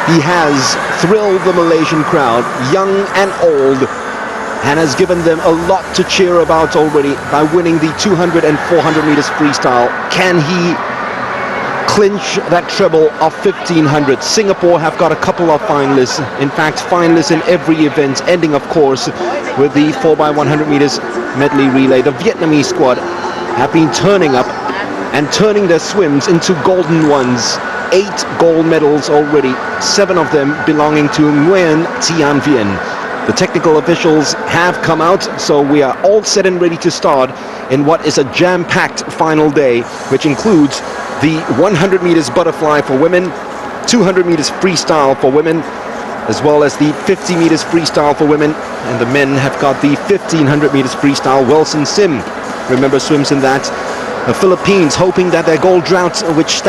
He has thrilled the Malaysian crowd, young and old, and has given them a lot to cheer about already by winning the 200 and 400 meters freestyle. Can he clinch that treble of 1500? Singapore have got a couple of finalists, in fact finalists in every event, ending of course with the 4x100 meters medley relay. The Vietnamese squad have been turning up and turning their swims into golden ones. 8 gold medals already, 7 of them belonging to Nguyen Thian Vien. The technical officials have come out, so we are all set and ready to start in what is a jam-packed final day, which includes the 100 meters butterfly for women, 200 meters freestyle for women, as well as the 50 meters freestyle for women. And the men have got the 1500 meters freestyle. Wilson Sim, remember, swims in that. The Philippines hoping that their gold drought, which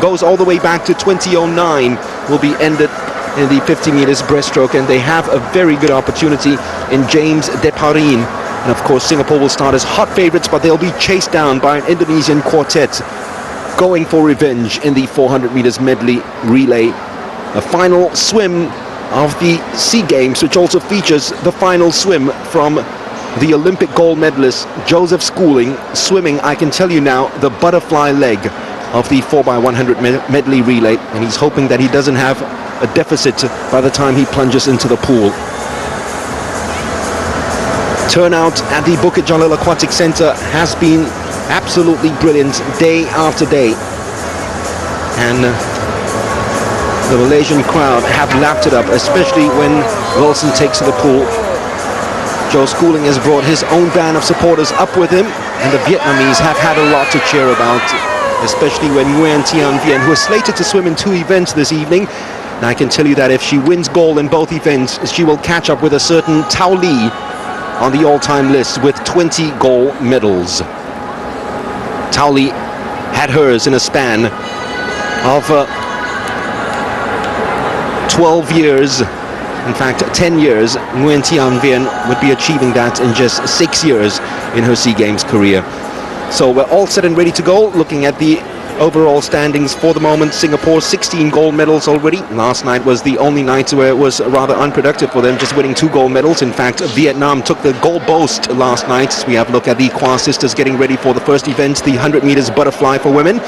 goes all the way back to 2009, will be ended in the 50 meters breaststroke, and they have a very good opportunity in James Deparin. And of course Singapore will start as hot favorites, but they'll be chased down by an Indonesian quartet going for revenge in the 400 meters medley relay. A final swim of the SEA Games, which also features the final swim from the Olympic gold medalist Joseph Schooling, swimming, I can tell you now, the butterfly leg of the 4x100 medley relay, and he's hoping that he doesn't have a deficit by the time he plunges into the pool. Turnout at the Bukit Jalil Aquatic Centre has been absolutely brilliant day after day, and the Malaysian crowd have lapped it up, especially when Wilson takes to the pool. Joe Schooling has brought his own band of supporters up with him, and the Vietnamese have had a lot to cheer about, especially when Nguyen Thian Vien, who is slated to swim in 2 events this evening. And I can tell you that if she wins gold in both events, she will catch up with a certain Tao Li on the all-time list with 20 gold medals. Tao Li had hers in a span of 12 years. In fact, 10 years. Nguyen Thian Vien would be achieving that in just 6 years in her SEA Games career. So we're all set and ready to go. Looking at the overall standings for the moment, Singapore 16 gold medals already. Last night was the only night where it was rather unproductive for them, just winning 2 gold medals. In fact, Vietnam took the gold boast last night. We have a look at the Kwa sisters getting ready for the first event, the 100 meters butterfly for women.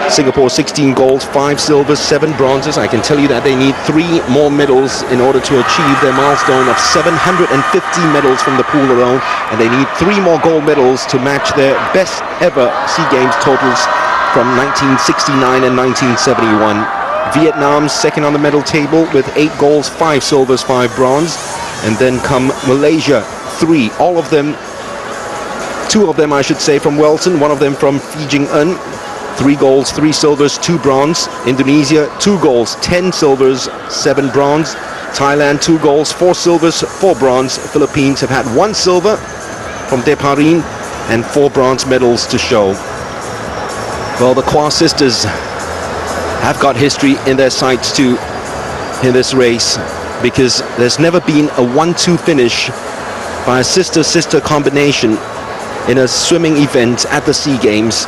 Singapore 16 golds, 5 silvers, 7 bronzes. I can tell you that they need 3 more medals in order to achieve their milestone of 750 medals from the pool alone, and they need 3 more gold medals to match their best ever SEA Games totals from 1969 and 1971. Vietnam second on the medal table with 8 golds, 5 silvers, 5 bronze, and then come Malaysia, 3, all of them, 2 of them I should say from Wilson, 1 of them from Fee Jing Eun. 3 golds, 3 silvers, 2 bronze. Indonesia, 2 golds, 10 silvers, 7 bronze. Thailand, 2 golds, 4 silvers, 4 bronze. Philippines have had 1 silver from Deparin and 4 bronze medals to show. Well, the Kwa sisters have got history in their sights too in this race, because there's never been a 1-2 finish by a sister-sister combination in a swimming event at the SEA Games.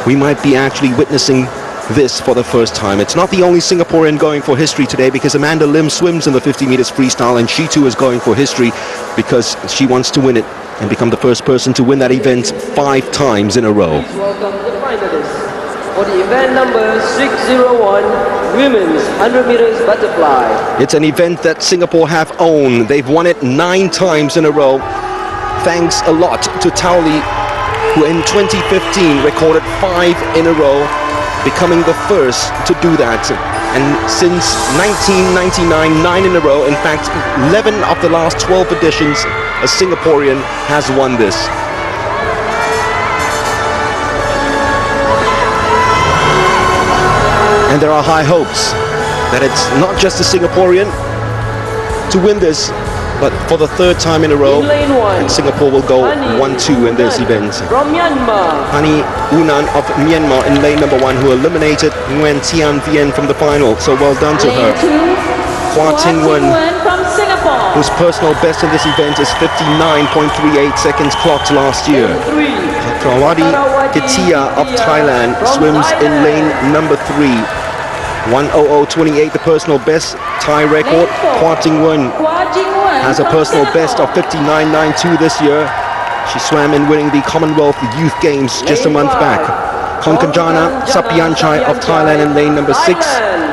We might be actually witnessing this for the first time. It's not the only Singaporean going for history today, because Amanda Lim swims in the 50 meters freestyle, and she too is going for history because she wants to win it and become the first person to win that event 5 times in a row. Please welcome the finalists for the event number 601, Women's 100 meters butterfly. It's an event that Singapore have owned. They've won it 9 times in a row. Thanks a lot to Tao Li, who in 2015 recorded 5 in a row, becoming the first to do that. And since 1999, 9 in a row, in fact 11 of the last 12 editions, a Singaporean has won this. And there are high hopes that it's not just a Singaporean to win this, but for the 3rd time in a row, and Singapore will go 1-2 in this event. From Myanmar, Hani Unan of Myanmar in lane number 1, who eliminated Nguyen Thian Vien from the final. So well done to her. Hua Ting Wen, from Singapore, whose personal best in this event is 59.38 seconds clocked last year. Prawadi Ketia of Thailand swims in lane number 3. 1:00.28, the personal best Thai record. Kwa Jing-won has a personal best of 59.92 this year. She swam in winning the Commonwealth Youth Games just a month back. Konkanjana Sapianchai of Thailand in lane number 6.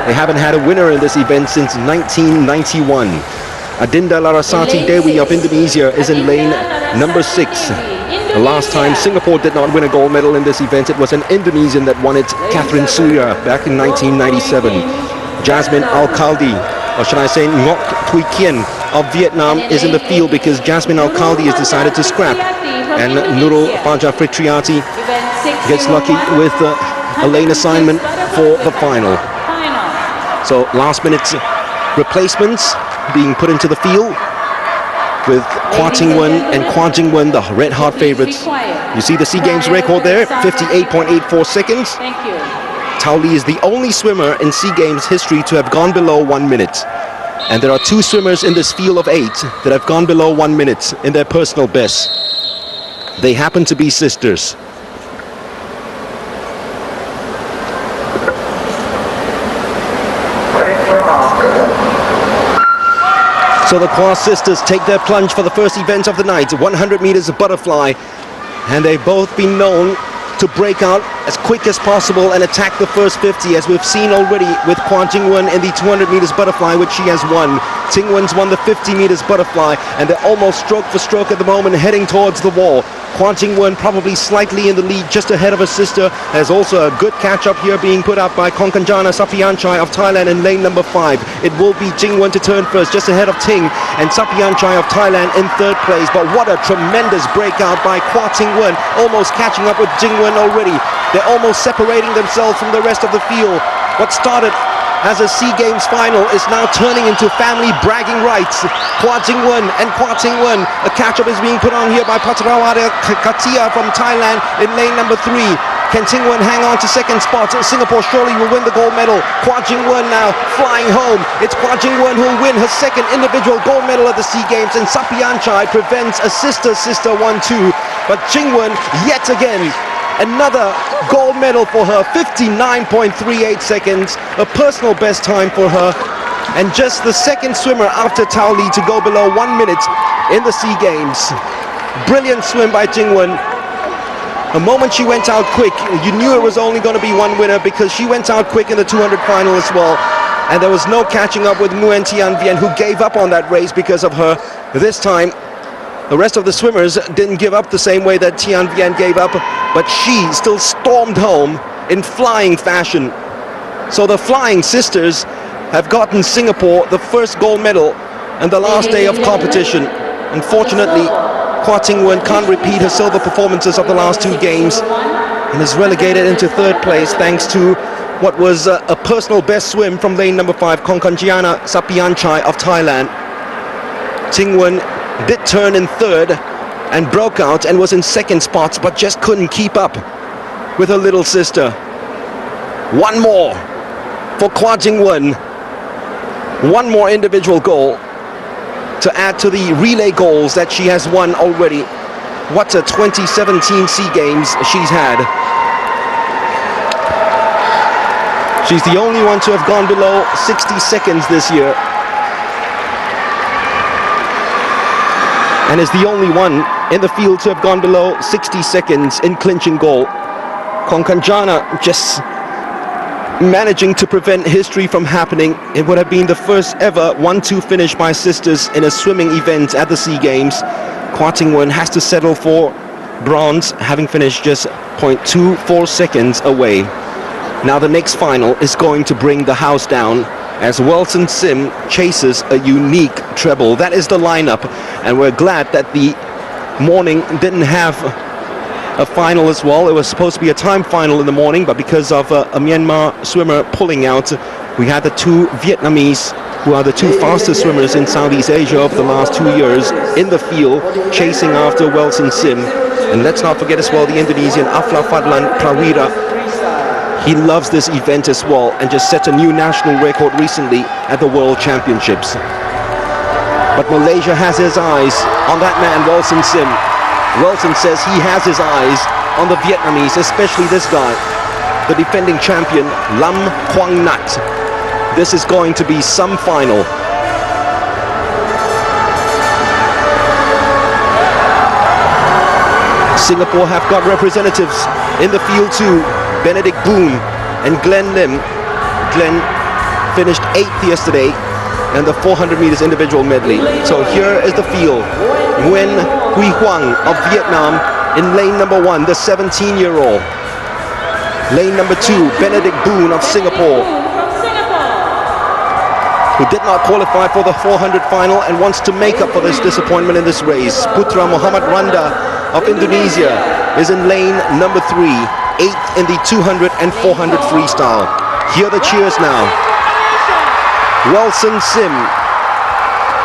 They haven't had a winner in this event since 1991. Adinda Larasati Dewi of Indonesia is in lane number 6. The last time Singapore did not win a gold medal in this event, it was an Indonesian that won it, Catherine Surya, back in 1997. Jasmine Al-Khaldi, or should I say Ngoc Thuy Kien of Vietnam, is in the field because Jasmine Al-Khaldi has decided to scrap. And Nurul Fajar Fitriati gets lucky with a lane assignment for the final. So last minute replacements being put into the field with Kwa Ting-won and Kwa Jing-won, the red hot favorites. You see the SEA Games record there, 58.84 seconds. Tao Li is the only swimmer in SEA Games history to have gone below 1 minute. And there are 2 swimmers in this field of 8 that have gone below 1 minute in their personal best. They happen to be sisters. So the Kwa sisters take their plunge for the first event of the night, 100 meters of butterfly. And they've both been known to break out as quick as possible and attack the first 50, as we've seen already with Kwa Jing-won in the 200 meters butterfly, which she has won. Ting-won's won the 50 meters butterfly, and they're almost stroke for stroke at the moment, heading towards the wall. Kwa Jing-won probably slightly in the lead, just ahead of her sister. There's also a good catch-up here being put up by Konkanjana Sapianchai of Thailand in lane number 5. It will be Jing-won to turn first, just ahead of Ting, and Sapianchai of Thailand in 3rd place. But what a tremendous breakout by Kwa Ting-won, almost catching up with Jing-won already. They're almost separating themselves from the rest of the field. What started as a SEA Games final is now turning into family bragging rights. Kwa Jing-won and Kwa Ting-won. A catch-up is being put on here by Patrawada Katia from Thailand in lane number 3. Can Ting-won hang on to second spot? Singapore surely will win the gold medal. Kwa Jing-won now flying home. It's Kwa Jing-won who will win her second individual gold medal at the SEA Games, and Sapianchai prevents a sister 1-2. But Jing-won yet again, another gold medal for her, 59.38 seconds, a personal best time for her, and just the second swimmer after Tao Li to go below 1 minute in the SEA Games. Brilliant swim by Jing-won. The moment she went out quick, you knew it was only going to be one winner, because she went out quick in the 200 final as well, and there was no catching up with Nguyen Thian Vien, who gave up on that race because of her. This time the rest of the swimmers didn't give up the same way that Thian Vien gave up, but she still stormed home in flying fashion. So the flying sisters have gotten Singapore the first gold medal on the last day of competition. Unfortunately, Kwa Ting-won can't repeat her silver performances of the last 2 games and is relegated into 3rd place thanks to what was a personal best swim from lane number 5, Konkanjana Sapianchai of Thailand. Ting-won did turn in 3rd and broke out and was in 2nd spot, but just couldn't keep up with her little sister. One more for Kwa Jing-won. One more individual goal to add to the relay goals that she has won already. What a 2017 SEA Games she's had. She's the only one to have gone below 60 seconds this year, and is the only one in the field to have gone below 60 seconds in clinching goal. Konkanjana just managing to prevent history from happening. It would have been the first ever 1-2 finish by sisters in a swimming event at the SEA Games. Kwa Ting-won has to settle for bronze, having finished just 0.24 seconds away. Now the next final is going to bring the house down as Wilson Sim chases a unique treble. That is the lineup, and we're glad that the morning didn't have a final as well. It was supposed to be a time final in the morning, but because of a Myanmar swimmer pulling out, we had the 2 Vietnamese, who are the 2 fastest swimmers in Southeast Asia of the last 2 years, in the field chasing after Wilson Sim. And let's not forget as well the Indonesian Afla Fadlan Prawira. He loves this event as well and just set a new national record recently at the World Championships. But Malaysia has his eyes on that man, Wilson Sim. Wilson says he has his eyes on the Vietnamese, especially this guy, the defending champion, Lam Quang Nhat. This is going to be some final. Singapore have got representatives in the field too. Benedict Boone and Glenn Lim. Glenn finished 8th yesterday in the 400 meters individual medley. So here is the field. Nguyen Huy Huang of Vietnam in lane number 1, the 17-year-old. Lane number 2, Benedict Boone of Singapore, who did not qualify for the 400 final and wants to make up for this disappointment in this race. Putra Muhammad Randa of Indonesia is in lane number 3, 8th in the 200 and 400 freestyle. Hear the cheers now. Wilson Sim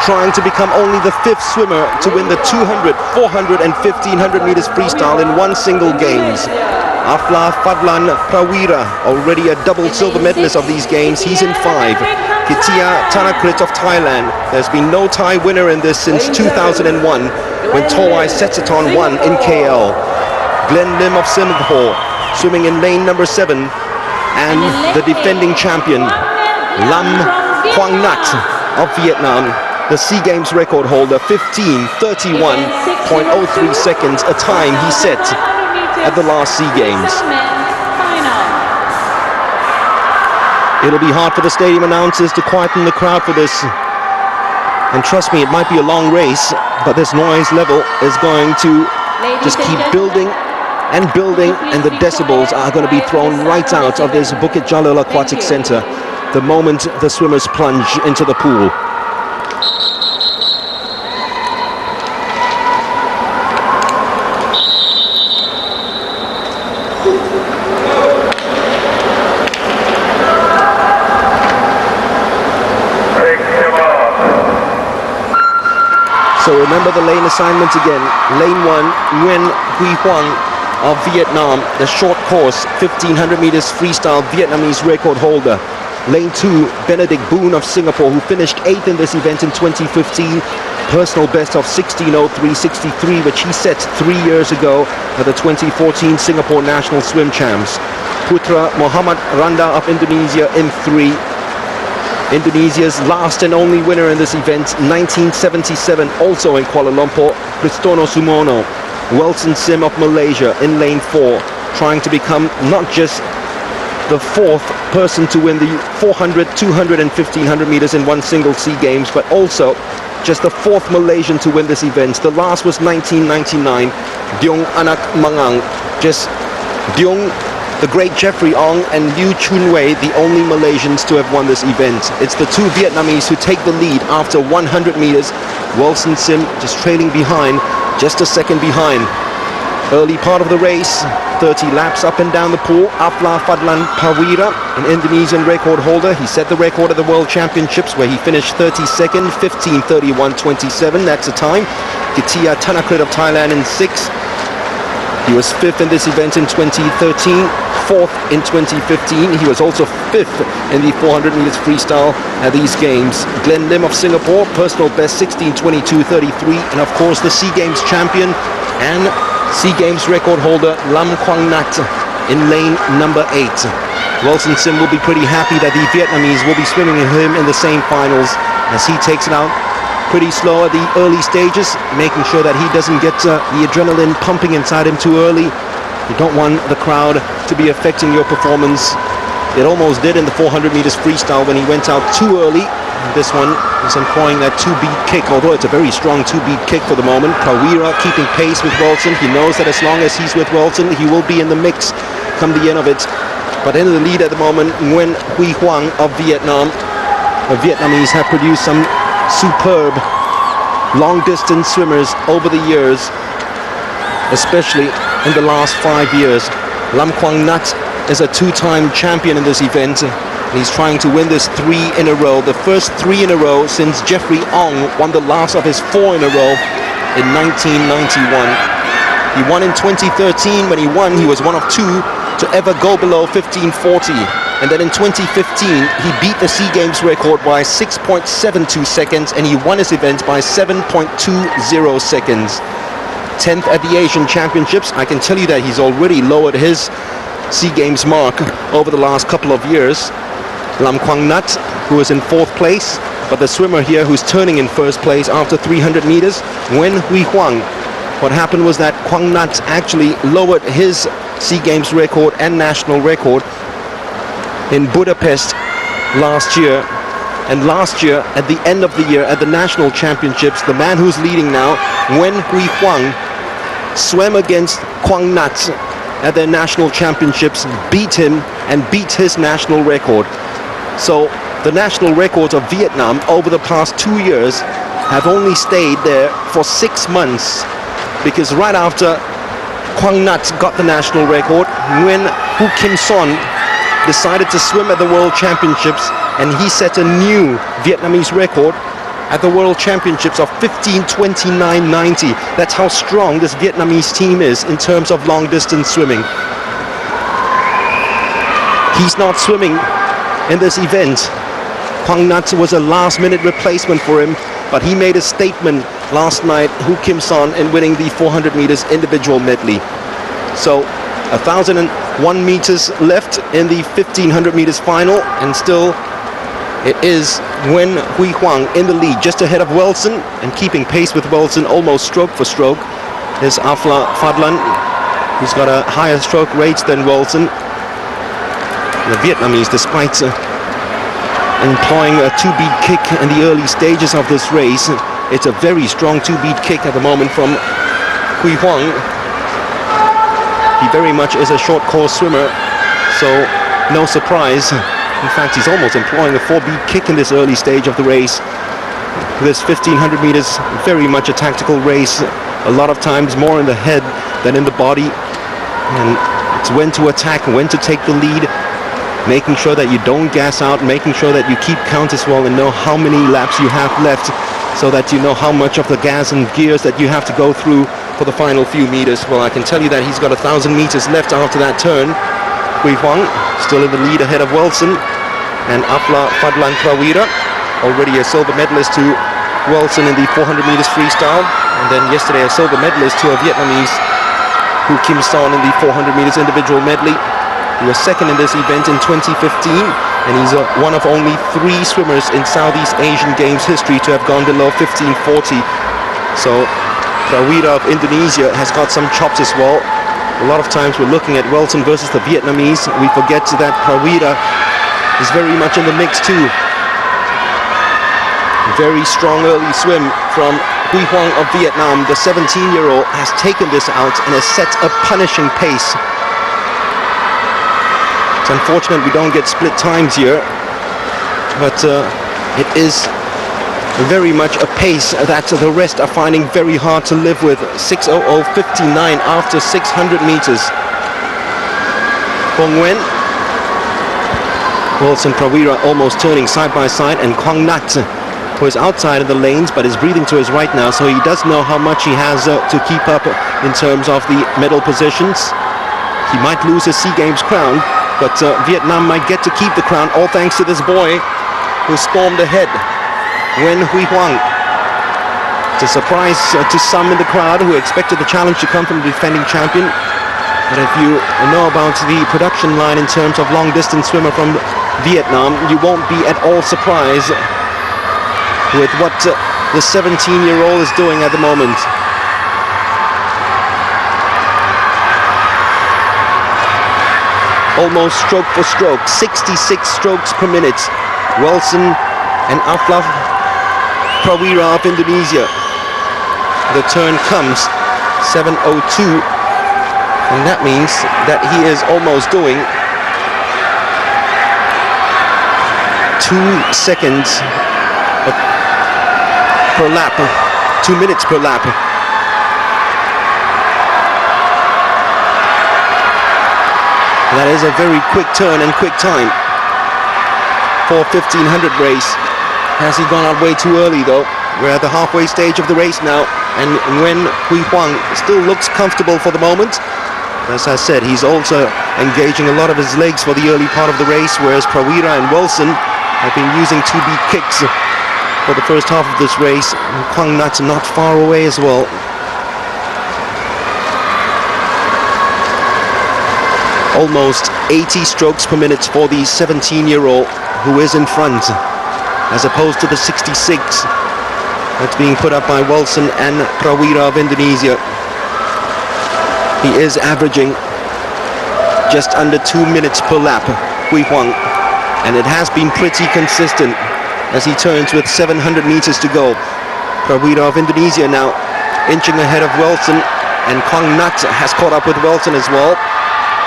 trying to become only the 5th swimmer to win the 200, 400 and 1500 meters freestyle in one single games. Afla Fadlan Prawira, already a double silver medalist of these games, he's in 5. Kitia Tanakrit of Thailand, there's been no Thai winner in this since 2001 when Towai Setsaton won in KL. Glenn Lim of Singapore swimming in lane number 7, and the defending champion Lam Quang Nhat of Vietnam, the SEA Games record holder, 15:31.03 seconds, a time he set at the last SEA Games. It'll be hard for the stadium announcers to quieten the crowd for this. And trust me, it might be a long race, but this noise level is going to just keep building and building, and the decibels are going to be thrown right out of this Bukit Jalil Aquatic Center the moment the swimmers plunge into the pool. So remember the lane assignment again. Lane 1, Nguyen Huy Huang of Vietnam, the short course 1500 meters freestyle Vietnamese record holder. Lane 2, Benedict Boone of Singapore, who finished 8th in this event in 2015. Personal best of 16:03.63, which he set 3 years ago at the 2014 Singapore National Swim Champs. Putra Muhammad Randa of Indonesia in 3. Indonesia's last and only winner in this event, 1977, also in Kuala Lumpur, Kristono Sumono. Wilson Sim of Malaysia in lane 4, trying to become not just the 4th person to win the 400, 200 and 1500 meters in one single SEA Games, but also just the 4th Malaysian to win this event. The last was 1999, Deong Anak Mangang. Just Deong, the great Jeffrey Ong, and Liu Chun-wei, the only Malaysians to have won this event. It's the 2 Vietnamese who take the lead after 100 meters. Wilson Sim just trailing behind, just a second behind. Early part of the race, 30 laps up and down the pool. Afla Fadlan Prawira, an Indonesian record holder. He set the record at the World Championships where he finished 32nd, 15:31.27. That's a time. Kitia Tanakrit of Thailand in 6. He was 5th in this event in 2013, 4th in 2015. He was also 5th in the 400 meters freestyle at these games. Glenn Lim of Singapore, personal best 16:22.33, and of course the SEA Games champion and SEA Games record holder Lam Quang Nhat in lane number 8. Wilson Sim will be pretty happy that the Vietnamese will be swimming with him in the same finals, as he takes it out pretty slow at the early stages, making sure that he doesn't get the adrenaline pumping inside him too early. You don't want the crowd to be affecting your performance. It almost did in the 400 meters freestyle when he went out too early. This one is employing that 2-beat kick, although it's a very strong 2-beat kick for the moment. Prawira keeping pace with Wilson. He knows that as long as he's with Wilson, he will be in the mix come the end of it. But in the lead at the moment, Nguyen Huy Huang of Vietnam. The Vietnamese have produced some superb long-distance swimmers over the years, especially in the last 5 years. Lam Quang Nhat is a 2-time champion in this event. He's trying to win this 3 in a row, the first 3 in a row since Jeffrey Ong won the last of his 4 in a row in 1991. He won in 2013. When he won, he was one of 2 to ever go below 15:40. And then in 2015, he beat the SEA Games record by 6.72 seconds, and he won his event by 7.20 seconds. 10th at the Asian Championships. I can tell you that he's already lowered his SEA Games mark over the last couple of years. Lam Quang Nat, who is in 4th place, but the swimmer here who's turning in 1st place after 300 meters, Nguyen Huy Huang. What happened was that Quang Nat actually lowered his SEA Games record and national record in Budapest last year. And last year, at the end of the year, at the national championships, the man who's leading now, Nguyen Huy Huang, swam against Quang Nat at their national championships, beat him and beat his national record. So the national records of Vietnam over the past 2 years have only stayed there for 6 months, because right after Quang Nat got the national record, Nguyen Huy Kim Son decided to swim at the World Championships, and he set a new Vietnamese record at the World Championships of 15:29.90. That's how strong this Vietnamese team is in terms of long distance swimming. He's not swimming in this event. Quang Nat was a last minute replacement for him, but he made a statement last night, Huy Kim Son, in winning the 400 meters individual medley. So 1,001 meters left in the 1,500 meters final, and still it is Nguyen Huy Huang in the lead, just ahead of Wilson, and keeping pace with Wilson almost stroke for stroke is Afla Phadlan, who's got a higher stroke rate than Wilson. The Vietnamese, despite employing a 2-beat kick in the early stages of this race, it's a very strong 2-beat kick at the moment from Huy Huang. He very much is a short course swimmer, so no surprise. In fact, he's almost employing a 4-beat kick in this early stage of the race. This 1,500 meters, very much a tactical race, a lot of times more in the head than in the body. And it's when to attack, when to take the lead, making sure that you don't gas out, making sure that you keep count as well and know how many laps you have left, so that you know how much of the gas and gears that you have to go through for the final few meters. Well, I can tell you that he's got 1,000 meters left after that turn. Huy Huang still in the lead ahead of Wilson, and Afla Phadlan Prawira, already a silver medalist to Wilson in the 400 meters freestyle, and then yesterday a silver medalist to a Vietnamese, Huy Kim Son, in the 400 meters individual medley. He was second in this event in 2015, and he's one of only 3 swimmers in Southeast Asian Games history to have gone below 15:40. So Prawira of Indonesia has got some chops as well. A lot of times we're looking at Wilson versus the Vietnamese. We forget that Prawira is very much in the mix too. Very strong early swim from Huy Huang of Vietnam. The 17-year-old has taken this out and has set a punishing pace. It's unfortunate we don't get split times here, but it is very much a pace that the rest are finding very hard to live with. 6:00:59 after 600 meters. For Nguyen, Wilson, Prawira almost turning side by side, and Quang Nat, who is outside of the lanes but is breathing to his right now, so he does know how much he has to keep up in terms of the medal positions. He might lose his SEA Games crown, but Vietnam might get to keep the crown, all thanks to this boy who stormed ahead, Nguyen Huy Huang. It's a surprise to some in the crowd who expected the challenge to come from the defending champion. But if you know about the production line in terms of long distance swimmer from Vietnam, you won't be at all surprised with what the 17-year-old is doing at the moment. Almost stroke for stroke, 66 strokes per minute. Wilson and Afla Prawira of Indonesia. The turn comes 7:02, and that means that he is almost doing 2 seconds per lap, 2 minutes per lap. That is a very quick turn and quick time for 1,500 race. Has he gone out way too early though? We're at the halfway stage of the race now, and Nguyen Huy Huang still looks comfortable for the moment. As I said, he's also engaging a lot of his legs for the early part of the race, whereas Prawira and Wilson have been using 2-beat kicks for the first half of this race. And Quang Nat's not far away as well. Almost 80 strokes per minute for the 17-year-old who is in front, as opposed to the 66 that's being put up by Wilson and Prawira of Indonesia. He is averaging just under 2 minutes per lap, Hui Huang, and it has been pretty consistent as he turns with 700 meters to go. Prawira of Indonesia now inching ahead of Wilson, and Kwang Nat has caught up with Wilson as well.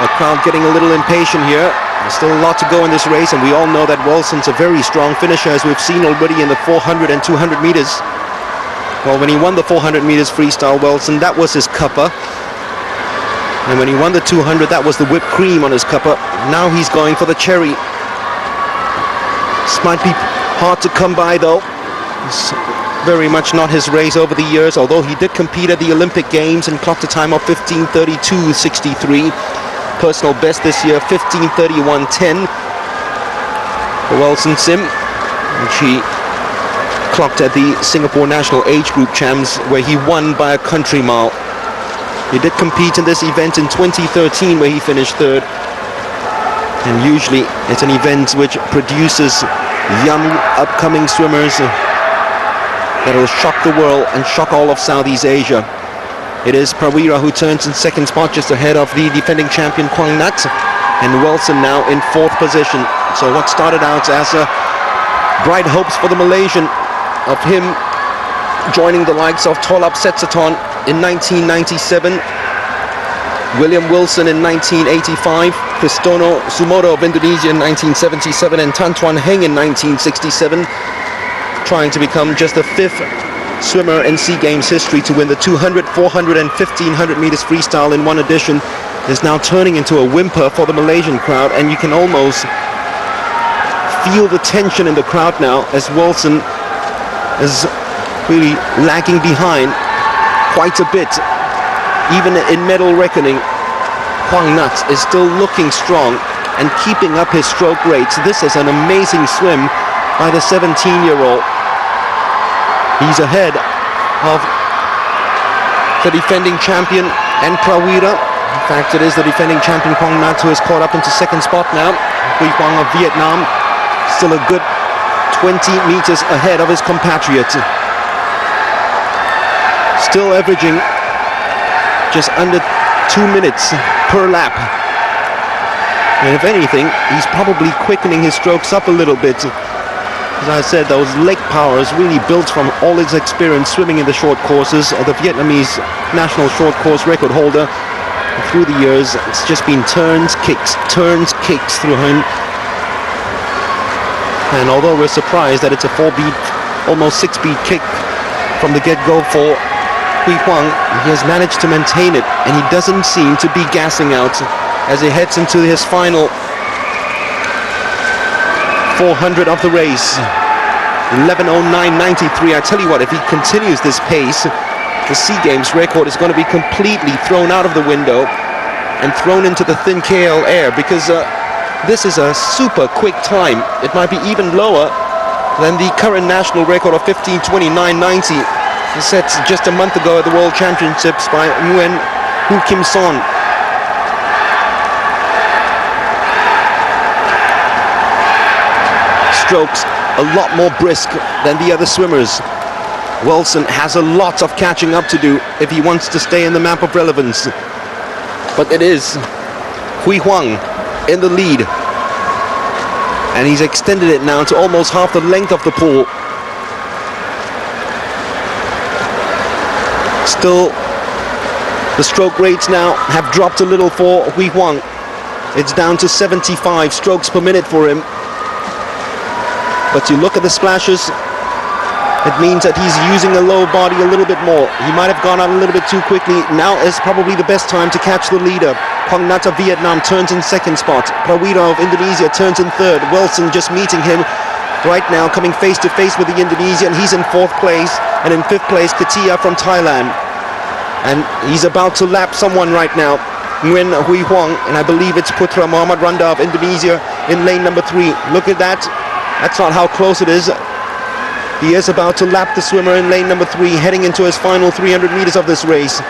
The crowd getting a little impatient here. There's still a lot to go in this race, and we all know that Wilson's a very strong finisher, as we've seen already in the 400 and 200 meters. Well, when he won the 400 meters freestyle, Wilson, that was his cuppa. And when he won the 200, that was the whipped cream on his cuppa. Now he's going for the cherry. This might be hard to come by, though. It's very much not his race over the years, although he did compete at the Olympic Games and clocked a time of 15:32.63. Personal best this year, 15:31.10 for Wilson Sim, which he clocked at the Singapore National Age Group Champs, where he won by a country mile. He did compete in this event in 2013, where he finished third. And usually it's an event which produces young upcoming swimmers that will shock the world and shock all of Southeast Asia. It is Prawira who turns in second spot, just ahead of the defending champion Kwang Nat, and Wilson now in fourth position. So what started out as bright hopes for the Malaysian of him joining the likes of Tolap Setsaton in 1997, William Wilson in 1985, Kristono Sumodo of Indonesia in 1977, and Tan Tuan Heng in 1967, trying to become just the fifth swimmer in SEA Games history to win the 200, 400 and 1500 meters freestyle in one edition, is now turning into a whimper for the Malaysian crowd, and you can almost feel the tension in the crowd now as Wilson is really lagging behind quite a bit. Even in medal reckoning, Kwang Nat is still looking strong and keeping up his stroke rates. This is an amazing swim by the 17-year-old. He's ahead of the defending champion and Prawira. In fact, it is the defending champion Kwang Nat who has caught up into second spot now. Hui Huang of Vietnam still a good 20 meters ahead of his compatriot. Still averaging just under 2 minutes per lap. And if anything, he's probably quickening his strokes up a little bit. As I said, those leg powers really built from all his experience swimming in the short courses. The Vietnamese national short course record holder. Through the years, it's just been turns, kicks through him. And although we're surprised that it's a 4-beat, almost 6-beat kick from the get-go for Hui Huang, he has managed to maintain it, and he doesn't seem to be gassing out as he heads into his final 400 of the race. 11:09.93. I tell you what, if he continues this pace, the SEA Games record is going to be completely thrown out of the window and thrown into the thin KL air, because this is a super quick time. It might be even lower than the current national record of 15:29.90 set just a month ago at the World Championships by Nguyen Hu Kim Son. Strokes a lot more brisk than the other swimmers. Wilson has a lot of catching up to do if he wants to stay in the map of relevance. But it is Hui Huang in the lead, and he's extended it now to almost half the length of the pool. Still, the stroke rates now have dropped a little for Hui Huang. It's down to 75 strokes per minute for him. But you look at the splashes, it means that he's using the low body a little bit more. He might have gone out a little bit too quickly. Now is probably the best time to catch the leader. Kwang Nat of Vietnam turns in second spot. Prawira of Indonesia turns in third. Wilson just meeting him right now, coming face to face with the Indonesian. He's in fourth place, and in fifth place, Katia from Thailand. And he's about to lap someone right now, Nguyen Hui Huang, and I believe it's Putra Muhammad Randa of Indonesia in lane number 3. Look at that. That's not how close it is. He is about to lap the swimmer in lane number 3, heading into his final 300 meters of this race.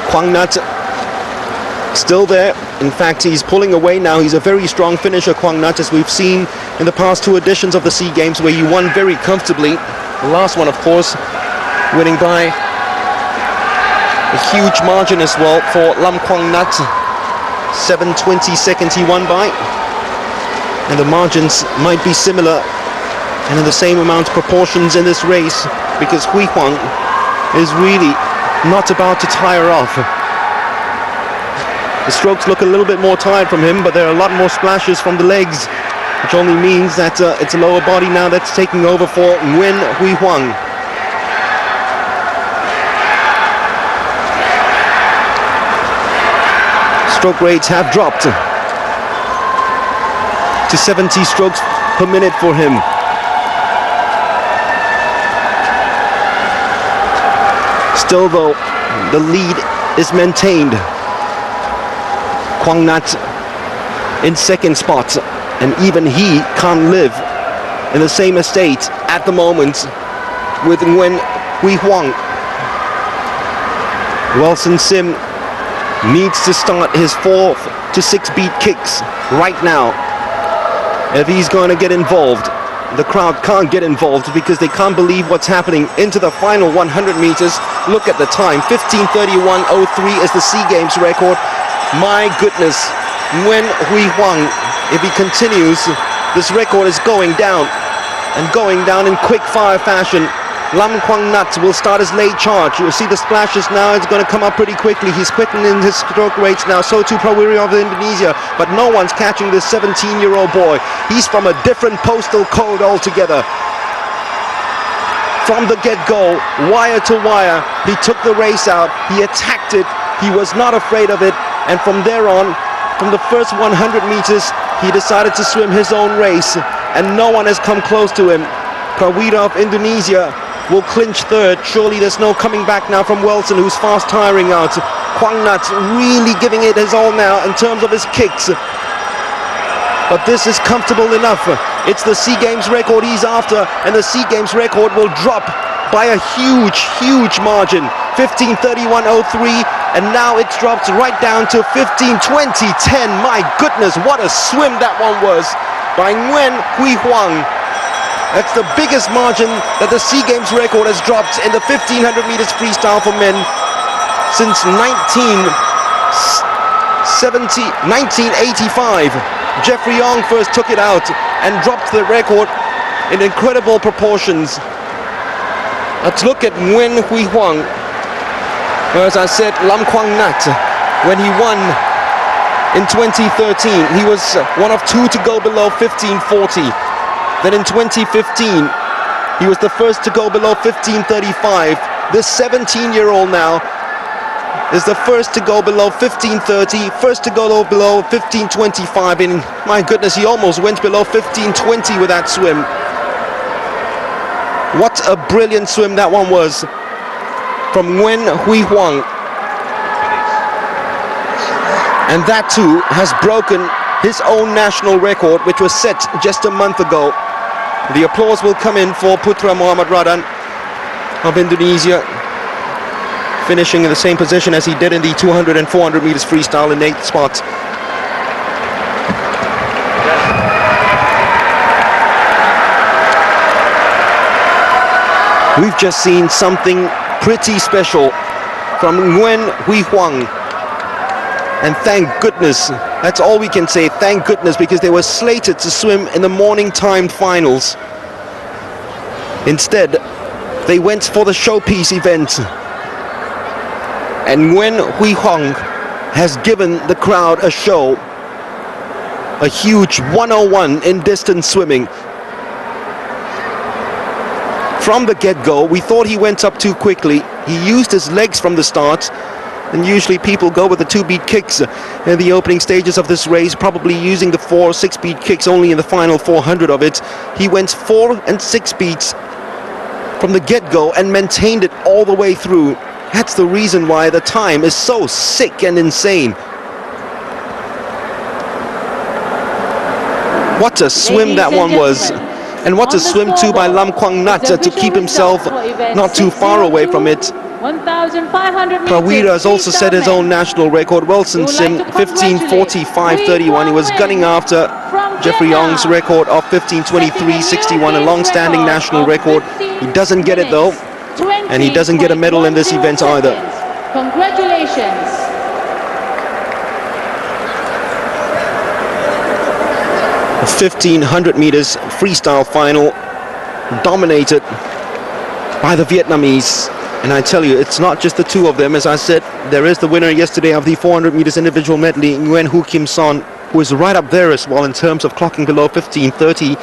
Kwang Nat still there. In fact, he's pulling away now. He's a very strong finisher, Quang Nhat, as we've seen in the past 2 editions of the SEA Games, where he won very comfortably. The last one, of course, winning by a huge margin as well for Lam Quang Nhat. 7:20 seconds he won by. And the margins might be similar and in the same amount of proportions in this race, because Hui Huang is really not about to tire off. The strokes look a little bit more tired from him, but there are a lot more splashes from the legs, which only means that it's a lower body now that's taking over for Nguyen Hui Huang. Stroke rates have dropped to 70 strokes per minute for him. Still though, the lead is maintained. Quang Nhat in second spot, and even he can't live in the same estate at the moment with Nguyen Hui Huang. Wilson Sim needs to start his 4 to 6 beat kicks right now if he's going to get involved. The crowd can't get involved because they can't believe what's happening into the final 100 meters. Look at the time, 15:31.03 is the SEA Games record. My goodness, Nguyen Hui Huang, if he continues, this record is going down, and going down in quick-fire fashion. Lam Quang Nhat will start his late charge. You'll see the splashes now. It's going to come up pretty quickly. He's quickening his stroke rates now. So too Prawiri of Indonesia, but no one's catching this 17-year-old boy. He's from a different postal code altogether. From the get-go, wire to wire, he took the race out. He attacked it. He was not afraid of it. And from there on, from the first 100 meters, he decided to swim his own race, and no one has come close to him. Prawira of Indonesia will clinch third. Surely there's no coming back now from Wilson, who's fast tiring out. Quang Nhat really giving it his all now in terms of his kicks. But this is comfortable enough. It's the SEA Games record he's after, and the SEA Games record will drop by a huge margin. 15:31.03, and now it's dropped right down to 15:20.10. My goodness, what a swim that one was by Nguyen Hui Huang. That's the biggest margin that the SEA Games record has dropped in the 1500 meters freestyle for men since 1985. Jeffrey Ong first took it out and dropped the record in incredible proportions. Let's look at Nguyen Hui Huang. As I said, Lam Quang Nhat, when he won in 2013, he was one of 2 to go below 15:40. Then in 2015, he was the first to go below 15:35. This 17-year-old now is the first to go below 15:30, first to go below 15:25, and my goodness, he almost went below 15:20 with that swim. What a brilliant swim that one was from Nguyen Hui Huang. And that too has broken his own national record, which was set just a month ago. The applause will come in for Putra Muhammad Radan of Indonesia, finishing in the same position as he did in the 200 and 400 meters freestyle in 8th spot. We've just seen something pretty special from Nguyen Hui Huang. And thank goodness, that's all we can say, thank goodness, because they were slated to swim in the morning timed finals. Instead, they went for the showpiece event. And Nguyen Hui Huang has given the crowd a show. A huge 101 in distance swimming. From the get-go, we thought he went up too quickly. He used his legs from the start. And usually people go with the 2-beat kicks in the opening stages of this race, probably using the 4 or 6-beat kicks only in the final 400 of it. He went 4 and 6 beats from the get-go and maintained it all the way through. That's the reason why the time is so sick and insane. What a swim that one was. And what a swim too by Lam Quang Nhat to keep himself not too far away from it. 1,500 meters. Prawira has also set his own national record. Wilson Sim, 15:45.31. He was gunning after Jeffrey Young's record of 15:23.61, a long-standing national record. He doesn't get it though, and he doesn't get a medal in this event either. Congratulations. The 1,500 meters freestyle final dominated by the Vietnamese. And I tell you, it's not just the two of them. As I said, there is the winner yesterday of the 400 meters individual medley, Nguyen Hu Kim Son, who is right up there as well in terms of clocking below 15:30.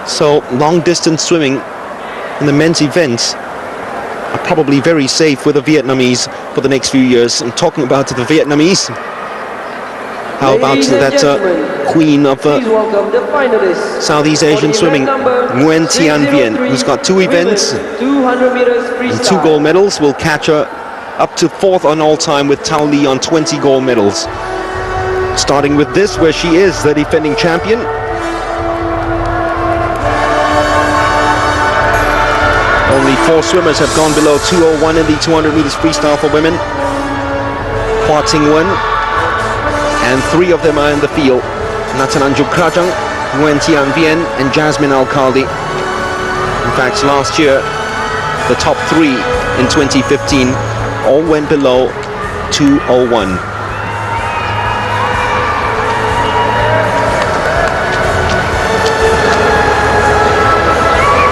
So long distance swimming in the men's events are probably very safe with the Vietnamese for the next few years. I'm talking about the Vietnamese. How about that queen of Please welcome the finalists. Southeast For Asian the swimming, event number Nguyen Thian Vien, 603 who's got 2 events women's 200 meters and freestyle. 2 gold medals, will catch her up to 4th on all time with Tao Li on 20 gold medals. Starting with this, where she is the defending champion. Only 4 swimmers have gone below 2:01 in the 200 meters freestyle for women. Hua Ting-wen, and 3 of them are in the field. Natananjuk Krajang, Nguyen Thian Vien, and Jasmine Al-Khaldi. In fact, last year, the top 3 in 2015 all went below 2:01.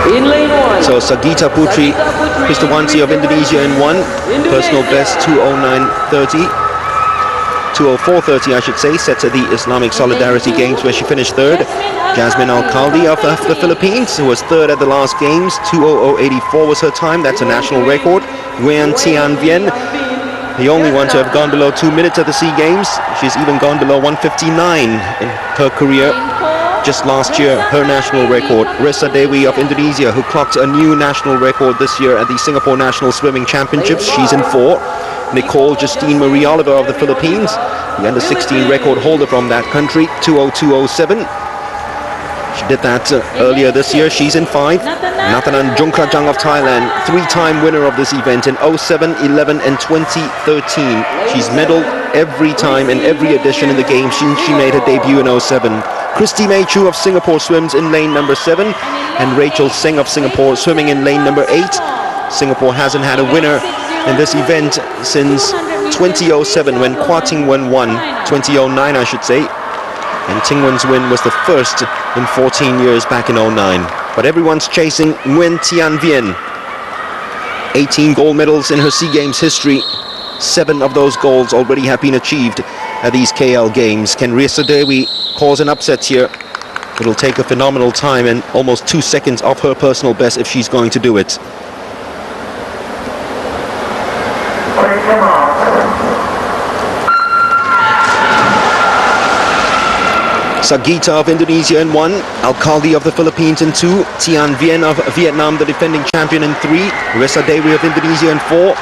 In lane 1. So Sagita Putri, Kristawanti of Indonesia in 1, personal best 2:09.30. 2:04.30 I should say, set at the Islamic Solidarity Games where she finished 3rd. Jasmine Al-Khaldi of the Philippines, who was 3rd at the last games, 2:00.84 was her time, that's a national record. Nguyen Thian Vien, the only one to have gone below 2 minutes at the SEA Games. She's even gone below 1:59 in her career. Just last year, her national record. Ressa Dewi of Indonesia, who clocked a new national record this year at the Singapore National Swimming Championships. She's in 4. Nicole Justine Marie Oliver of the Philippines, the under-16 record holder from that country, 2:02.07. She did that earlier this year. She's in 5. Nathanan Jongkrajang of Thailand, 3-time winner of this event in 07, 11 and 2013. She's medaled every time in every edition in the game since she made her debut in 07. Christy May Chu of Singapore swims in lane number 7, and Rachel Singh of Singapore swimming in lane number 8. Singapore hasn't had a winner in this event since 2007 when Hua Ting-wen won, 2009 I should say, and Ting-wen's win was the first in 14 years back in 09. But everyone's chasing Nguyen Thian Vien. 18 gold medals in her SEA Games history. 7 of those golds already have been achieved at these KL Games. Can Ressa Dewi cause an upset here? It'll take a phenomenal time and almost 2 seconds off her personal best if she's going to do it. Sagita of Indonesia in 1, Al-Khaldi of the Philippines in 2, Thian Vien of Vietnam, the defending champion in 3, Ressa Dewi of Indonesia in 4,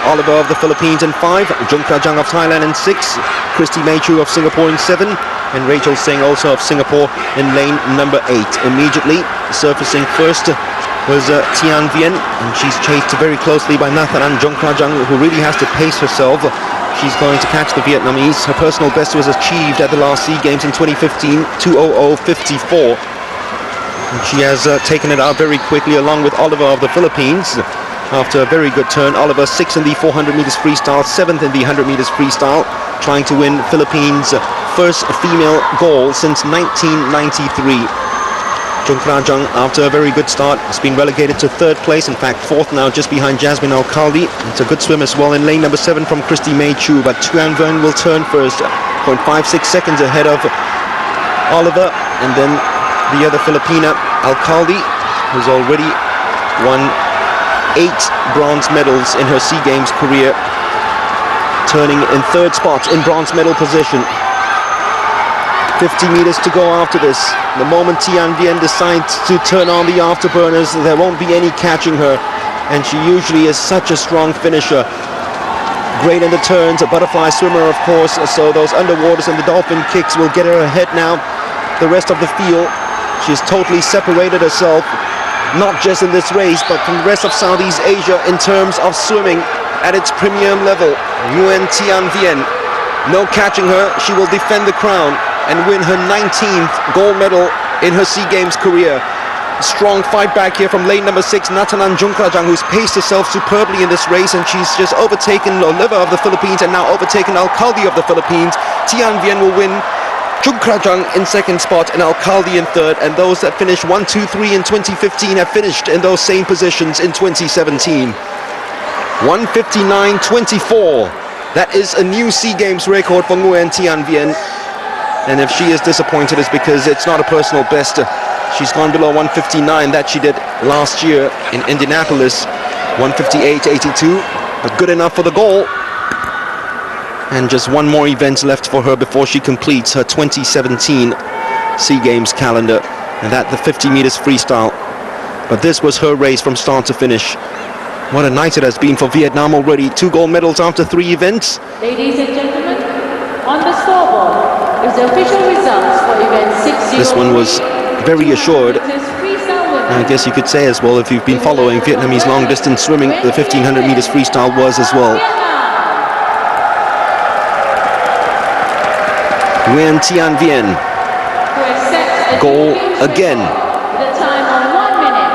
Oliver of the Philippines in 5, Jongkrajang of Thailand in 6, Christy May Chu of Singapore in 7, and Rachel Singh also of Singapore in lane number 8. Immediately surfacing first was Thian Vien, and she's chased very closely by Nathanan Jongkrajang, who really has to pace herself. She's going to catch the Vietnamese. Her personal best was achieved at the last SEA Games in 2015, 2:00.54. She has taken it out very quickly along with Oliver of the Philippines. After a very good turn, Oliver 6th in the 400 meters freestyle, 7th in the 100 meters freestyle, trying to win Philippines' first female gold since 1993. Jongkrajang, after a very good start, has been relegated to 3rd place, in fact 4th now, just behind Jasmine Al-Khaldi. It's a good swim as well in lane number 7 from Christy May Chu, but Thuan Vern will turn first, 0.56 seconds ahead of Oliver, and then the other Filipina, Al-Khaldi, who's already won 8 bronze medals in her SEA Games career, turning in 3rd spot in bronze medal position. 50 meters to go after this. The moment Thian Vien decides to turn on the afterburners, there won't be any catching her, and she usually is such a strong finisher. Great in the turns, a butterfly swimmer of course, so those underwaters and the dolphin kicks will get her ahead now. The rest of the field, she's totally separated herself, not just in this race, but from the rest of Southeast Asia in terms of swimming. at its premium level. Nguyen Thi Vien, no catching her. She will defend the crown and win her 19th gold medal in her SEA Games career. Strong fight back here from lane number 6, Natanan Jungkrajang, who's paced herself superbly in this race, and she's just overtaken Oliver of the Philippines and now overtaken Alcalde of the Philippines. Thi Vien will win, Jungkrajang in second spot and Alcalde in third, and those that finished 1, 2, 3 in 2015 have finished in those same positions in 2017. 1:59.24. That is a new SEA Games record for Nguyen Thi Vien, and if she is disappointed, it's because it's not a personal best. She's gone below 1:59 that she did last year in Indianapolis, 1:58.82, but good enough for the goal. And just one more event left for her before she completes her 2017 SEA Games calendar, and that the 50 meters freestyle. But this was her race from start to finish. What a night it has been for Vietnam already. 2 gold medals after 3 events. Ladies and gentlemen, on the scoreboard is the official results for event 60. This one was very assured. I guess you could say as well, if you've been following Vietnamese long distance swimming, the 1500 meters freestyle was as well. Nguyen Thi Vien, goal again. The time of 1 minute,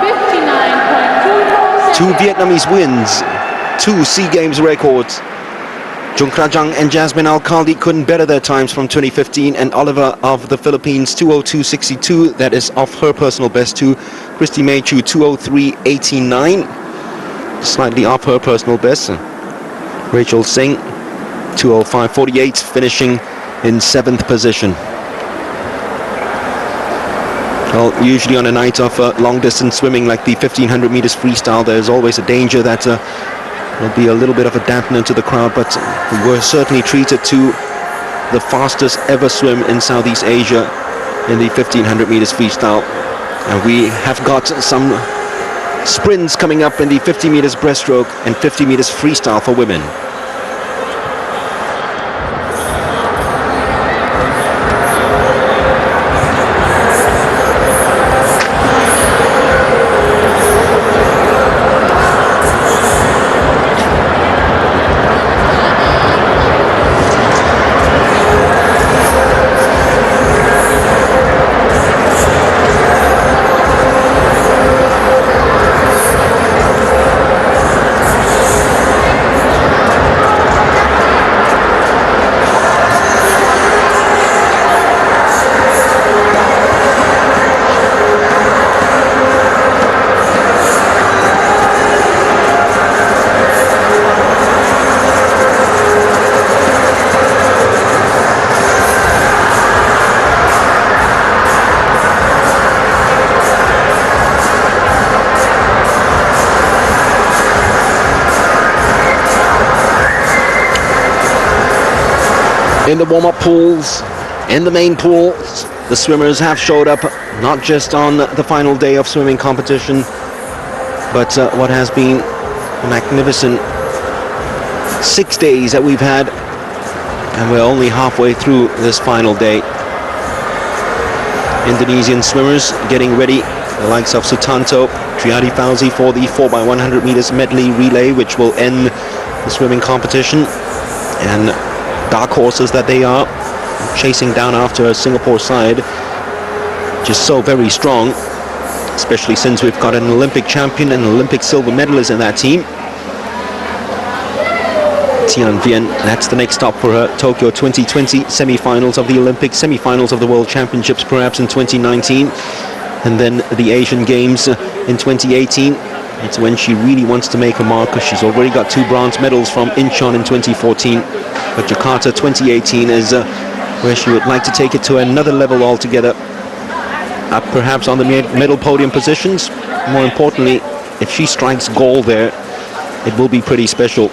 59.2. 2 Vietnamese wins, 2 SEA Games records. Jungkrajang and Jasmine Alcalde couldn't better their times from 2015, and Oliver of the Philippines 2:02.62, that is off her personal best too. Christy May Chu 2:03.89, slightly off her personal best. Rachel Singh 2:05.48, finishing in 7th position. Well, usually on a night of long distance swimming like the 1500 meters freestyle, there's always a danger that there'll be a little bit of a dampener to the crowd, but we were certainly treated to the fastest ever swim in Southeast Asia in the 1500 meters freestyle. And we have got some sprints coming up in the 50 meters breaststroke and 50 meters freestyle for women. In the warm-up pools, in the main pools, the swimmers have showed up not just on the final day of swimming competition, but what has been a magnificent 6 days that we've had, and we're only halfway through this final day. Indonesian swimmers getting ready, the likes of Sutanto, Triadi Fauzi for the 4x100 meters medley relay, which will end the swimming competition. And dark horses that they are, chasing down after Singapore side, just so very strong, especially since we've got an Olympic champion and Olympic silver medalist in that team. Thi Vien, that's the next stop for her. Tokyo 2020, semi-finals of the Olympics, semi-finals of the World Championships perhaps in 2019, and then the Asian Games in 2018. It's when she really wants to make a mark, because she's already got 2 bronze medals from Incheon in 2014. But Jakarta 2018 is where she would like to take it to another level altogether. Up perhaps on the medal podium positions. More importantly, if she strikes gold there, it will be pretty special.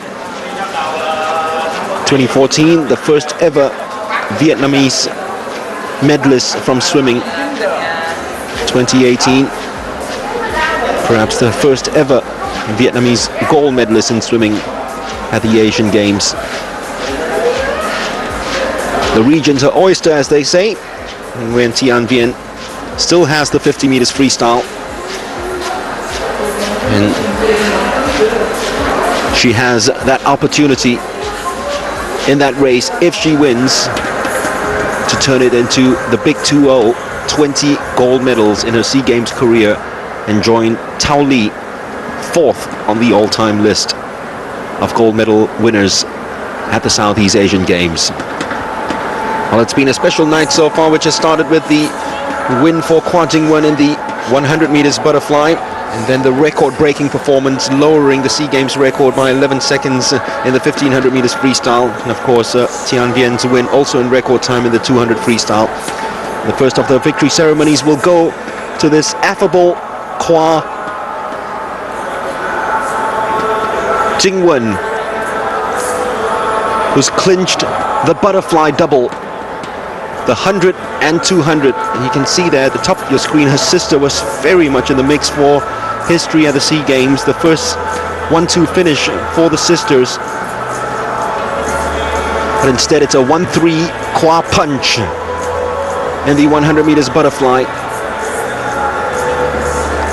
2014, the first ever Vietnamese medalist from swimming. 2018, perhaps the first ever Vietnamese gold medalist in swimming at the Asian Games. The region's her oyster, as they say. Nguyen Thi Vien still has the 50 meters freestyle, and She has that opportunity in that race, if she wins, to turn it into the big 2-0, 20 gold medals in her SEA Games career, and join Tao Li, 4th on the all-time list of gold medal winners at the Southeast Asian Games. Well, it's been a special night so far, which has started with the win for Kwa Jing-won in the 100 meters butterfly, and then the record-breaking performance, lowering the SEA Games record by 11 seconds in the 1500 meters freestyle, and of course Tian Bien's win also in record time in the 200 freestyle. The first of the victory ceremonies will go to this affable Kwa Jing-won, who's clinched the butterfly double, the 100 and 200. And you can see there at the top of your screen, her sister was very much in the mix for history at the SEA Games. The first 1-2 finish for the sisters, but instead it's a 1-3 Kwa punch in the 100 meters butterfly.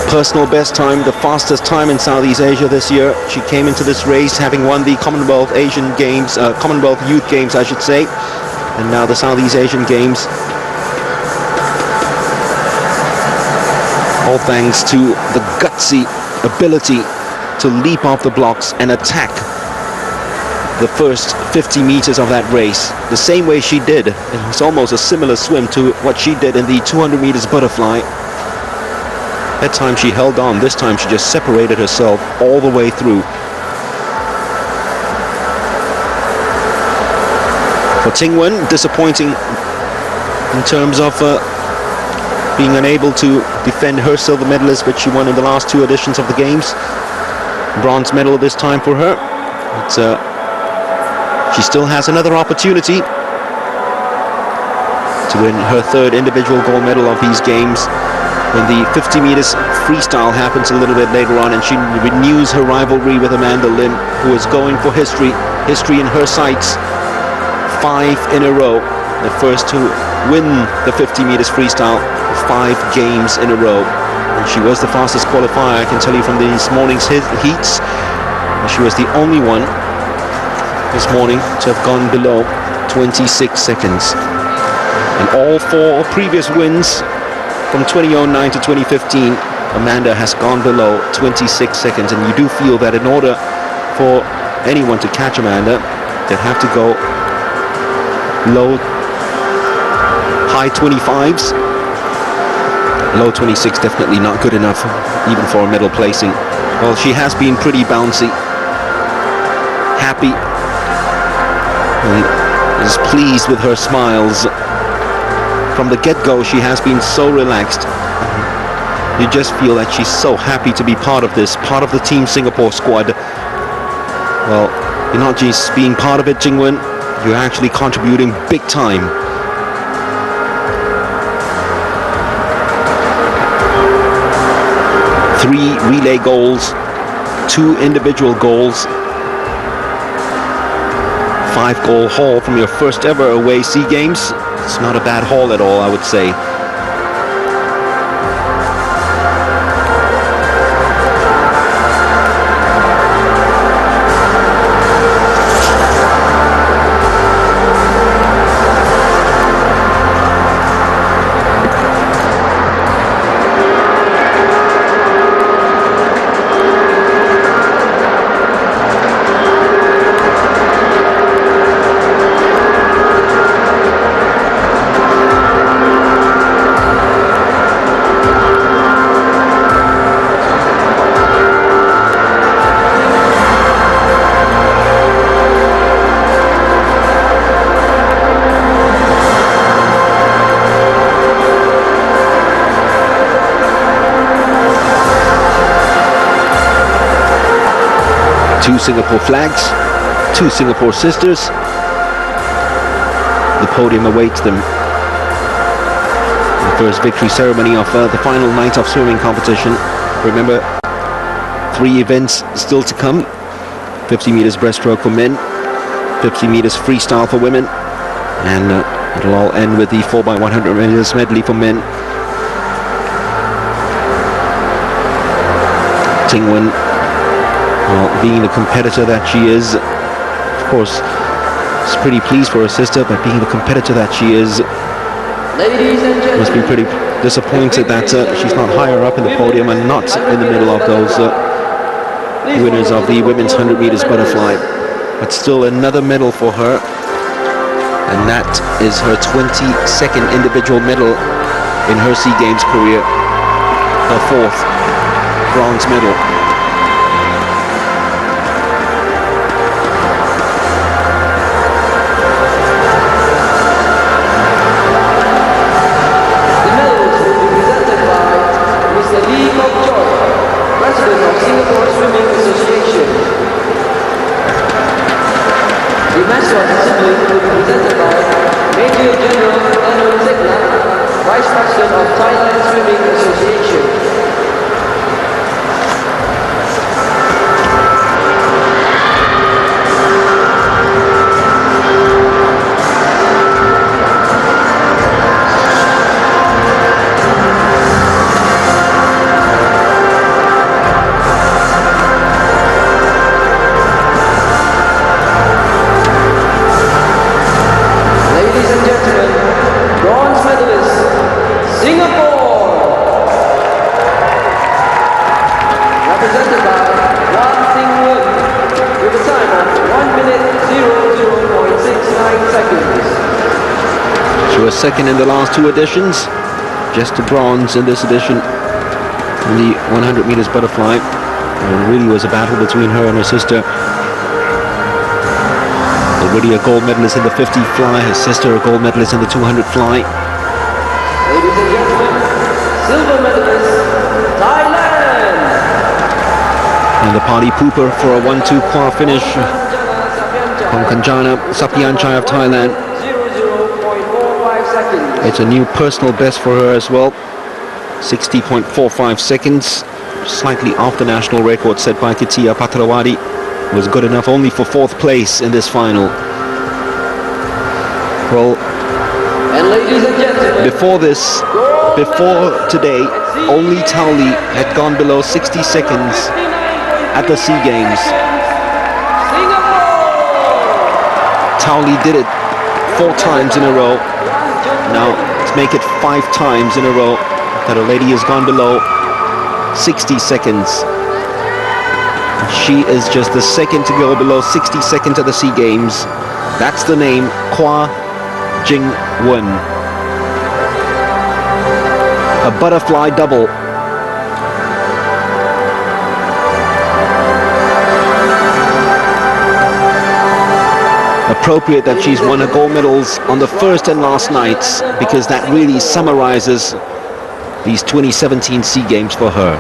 Personal best time, the fastest time in Southeast Asia this year. She came into this race having won the Commonwealth Asian Games, Commonwealth Youth Games, I should say, and now the Southeast Asian Games. All thanks to the gutsy ability to leap off the blocks and attack the first 50 meters of that race, the same way she did. It was almost a similar swim to what she did in the 200 meters butterfly. That time she held on, this time she just separated herself all the way through. For Ting-won, disappointing in terms of being unable to defend her silver medalist, which she won in the last 2 editions of the Games. Bronze medal this time for her. But she still has another opportunity to win her 3rd individual gold medal of these Games when the 50 meters freestyle happens a little bit later on, and she renews her rivalry with Amanda Lim, who is going for history in her sights. 5 in a row, the first to win the 50 meters freestyle 5 games in a row. And she was the fastest qualifier, I can tell you, from this morning's heats. She was the only one this morning to have gone below 26 seconds. And all 4 previous wins from 2009 to 2015, Amanda has gone below 26 seconds. And you do feel that in order for anyone to catch Amanda, they'd have to go low, high 25s. Low 26 definitely not good enough, even for a medal placing. Well, she has been pretty bouncy, happy, and is pleased with her smiles. From the get-go, she has been so relaxed. You just feel that she's so happy to be part of this, part of the Team Singapore squad. Well, you're not just being part of it, Jing-won, you're actually contributing big time. Three relay goals, 2 individual goals, 5-goal haul from your first ever away SEA Games. It's not a bad haul at all, I would say. Two Singapore flags, 2 Singapore sisters. The podium awaits them. The first victory ceremony of the final night of swimming competition. Remember, 3 events still to come. 50 meters breaststroke for men, 50 meters freestyle for women, and it'll all end with the 4x100 meters medley for men. Ting-won Well, being the competitor that she is, of course, she's pretty pleased for her sister, but being the competitor that she is, Ladies and gentlemen, must be pretty disappointed that she's not higher up in the podium and not in the middle of those winners of the women's 100 meters butterfly. But still another medal for her, and that is her 22nd individual medal in her SEA Games career, her 4th bronze medal. Second in the last 2 editions, just a bronze in this edition in the 100 meters butterfly. It really was a battle between her and her sister. Already a gold medalist in the 50 fly, her sister a gold medalist in the 200 fly. Ladies and gentlemen, silver medalist, Thailand! And the party pooper for a 1-2 qual finish from Kanjana Sapianchai of Thailand. It's a new personal best for her as well, 60.45 seconds, slightly off the national record set by Kitia Patrawadi. Was good enough only for 4th place in this final. Well, and ladies and gentlemen, before today, only Tauli had gone below 60 seconds at the SEA Games. Tauli did it 4 times in a row. Now, let's make it 5 times in a row that a lady has gone below 60 seconds. She is just the second to go below 60 seconds at the SEA Games. That's the name, Kwa Jing-won. A butterfly double. Appropriate that she's won her gold medals on the first and last nights, because that really summarizes these 2017 SEA Games for her.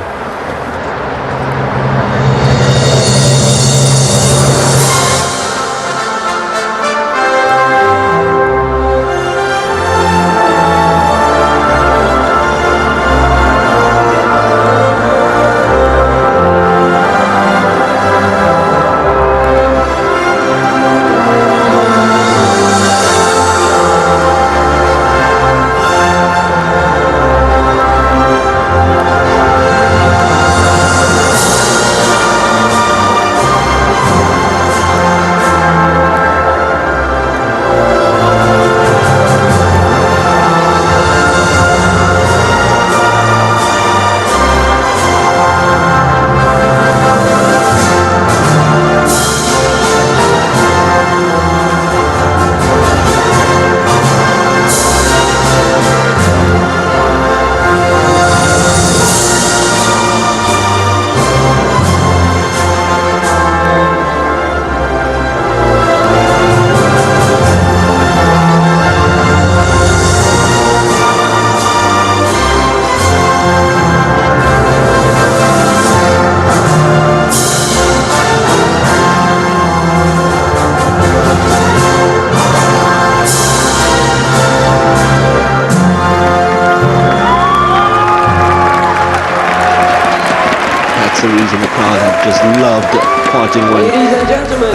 the reason the crowd have just loved Kwa Jing-won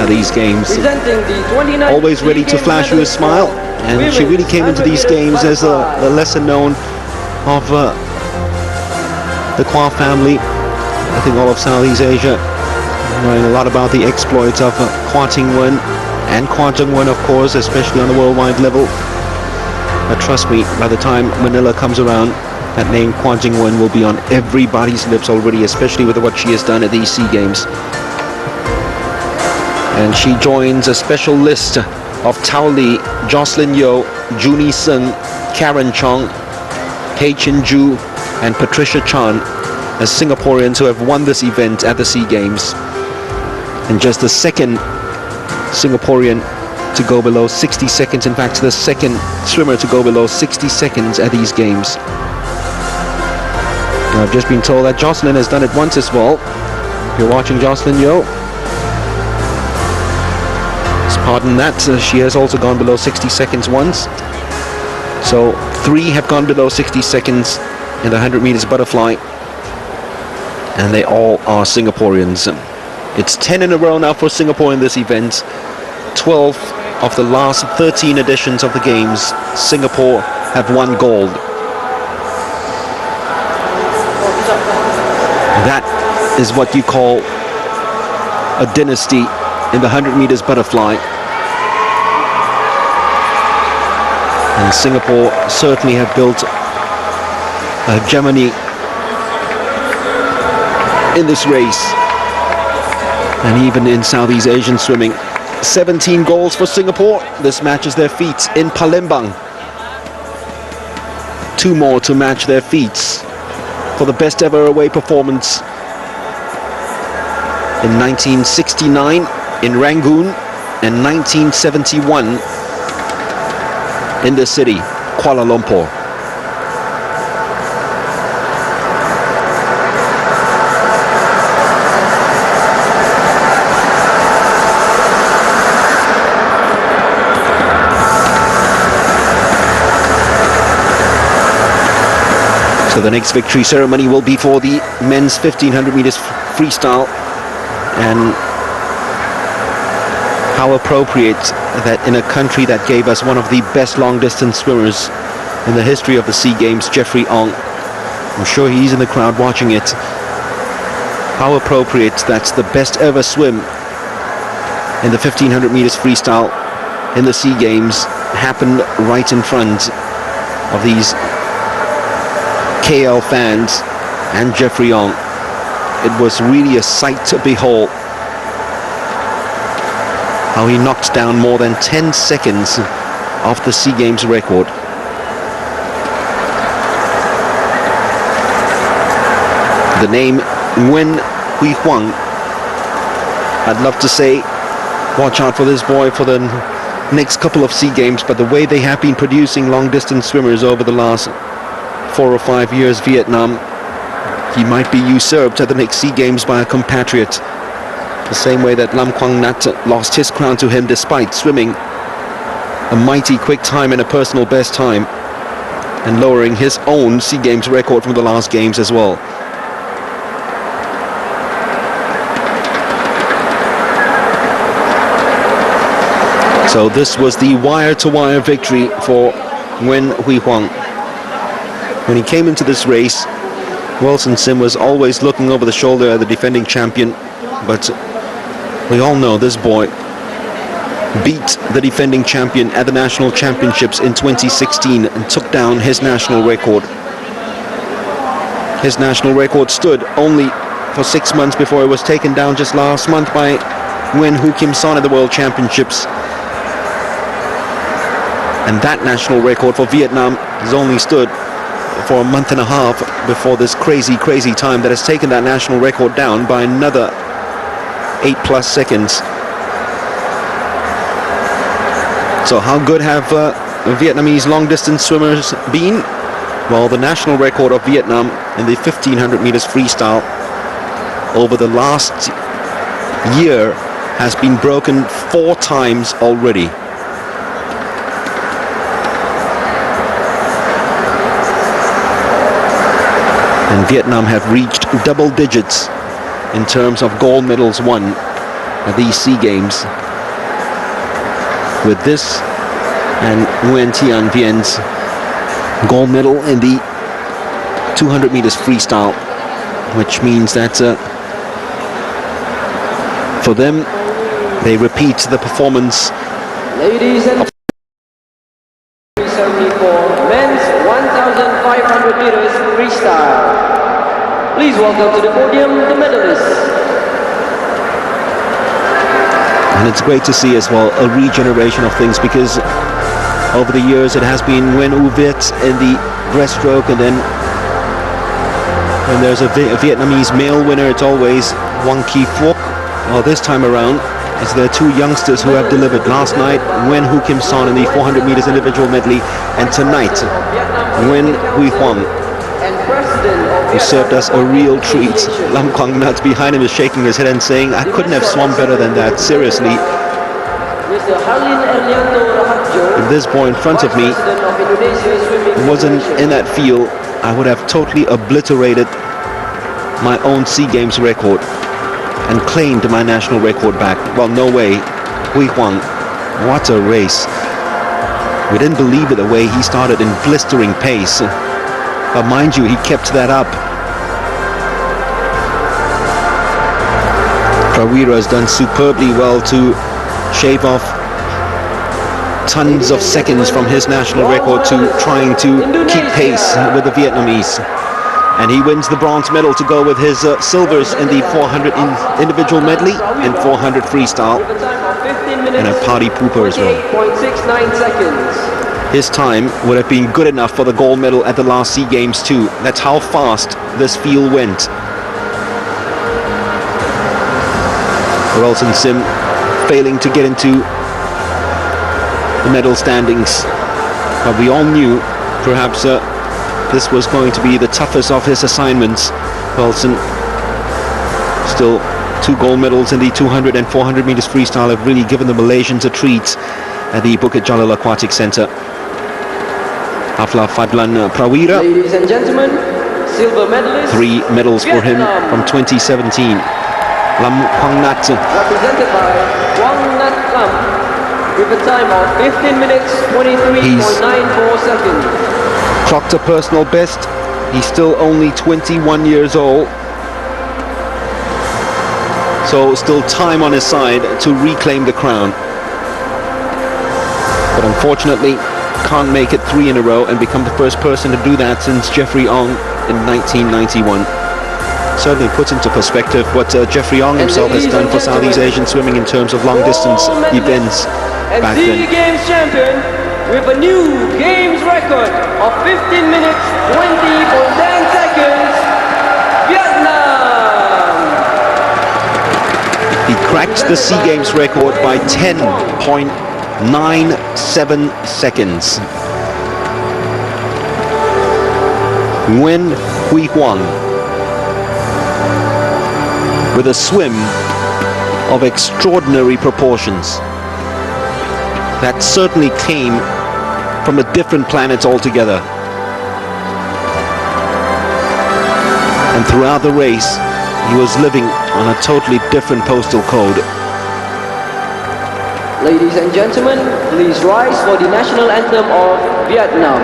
at these games. Always ready to flash you a smile, and she really came into these games as a lesser known of the Kwa family. I think all of Southeast Asia knowing a lot about the exploits of Kwa Ting Wen and Kwa Tung Wen, of course, especially on the worldwide level. But trust me, by the time Manila comes around, that name Kwa Ting Wen will be on everybody's lips already, especially with what she has done at these SEA Games. And she joins a special list of Tao Li, Jocelyn Yeo, Junie Sung, Karen Chong, Pei Chin Ju, and Patricia Chan as Singaporeans who have won this event at the SEA Games. And just the second Singaporean to go below 60 seconds. In fact, the second swimmer to go below 60 seconds at these games. Now, I've just been told that Jocelyn has done it once as well. If you're watching Jocelyn Yeo, pardon that, she has also gone below 60 seconds once. So 3 have gone below 60 seconds in the 100 meters butterfly, and they all are Singaporeans. It's 10 in a row now for Singapore in this event. 12 of the last 13 editions of the games, Singapore have won gold. That is what you call a dynasty in the 100 meters butterfly. And Singapore certainly have built a hegemony in this race, and even in Southeast Asian swimming. 17 goals for Singapore. This matches their feats in Palembang. 2 more to match their feats for the best ever away performance in 1969 in Rangoon and 1971 in the city, Kuala Lumpur. So the next victory ceremony will be for the men's 1500 meters freestyle, and how appropriate that in a country that gave us one of the best long distance swimmers in the history of the SEA Games, Jeffrey Ong. I'm sure he's in the crowd watching it. How appropriate that's the best ever swim in the 1500 meters freestyle in the SEA Games happened right in front of these KL fans and Jeffrey Ong. It was really a sight to behold how he knocked down more than 10 seconds off the SEA Games record. The name Nguyen Huy Huang. I'd love to say watch out for this boy for the next couple of SEA Games, but the way they have been producing long distance swimmers over the last 4 or 5 years, Vietnam, he might be usurped at the next SEA Games by a compatriot, the same way that Lam Quang Nat lost his crown to him despite swimming a mighty quick time and a personal best time, and lowering his own SEA Games record from the last games as well. So this was the wire-to-wire victory for Nguyen Huy Huang. When he came into this race, Wilson Sim was always looking over the shoulder at the defending champion, but we all know this boy beat the defending champion at the national championships in 2016 and took down his national record. His national record stood only for 6 months before it was taken down just last month by Nguyen Hu Kim Son at the World Championships. And that national record for Vietnam has only stood for a month and a half before this crazy time that has taken that national record down by another 8+ seconds. So how good have Vietnamese long distance swimmers been? Well, the national record of Vietnam in the 1500 meters freestyle over the last year has been broken 4 times already. And Vietnam have reached double digits in terms of gold medals won at these SEA Games, with this and Nguyen Thian Vien's gold medal in the 200 meters freestyle, which means that For them, they repeat the performance. Ladies and ceremony for men's 1,500 meters freestyle. Please welcome to the podium the medalists. And it's great to see as well a regeneration of things, because over the years it has been Nguyen U Viet in the breaststroke, and then when there's a Vietnamese male winner, it's always Wang Ki Phuoc. Well, this time around, as there are two youngsters who have delivered. Last night, Nguyen Hu Kim Son in the 400 meters individual medley, and tonight, Nguyen Huy Huong, who served us a real treat. Lam Quang Nat behind him is shaking his head and saying, I couldn't have swum better than that, seriously. If this boy in front of me wasn't in that field, I would have totally obliterated my own SEA Games record and claimed my national record back. Well, no way. Huy Huang, what a race. We didn't believe it the way he started in blistering pace. But mind you, he kept that up. Prawira has done superbly well to shave off tons of seconds from his national record to trying to keep pace with the Vietnamese. And he wins the bronze medal to go with his silvers in the 400 individual medley and 400 freestyle. And a party pooper as well. 8.69 seconds. His time would have been good enough for the gold medal at the last SEA Games too. That's how fast this field went. Relson Sim failing to get into the medal standings. But we all knew perhaps this was going to be the toughest of his assignments. Relson, still 2 gold medals in the 200 and 400 meters freestyle, have really given the Malaysians a treat at the Bukit Jalil Aquatic Centre. Afla Fadlan Prawira, Ladies and gentlemen, silver medalist 3 medals for him from 2017. Lam Quang Nat, represented by Quang Nat Lam, with a time of 15 minutes 23.94 seconds. clocked a personal best. He's still only 21 years old, so still time on his side to reclaim the crown. But unfortunately, can't make it 3 in a row and become the first person to do that since Jeffrey Ong in 1991. Certainly puts into perspective what Jeffrey Ong himself has done for Southeast Asian swimming in terms of long distance events back then. And SEA Games champion with a new Games record of 15 minutes 20.10 seconds, Vietnam! He cracked the SEA Games record by 10.97 seconds. Nguyen Huy Huong, with a swim of extraordinary proportions that certainly came from a different planet altogether. And throughout the race, he was living on a totally different postal code. Ladies and gentlemen, please rise for the national anthem of Vietnam.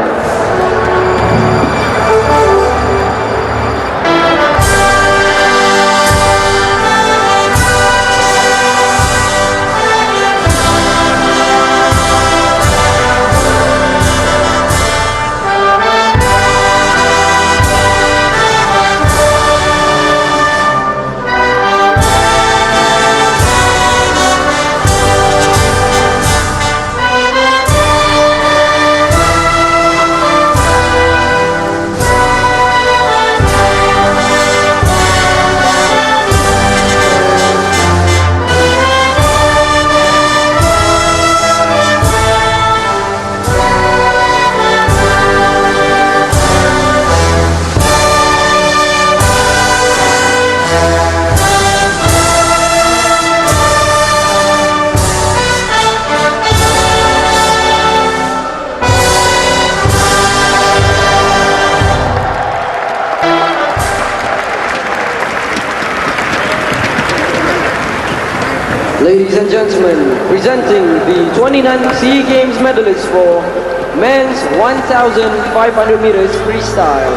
Ladies and gentlemen, presenting the 29th SEA Games medalists for men's 1,500 meters freestyle.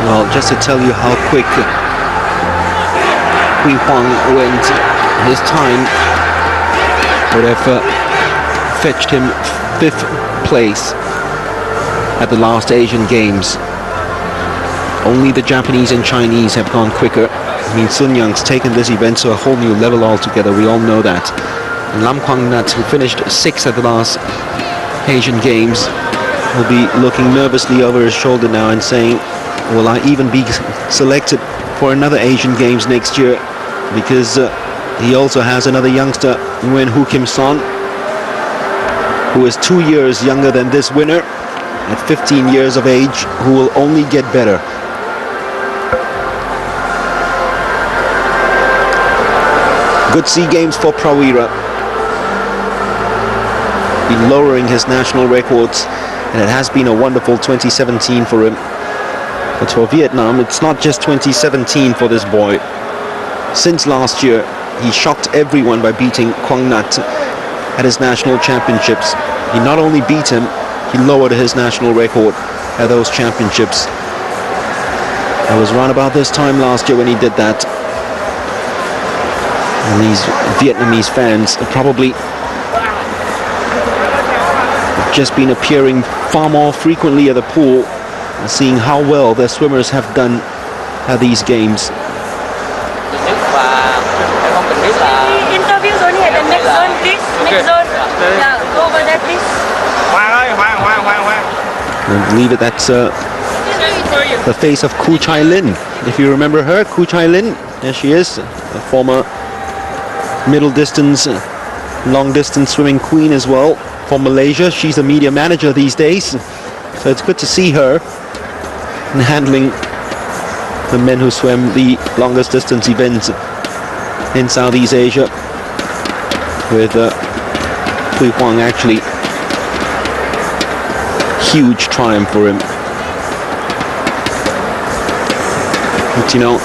Well, just to tell you how quick Huy Huang went, his time would have fetched him 5th place at the last Asian Games. Only the Japanese and Chinese have gone quicker. I mean, Sun Young's taken this event to a whole new level altogether, we all know that. And Lam Kwang Nat, who finished 6th at the last Asian Games, will be looking nervously over his shoulder now and saying, will I even be selected for another Asian Games next year? Because he also has another youngster, Nguyen Hu Kim Son, who is 2 years younger than this winner, at 15 years of age, who will only get better. Good SEA Games for Prawira. Been lowering his national records, and it has been a wonderful 2017 for him. But for Vietnam, it's not just 2017 for this boy. Since last year, he shocked everyone by beating Quang Nhat at his national championships. He not only beat him, he lowered his national record at those championships. It was around about this time last year when he did that. And these Vietnamese fans have probably just been appearing far more frequently at the pool and seeing how well their swimmers have done at these games. Interview zone here, the next zone, please. Next zone. Yeah, go over there, please. I believe it, that's the face of Khoo Chai Lin. If you remember her, Khoo Chai Lin, there she is, a former middle distance, long distance swimming queen as well for Malaysia. She's a media manager these days, so it's good to see her handling the men who swim the longest distance events in Southeast Asia, with Pui Huang actually huge triumph for him. But you know,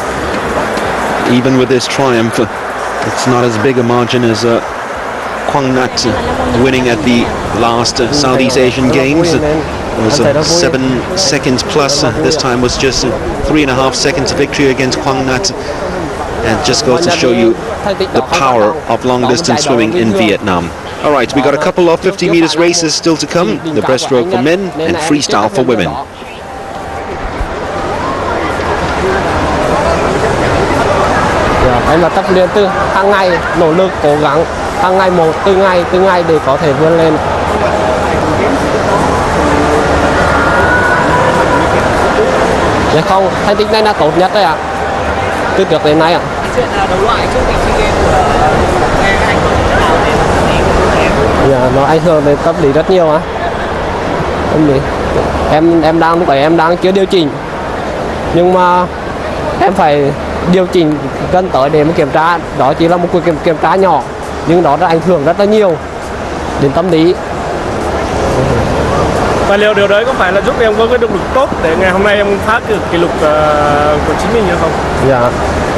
even with this triumph, it's not as big a margin as Quang Nhat winning at the last Southeast Asian Games. It was 7 seconds plus. This time was just 3.5 seconds victory against Quang Nhat. And it just goes to show you the power of long distance swimming in Vietnam. All right, we got a couple of 50 meters races still to come. The breaststroke for men and freestyle for women. Em là tập luyện từ hàng ngày, nỗ lực cố gắng hàng ngày một, từ ngày để có thể vươn lên. Dạ không, thành tích này là tốt nhất đấy ạ. Từ trước đến nay ạ. Chuyện đấu loại trước kỳ SEA Games nghe ảnh hưởng thế nào đến Dạ, nó ảnh hưởng đến tâm lý rất nhiều á. Em đang lúc đấy em đang chưa điều chỉnh, nhưng mà em phải điều chỉnh gần tới để mà kiểm tra. Đó chỉ là một cuộc kiểm tra nhỏ, nhưng đó đã ảnh hưởng rất là nhiều đến tâm lý. Và liệu điều đấy có phải là giúp em có cái động lực tốt để ngày hôm nay em phá được kỷ lục của chính mình hay không? Dạ,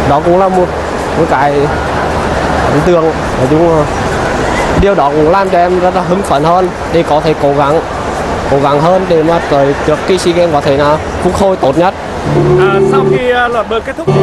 đó cũng là một cái ấn tượng. Nói chung điều đó cũng làm cho em rất là hứng phấn hơn để có thể cố gắng hơn để mà tới trước khi SEA Games có thể là phục hồi tốt nhất. Sau khi loạt bơi kết thúc thì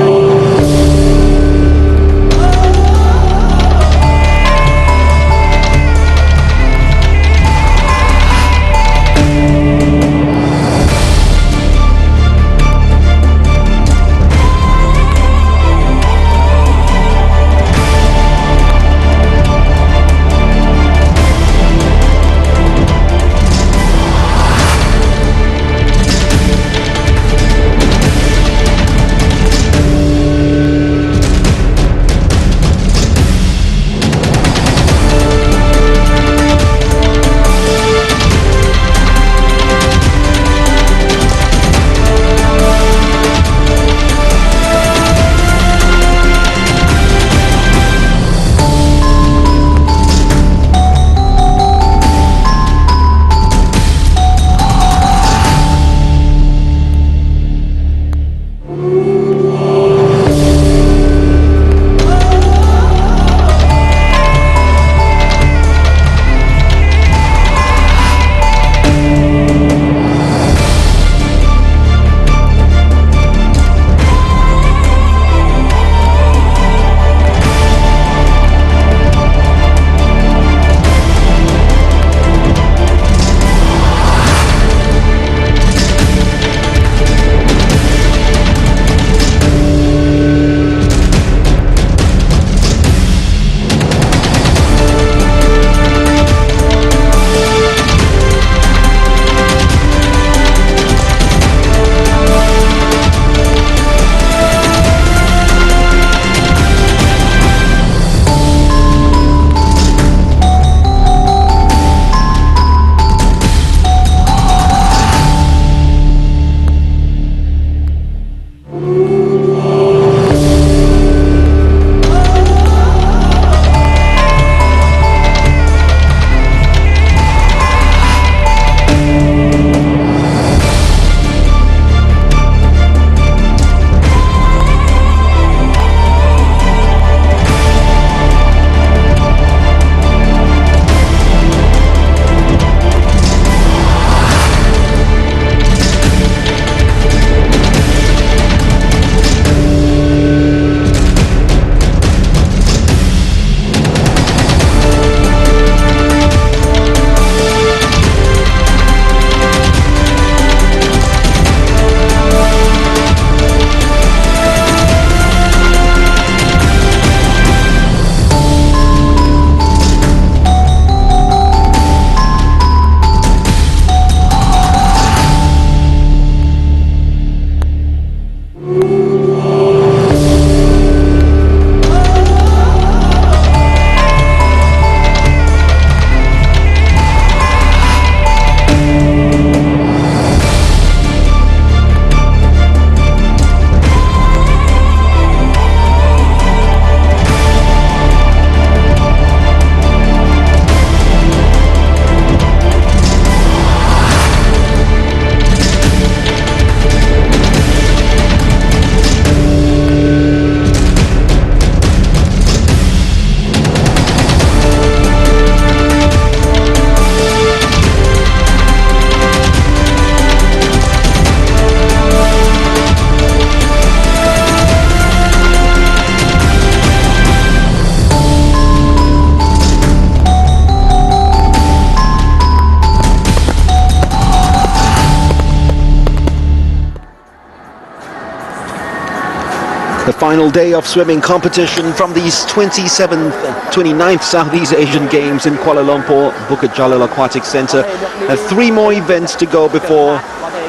The final day of swimming competition from these 27th and 29th Southeast Asian Games in Kuala Lumpur, Bukit Jalil Aquatic Centre. And 3 more events to go before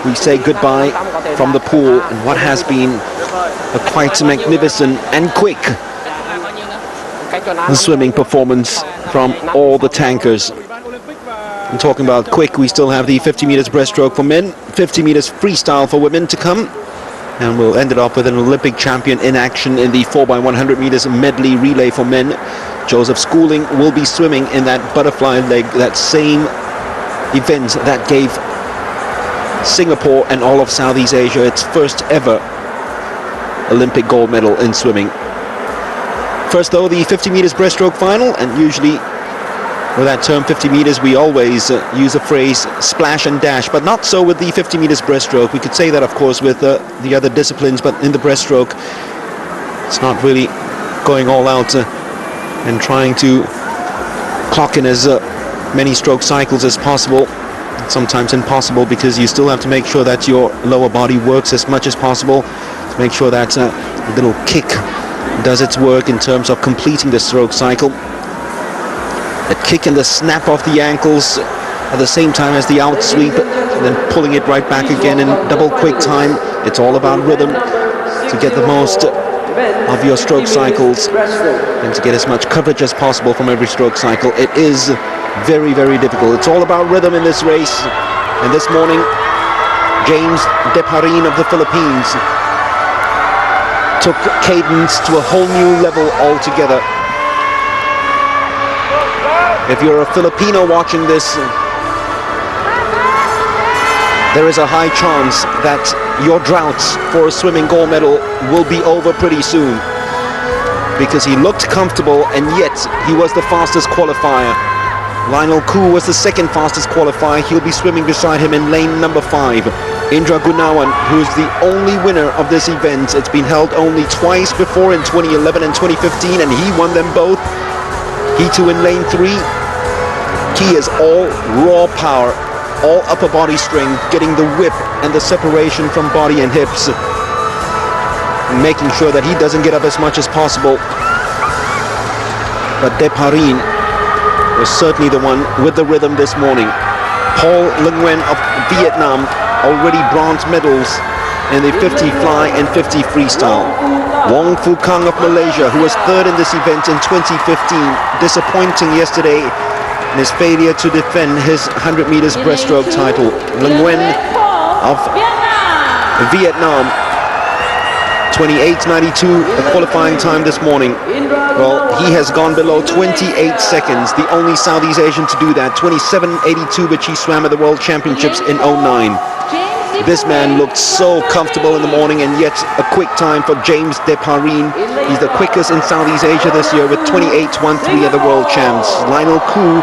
we say goodbye from the pool and what has been a quite magnificent and quick swimming performance from all the tankers. I'm talking about quick, we still have the 50 meters breaststroke for men, 50 meters freestyle for women to come. And we'll end it off with an Olympic champion in action in the 4x100 meters medley relay for men. Joseph Schooling will be swimming in that butterfly leg, that same event that gave Singapore and all of Southeast Asia its first ever Olympic gold medal in swimming. First though, the 50 meters breaststroke final, and usually with that term 50 meters we always use the phrase splash and dash, but not so with the 50 meters breaststroke. We could say that of course with the other disciplines, but in the breaststroke it's not really going all out and trying to clock in as many stroke cycles as possible. It's sometimes impossible because you still have to make sure that your lower body works as much as possible to make sure that little kick does its work in terms of completing the stroke cycle. The kick and the snap of the ankles at the same time as the out sweep, and then pulling it right back again in double quick time. It's all about rhythm to get the most of your stroke cycles and to get as much coverage as possible from every stroke cycle. It is very, very difficult. It's all about rhythm in this race. And this morning, James Deparin of the Philippines took cadence to a whole new level altogether. If you're a Filipino watching this, there is a high chance that your droughts for a swimming gold medal will be over pretty soon, because he looked comfortable and yet he was the fastest qualifier. Lionel Koo was the second fastest qualifier. He'll be swimming beside him in lane number 5. Indra Gunawan, who's the only winner of this event. It's been held only twice before, in 2011 and 2015, and he won them both. He too in lane 3. He is all raw power, all upper body strength, getting the whip and the separation from body and hips, making sure that he doesn't get up as much as possible. But Deparin was certainly the one with the rhythm this morning. Paul Linh Nguyen of Vietnam, already bronze medals in the 50 fly and 50 freestyle. Wong Fu Kang of Malaysia, who was 3rd in this event in 2015, disappointing yesterday in his failure to defend his 100 meters breaststroke title. Linh Nguyen of Vietnam, 28.92, the qualifying time this morning. Well, he has gone below 28 seconds, the only Southeast Asian to do that. 27.82, which he swam at the World Championships in 09. This man looked so comfortable in the morning, and yet a quick time for James Deparin. He's the quickest in Southeast Asia this year with 28.13 at the World Champs. Lionel Koo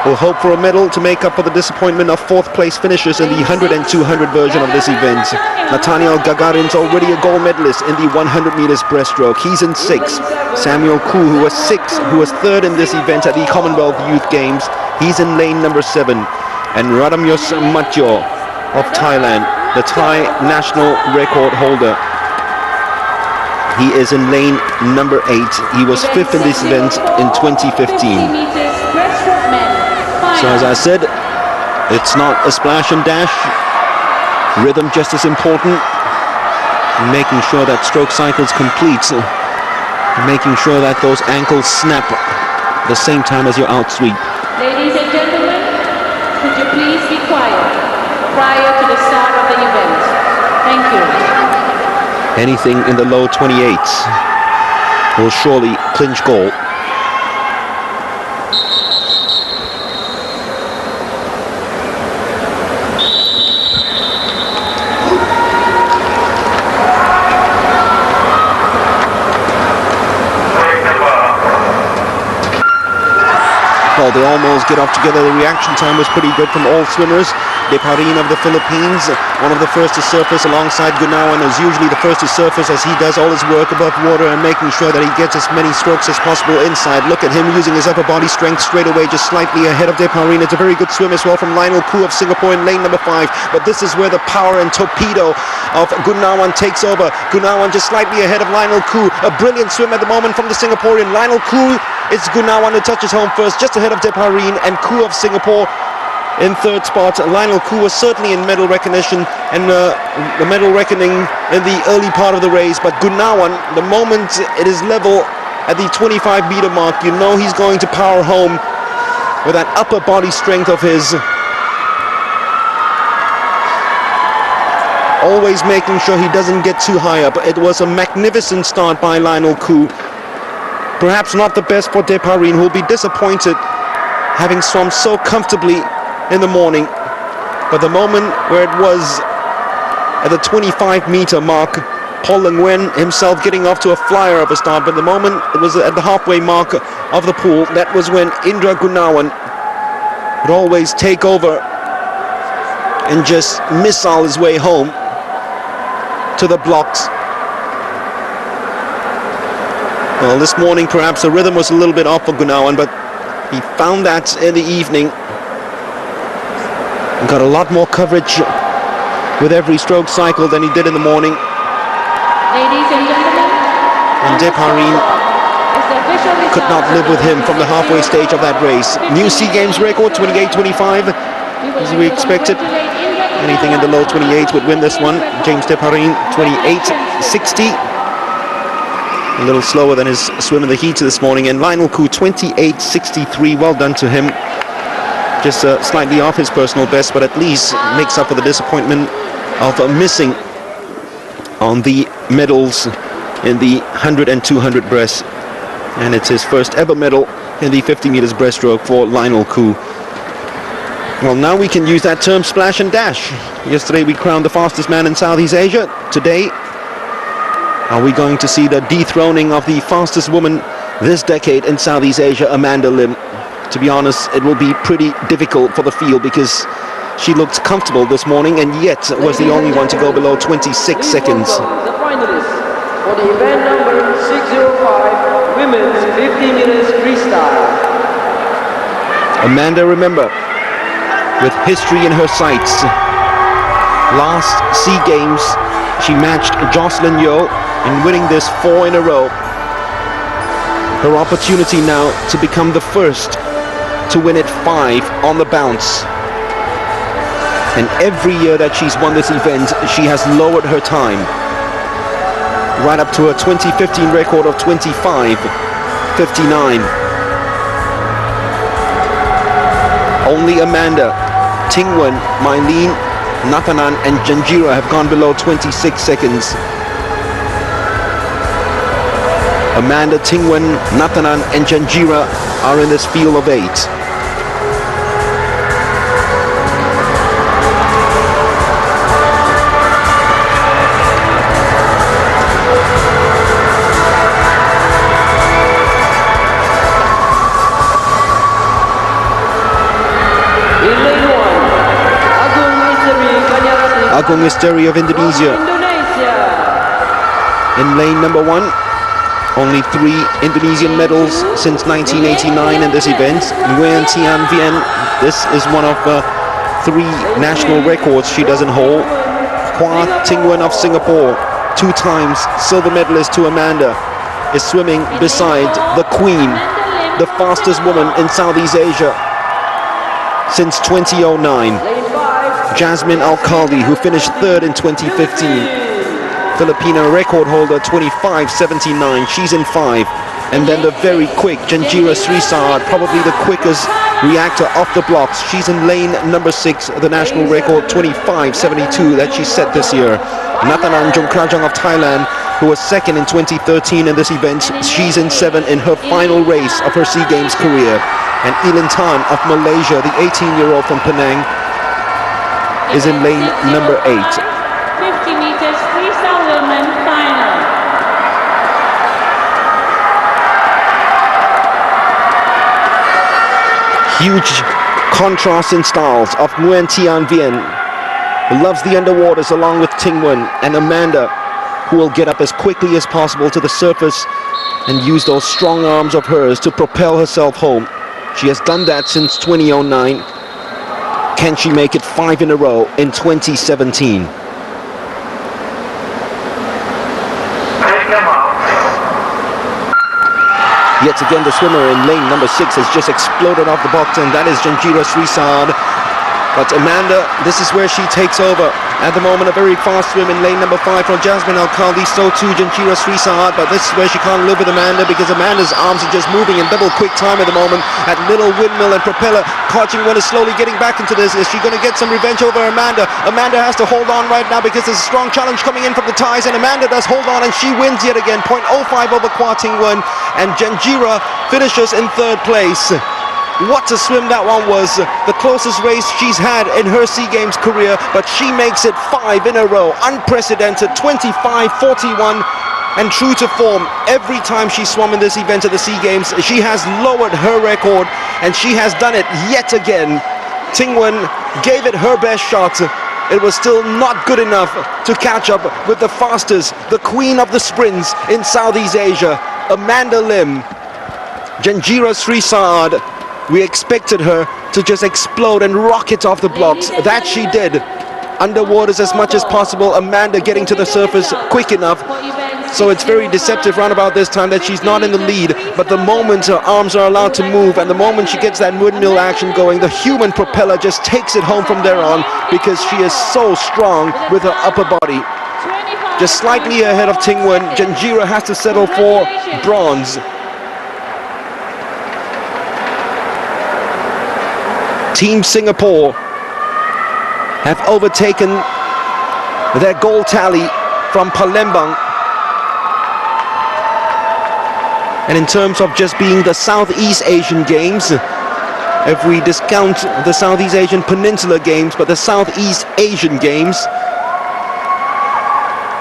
will hope for a medal to make up for the disappointment of 4th place finishes in the 100 and 200 version of this event. Nathaniel Gagarin's already a gold medalist in the 100 meters breaststroke. He's in 6th. Samuel Koo, who was 6th, who was 3rd in this event at the Commonwealth Youth Games, he's in lane number 7. And Radamyos Matjo of Thailand, the Thai national record holder, he is in lane number 8. He was 5th in this event in 2015. So as I said, it's not a splash and dash. Rhythm just as important. Making sure that stroke cycles complete. Making sure that those ankles snap at the same time as your out sweep. Ladies and gentlemen, could you please be quiet prior to the start of the event? Thank you. Anything in the low 28s will surely clinch gold. Well, well. They almost get off together. The reaction time was pretty good from all swimmers. Deparin of the Philippines, one of the first to surface alongside Gunawan, is usually the first to surface as he does all his work above water and making sure that he gets as many strokes as possible inside. Look at him using his upper body strength straight away, just slightly ahead of Deparin. It's a very good swim as well from Lionel Koo of Singapore in lane number 5. But this is where the power and torpedo of Gunawan takes over. Gunawan just slightly ahead of Lionel Koo. A brilliant swim at the moment from the Singaporean. Lionel Koo, it's Gunawan who touches home first, just ahead of Deparin, and Koo of Singapore in third spot. Lionel Koo was certainly in medal recognition and the medal reckoning in the early part of the race, but Gunawan, the moment it is level at the 25-meter mark, you know he's going to power home with that upper body strength of his, always making sure he doesn't get too high up. It was a magnificent start by Lionel Koo. Perhaps not the best for Deparin, who will be disappointed having swum so comfortably in the morning, but the moment where it was at the 25-meter mark, Paul Nguyen himself getting off to a flyer of a start, but the moment it was at the halfway mark of the pool, that was when Indra Gunawan would always take over and just missile his way home to the blocks. Well, this morning perhaps the rhythm was a little bit off for Gunawan, but he found that in the evening. Got a lot more coverage with every stroke cycle than he did in the morning. Ladies and gentlemen, And Deparin could not live with him from the halfway stage of that race. New SEA Games record, 28.25, as we expected. Anything in the low 28s would win this one. James Deparin, 28.60. A little slower than his swim in the heat this morning. And Lionel Koo, 28.63. Well done to him. Just slightly off his personal best, but at least makes up for the disappointment of missing on the medals in the 100 and 200 breast. And it's his first ever medal in the 50 meters breaststroke for Lionel Koo. Well, now we can use that term splash and dash. Yesterday we crowned the fastest man in Southeast Asia. Today, are we going to see the dethroning of the fastest woman this decade in Southeast Asia, Amanda Lim? To be honest, it will be pretty difficult for the field because she looked comfortable this morning and yet was the only one to go below 26 seconds. The finalists for the event number 605, women's 50 meters freestyle. Amanda, remember, with history in her sights, last SEA Games, she matched Jocelyn Yeo in winning this 4 in a row. Her opportunity now to become the first to win it 5 on the bounce. And every year that she's won this event, she has lowered her time right up to a 2015 record of 25.59. Only Amanda, Tingwen, Mylene, Nathanan and Janjira have gone below 26 seconds. Amanda, Tingwen, Nathanan and Janjira are in this field of 8. Agung Misteri of Indonesia. In lane number 1, only 3 Indonesian medals since 1989 in this event. Nguyen Tian Vien, this is one of 3 national records she doesn't hold. Hua Tingwen of Singapore, 2 times silver medalist to Amanda, is swimming beside the Queen, the fastest woman in Southeast Asia since 2009. Jasmine Alcalde, who finished 3rd in 2015. Filipino record holder 25.79, she's in 5. And then the very quick Janjira Srisad, probably the quickest reactor off the blocks. She's in lane number 6, the national record 25.72 that she set this year. Nathanan Jongkrajong of Thailand, who was 2nd in 2013 in this event, she's in 7 in her final race of her SEA Games career. And Elin Tan of Malaysia, the 18-year-old from Penang, is in lane number 8. 50 meters freestyle women final. Huge contrast in styles of Nguyen Tian Vien, who loves the underwaters, along with Ting Wen and Amanda, who will get up as quickly as possible to the surface and use those strong arms of hers to propel herself home. She has done that since 2009. Can she make it 5 in a row in 2017? Yet again, the swimmer in lane number 6 has just exploded off the box, and that is Janjira Srisad. But Amanda, this is where she takes over. At the moment, a very fast swim in lane number 5 from Jasmine Alcaldi, so too Janjira Srisad. But this is where she can't live with Amanda, because Amanda's arms are just moving in double quick time at the moment. At little windmill and propeller, Kajingwen is slowly getting back into this. Is she going to get some revenge over Amanda? Amanda has to hold on right now because there's a strong challenge coming in from the ties, and Amanda does hold on, and she wins yet again. 0.05 over Kajingwen, and Janjira finishes in 3rd place. What a swim that one was. The closest race she's had in her SEA Games career, but she makes it 5 in a row. Unprecedented, 25-41, and true to form. Every time she swam in this event at the SEA Games, she has lowered her record, and she has done it yet again. Ting Wen gave it her best shot. It was still not good enough to catch up with the fastest, the queen of the sprints in Southeast Asia, Amanda Lim. Janjira Srisad, we expected her to just explode and rocket off the blocks. That she did. Underwaters as much as possible. Amanda getting to the surface quick enough. So it's very deceptive round about this time that she's not in the lead. But the moment her arms are allowed to move, and the moment she gets that windmill action going, the human propeller just takes it home from there on, because she is so strong with her upper body. Just slightly ahead of Ting Wen, Janjira has to settle for bronze. Team Singapore have overtaken their gold tally from Palembang. And in terms of just being the Southeast Asian Games, if we discount the Southeast Asian Peninsula Games, but the Southeast Asian Games,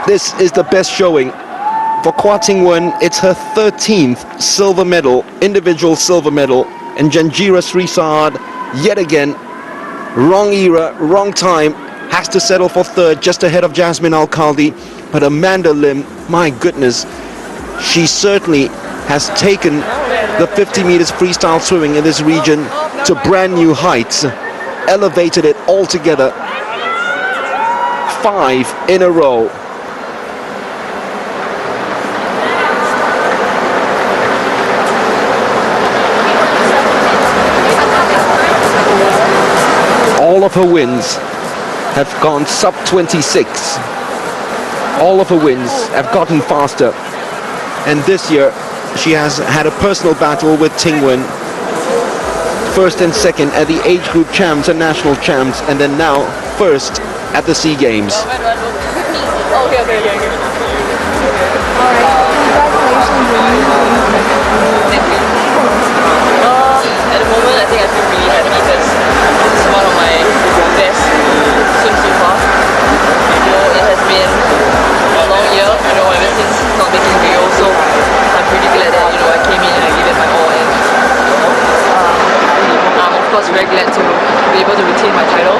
this is the best showing. For Kajingwen, it's her 13th silver medal, individual silver medal, and Janjira Srisad, yet again, wrong era, wrong time, has to settle for 3rd, just ahead of Jasmine Alcaldi. But Amanda Lim, my goodness, she certainly has taken the 50 meters freestyle swimming in this region to brand new heights, elevated it altogether. 5 in a row. All of her wins have gone sub 26. All of her wins have gotten faster. And this year, she has had a personal battle with Ting Wen. 1st and 2nd at the age group champs and national champs, and then now 1st at the SEA Games. Okay. At the moment, I think I feel really happy because this is one of my best swims so far. You know, it has been a long year, you know, ever since not making Rio, so I'm pretty glad that, you know, I came in and I gave it my all, and I'm of course very glad to be able to retain my title.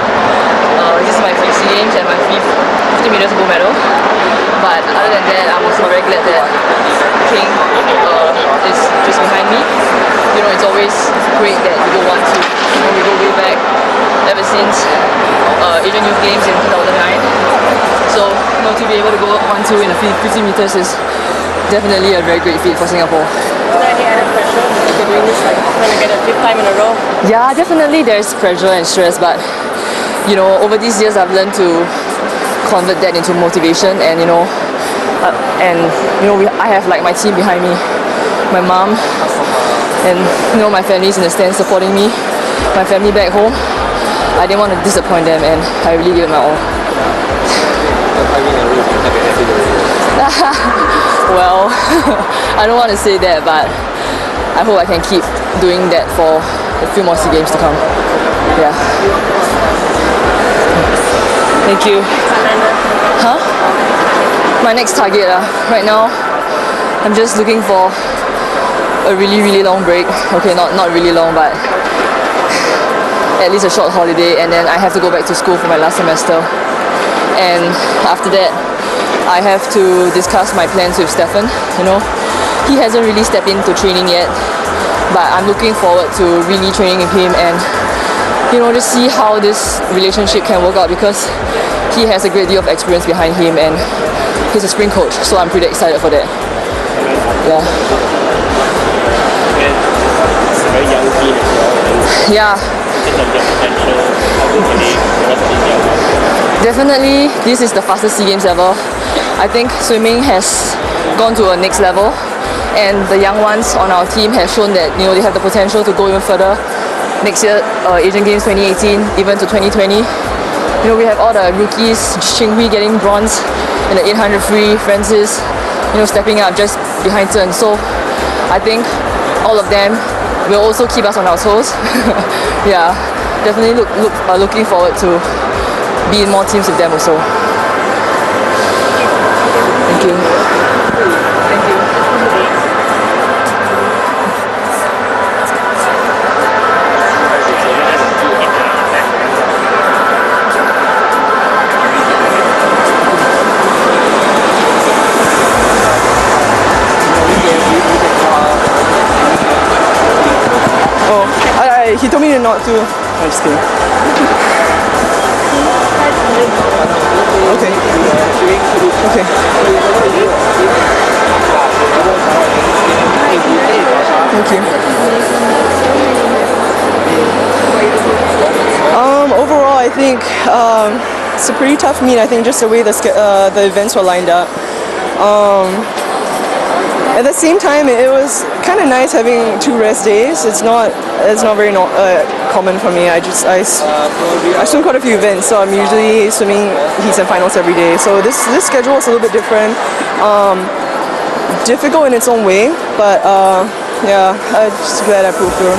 This is my 5th SEA Games and my 5th 50 meters gold medal. But other than that, I'm also very glad that King is just behind me. You know, it's always great that we go 1-2. You know, we go way back ever since Asian Youth Games in 2009. So, you know, to be able to go 1-2 in the 50 meters is definitely a very great feat for Singapore. Is there any added pressure after doing this, like trying to get a 5th time in a row? Yeah, definitely there's pressure and stress, but you know, over these years I've learned to convert that into motivation, and you know, I have like my team behind me, my mom, and you know, my family's in the stands supporting me, my family back home. I didn't want to disappoint them, and I really gave it my all. Well, I don't want to say that, but I hope I can keep doing that for a few more SEA Games to come. Yeah. Thank you. Huh? My next target, right now, I'm just looking for a really, really long break. Okay, not really long, but at least a short holiday, and then I have to go back to school for my last semester. And after that, I have to discuss my plans with Stefan. You know, he hasn't really stepped into training yet, but I'm looking forward to really training with him and, you know, just see how this relationship can work out, because he has a great deal of experience behind him and he's a sprint coach, so I'm pretty excited for that. Yeah. It's a very young team as well. Yeah. In terms of their potential, how good can they represent their work? Definitely, this is the fastest SEA Games ever. I think swimming has gone to a next level, and the young ones on our team have shown that, you know, they have the potential to go even further. Next year, Asian Games 2018, even to 2020. You know, we have all the rookies, Xinghui getting bronze in the 800 free, Francis, you know, stepping up just behind Zhen. So I think all of them will also keep us on our toes. Yeah, definitely looking forward to be in more teams with them also. Thank you. Thank you. He told me not to. I'm just kidding. Okay. Okay. Thank you. Overall, I think it's a pretty tough meet. I think just the way the events were lined up. At the same time, it was kind of nice having 2 rest days. It's not very common for me. I swim quite a few events, so I'm usually swimming heats and finals every day. So this schedule is a little bit different, difficult in its own way, but yeah, I'm just glad I pulled through.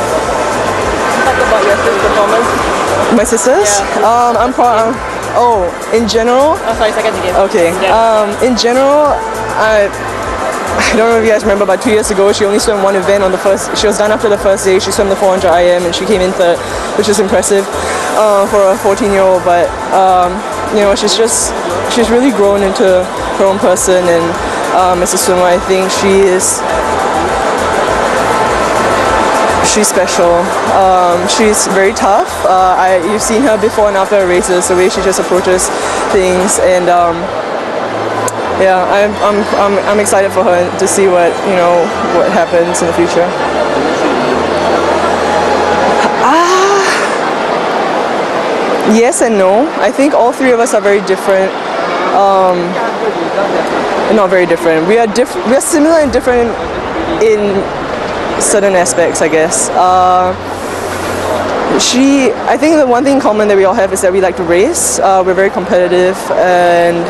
Talk about your sister's performance. My sisters? Yeah. I'm proud. Oh, in general? Oh, sorry, second game. Okay. Yeah. In general, I don't know if you guys remember, but 2 years ago she only swam one event on the first. She was done after the first day. She swam the 400 IM and she came in third, which is impressive for a 14-year-old. But you know, she's really grown into her own person, and as a swimmer, I think she's special. She's very tough. You've seen her before and after her races, the way she just approaches things, and yeah, I'm excited for her to see what happens in the future. Yes and no. I think all 3 of us are very different. Not very different. We are similar and different in certain aspects, I guess. I think the one thing in common that we all have is that we like to race. We're very competitive, and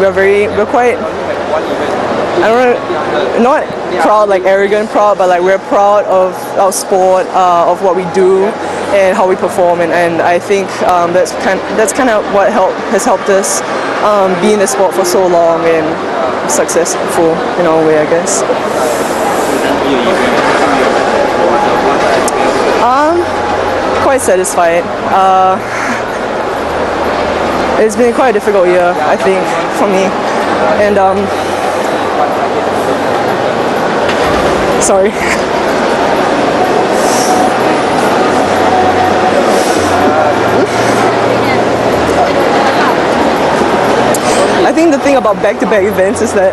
we're quite, I don't know, not proud like arrogant proud, but like we're proud of our sport, of what we do, and how we perform. And I think that's kind of what has helped us be in the sport for so long and successful in our way, I guess. Quite satisfied. It's been quite a difficult year, I think, for me. And sorry. I think the thing about back-to-back events is that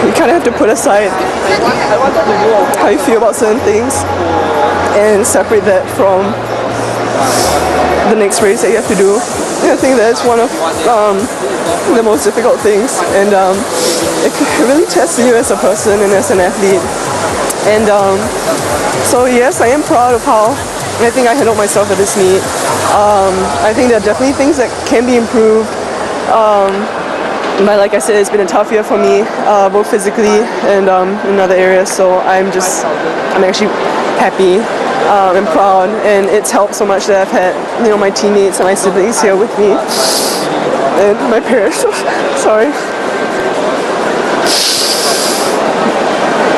you kind of have to put aside how you feel about certain things and separate that from the next race that you have to do. And I think that's one of the most difficult things, and it really tests you as a person and as an athlete. And so yes, I am proud of how I think I handled myself at this meet. I think there are definitely things that can be improved. But like I said, it's been a tough year for me, both physically and in other areas. So I'm actually happy and proud, and it's helped so much that I've had my teammates and my siblings here with me, and my parents. Sorry.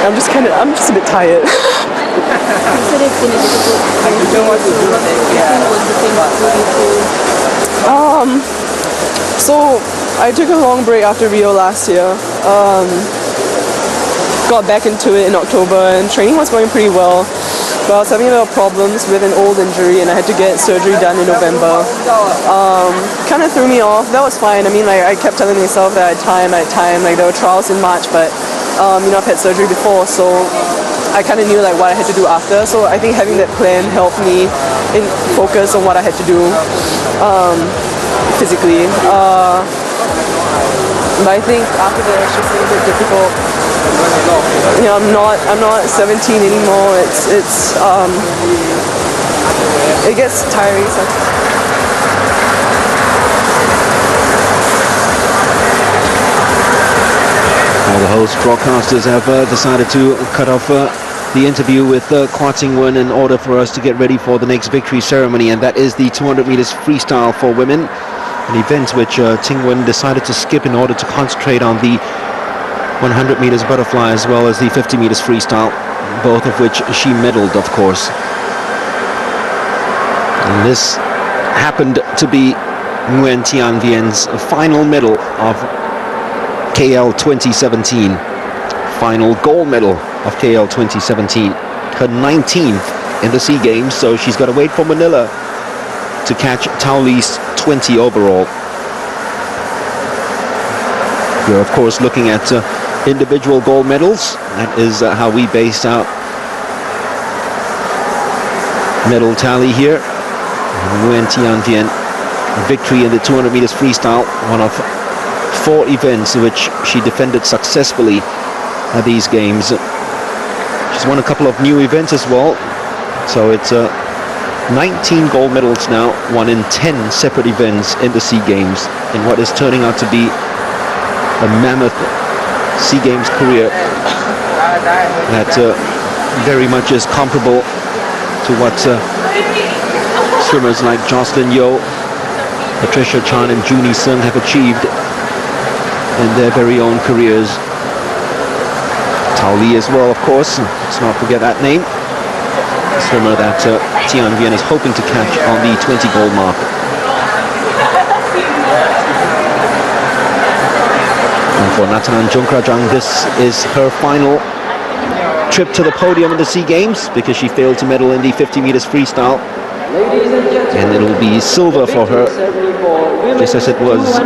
I'm just a bit tired. You said it's been a difficult time for you. What was the thing that pulled you through? So I took a long break after Rio last year. Got back into it in October and training was going pretty well. But I was having a lot of problems with an old injury and I had to get surgery done in November. Kind of threw me off. That was fine. I mean, like, I kept telling myself that I had time. Like, there were trials in March, but you know, I've had surgery before, so I kind of knew like what I had to do after. So I think having that plan helped me in focus on what I had to do physically. But I think after that it's just a little bit difficult. You know, I'm not 17 anymore. It gets tiring. So. Well, the host broadcasters have decided to cut off the interview with Kwa Ting-wen in order for us to get ready for the next victory ceremony, and that is the 200 meters freestyle for women, an event which Ting-wen decided to skip in order to concentrate on the 100 meters butterfly as well as the 50 meters freestyle, both of which she medaled, of course. And this happened to be Nguyen Thi Vien's final medal of KL 2017, final gold medal of KL 2017, her 19th in the SEA Games, so she's got to wait for Manila to catch Tao Li's 20 overall. We're of course looking at individual gold medals. That is how we base out medal tally here. Nguyen Thi Vien, victory in the 200 meters freestyle, one of 4 events which she defended successfully at these games. She's won a couple of new events as well, so it's 19 gold medals now, won in 10 separate events in the SEA Games, in what is turning out to be a mammoth SEA Games career that very much is comparable to what swimmers like Jocelyn Yeo, Patricia Chan and Junie Sung have achieved in their very own careers. Tao Li as well, of course, let's not forget that name. A swimmer that Tian Vien is hoping to catch on the 20 gold mark. And for Natanan Jongkrajang, this is her final trip to the podium in the SEA Games because she failed to medal in the 50 meters freestyle. And it'll be silver for her, just as it was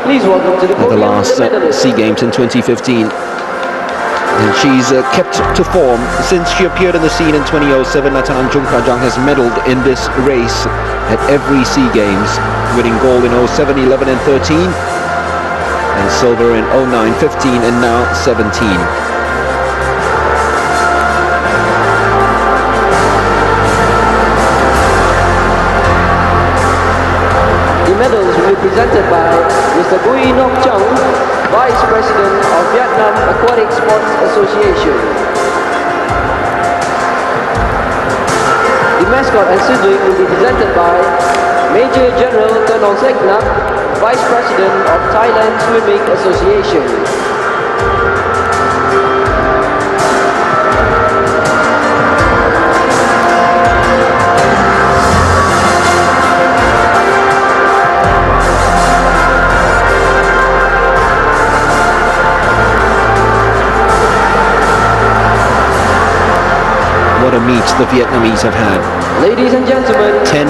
at the last SEA Games in 2015. And she's kept to form since she appeared on the scene in 2007. Natanan Jongkrajang has medaled in this race at every SEA Games, winning gold in 07, 11 and 13, and silver in 09, 15 and now 17. Medals will be presented by Mr. Bui Ngoc Chung, Vice President of Vietnam Aquatic Sports Association. The mascot and sizzling will be presented by Major General Colonel Seknak, Vice President of Thailand Swimming Association. What a meet the Vietnamese have had. Ladies and gentlemen, 10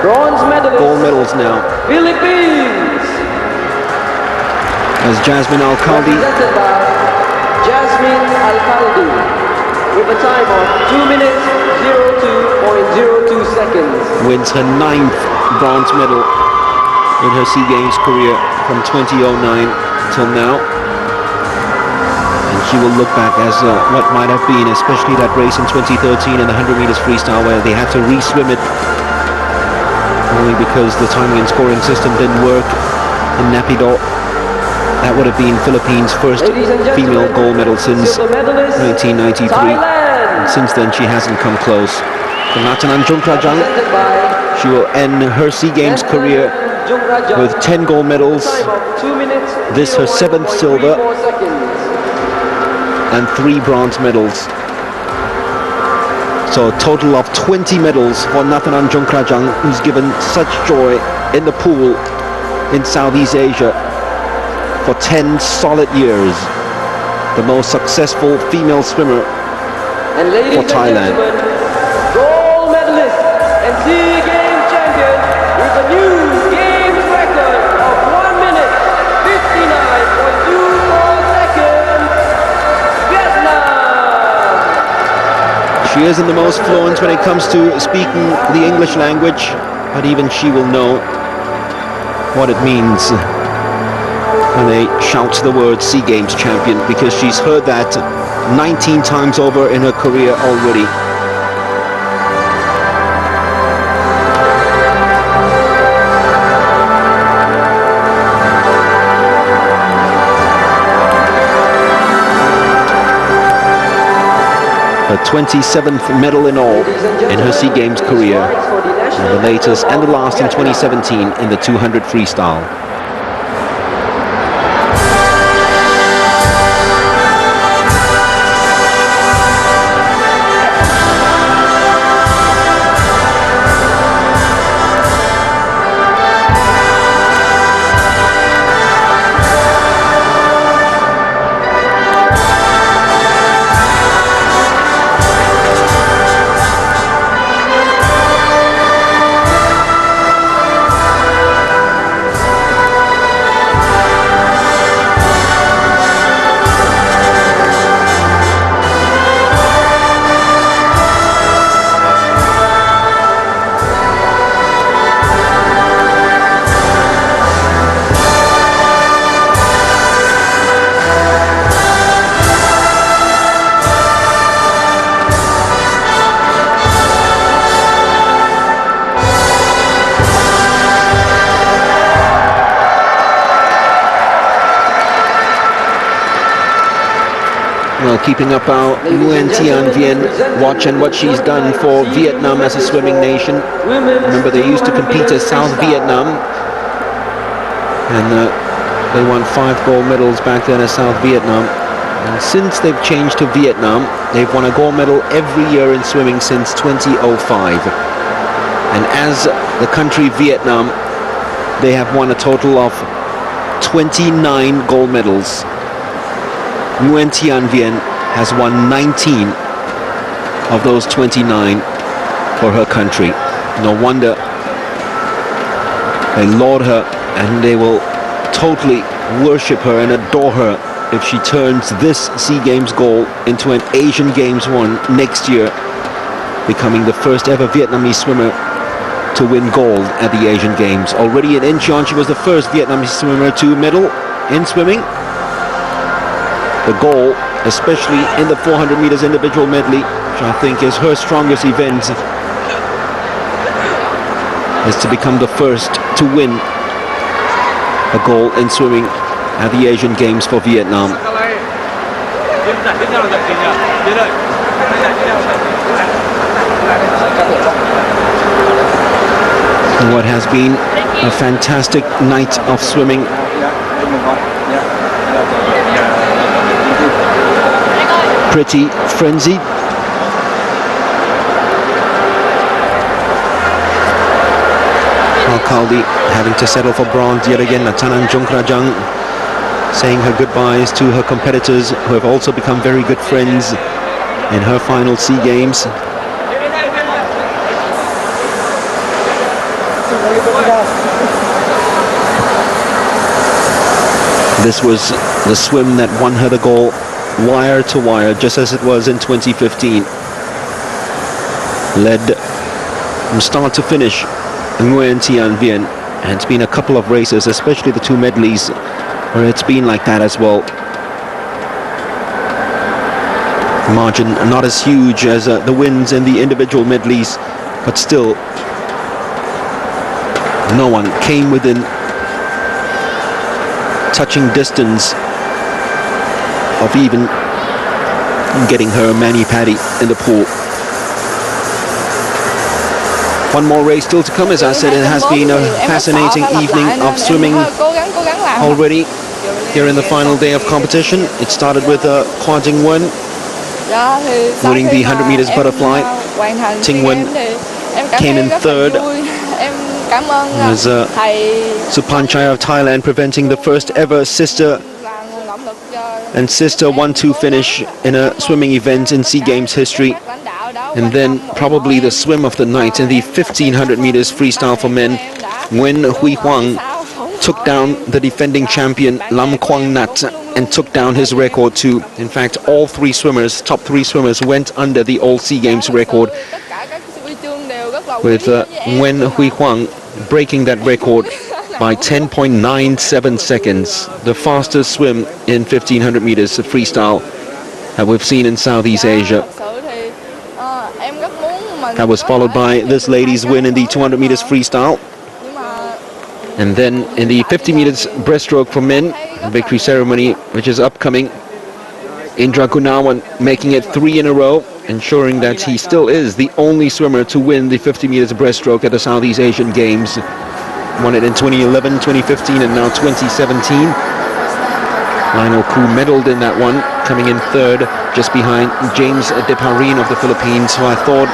bronze medalists, gold medals now. Philippines, As Jasmine Alcalde presented by Jasmine Alcalde, with a time of 2 minutes 02.02 seconds. wins her 9th bronze medal in her SEA Games career from 2009 till now. And she will look back as what might have been, especially that race in 2013 in the 100 meters freestyle where they had to re-swim it only because the timing and scoring system didn't work in Naypyidaw. That would have been Philippines' first female gold medal since 1993. And since then she hasn't come close. For Natanan Jongkrajang, she will end her SEA Games career with 10 gold medals, this her 7th silver and 3 bronze medals. So a total of 20 medals for Nathanan Jongkrajang, who's given such joy in the pool in Southeast Asia for 10 solid years. The most successful female swimmer And ladies for and Thailand. gentlemen, gold medalist and SEA Games champion with a new Games record of 1 minute 59.24 seconds, Vietnam! She isn't the most fluent when it comes to speaking the English language, but even she will know what it means when they shout the word SEA Games champion, because she's heard that 19 times over in her career already. Her 27th medal in all in her SEA Games career, and the latest and the last in 2017 in the 200 freestyle. Well, keeping up our Nguyen Thi Vien watch and what she's done for Vietnam as a swimming nation. Remember, they used to compete as South Vietnam, and they won 5 gold medals back then as South Vietnam. And since they've changed to Vietnam, they've won a gold medal every year in swimming since 2005. And as the country Vietnam, they have won a total of 29 gold medals. Nguyen Thi Vien has won 19 of those 29 for her country. No wonder they laud her, and they will totally worship her and adore her if she turns this SEA Games gold into an Asian Games one next year, becoming the first ever Vietnamese swimmer to win gold at the Asian Games. Already in Incheon, she was the first Vietnamese swimmer to medal in swimming. The goal, especially in the 400 meters individual medley, which I think is her strongest event, is to become the first to win a gold in swimming at the Asian Games for Vietnam. What has been a fantastic night of swimming. Pretty frenzied. Kaldi having to settle for bronze yet again. Nathanan Jongkrajang saying her goodbyes to her competitors, who have also become very good friends in her final SEA Games. This was the swim that won her the gold, wire to wire, just as it was in 2015. Led from start to finish, Nguyen Thi Vien, and it's been a couple of races, especially the 2 medleys, where it's been like that as well. Margin not as huge as the wins in the individual medleys, but still, no one came within touching distance of even getting her a mani-pedi in the pool. One more race still to come. As I said, it has been a fascinating evening of swimming already here in the final day of competition. It started with Khoa Jing Nguyen Dạ, thì sau Winning khi the 100 mà meters em, butterfly, hoàn thành Ting SEA Wen Games thì em cảm came thấy in rất là third. vui. Em cảm ơn Was thầy Supanchai of Thailand preventing the first ever sister là nguồn động lực cho and sister 1-2 finish in a swimming event in SEA Games history. lãnh đạo đã And then probably the swim of the night in the 1500 meters freestyle for men, when Hui Huang took down the defending champion Lam Quang Nat and took down his record too. In fact, all three swimmers, top three swimmers, went under the old SEA Games record, with Nguyen Hui Huang breaking that record by 10.97 seconds, the fastest swim in 1500 meters of freestyle that we've seen in Southeast Asia. That was followed by this lady's win in the 200 meters freestyle. And then in the 50 meters breaststroke for men, victory ceremony, which is upcoming, Indra Gunawan making it 3 in a row, ensuring that he still is the only swimmer to win the 50 meters breaststroke at the Southeast Asian Games. Won it in 2011, 2015, and now 2017. Lionel Koo medaled in that one, coming in third, just behind James Deparin of the Philippines, who I thought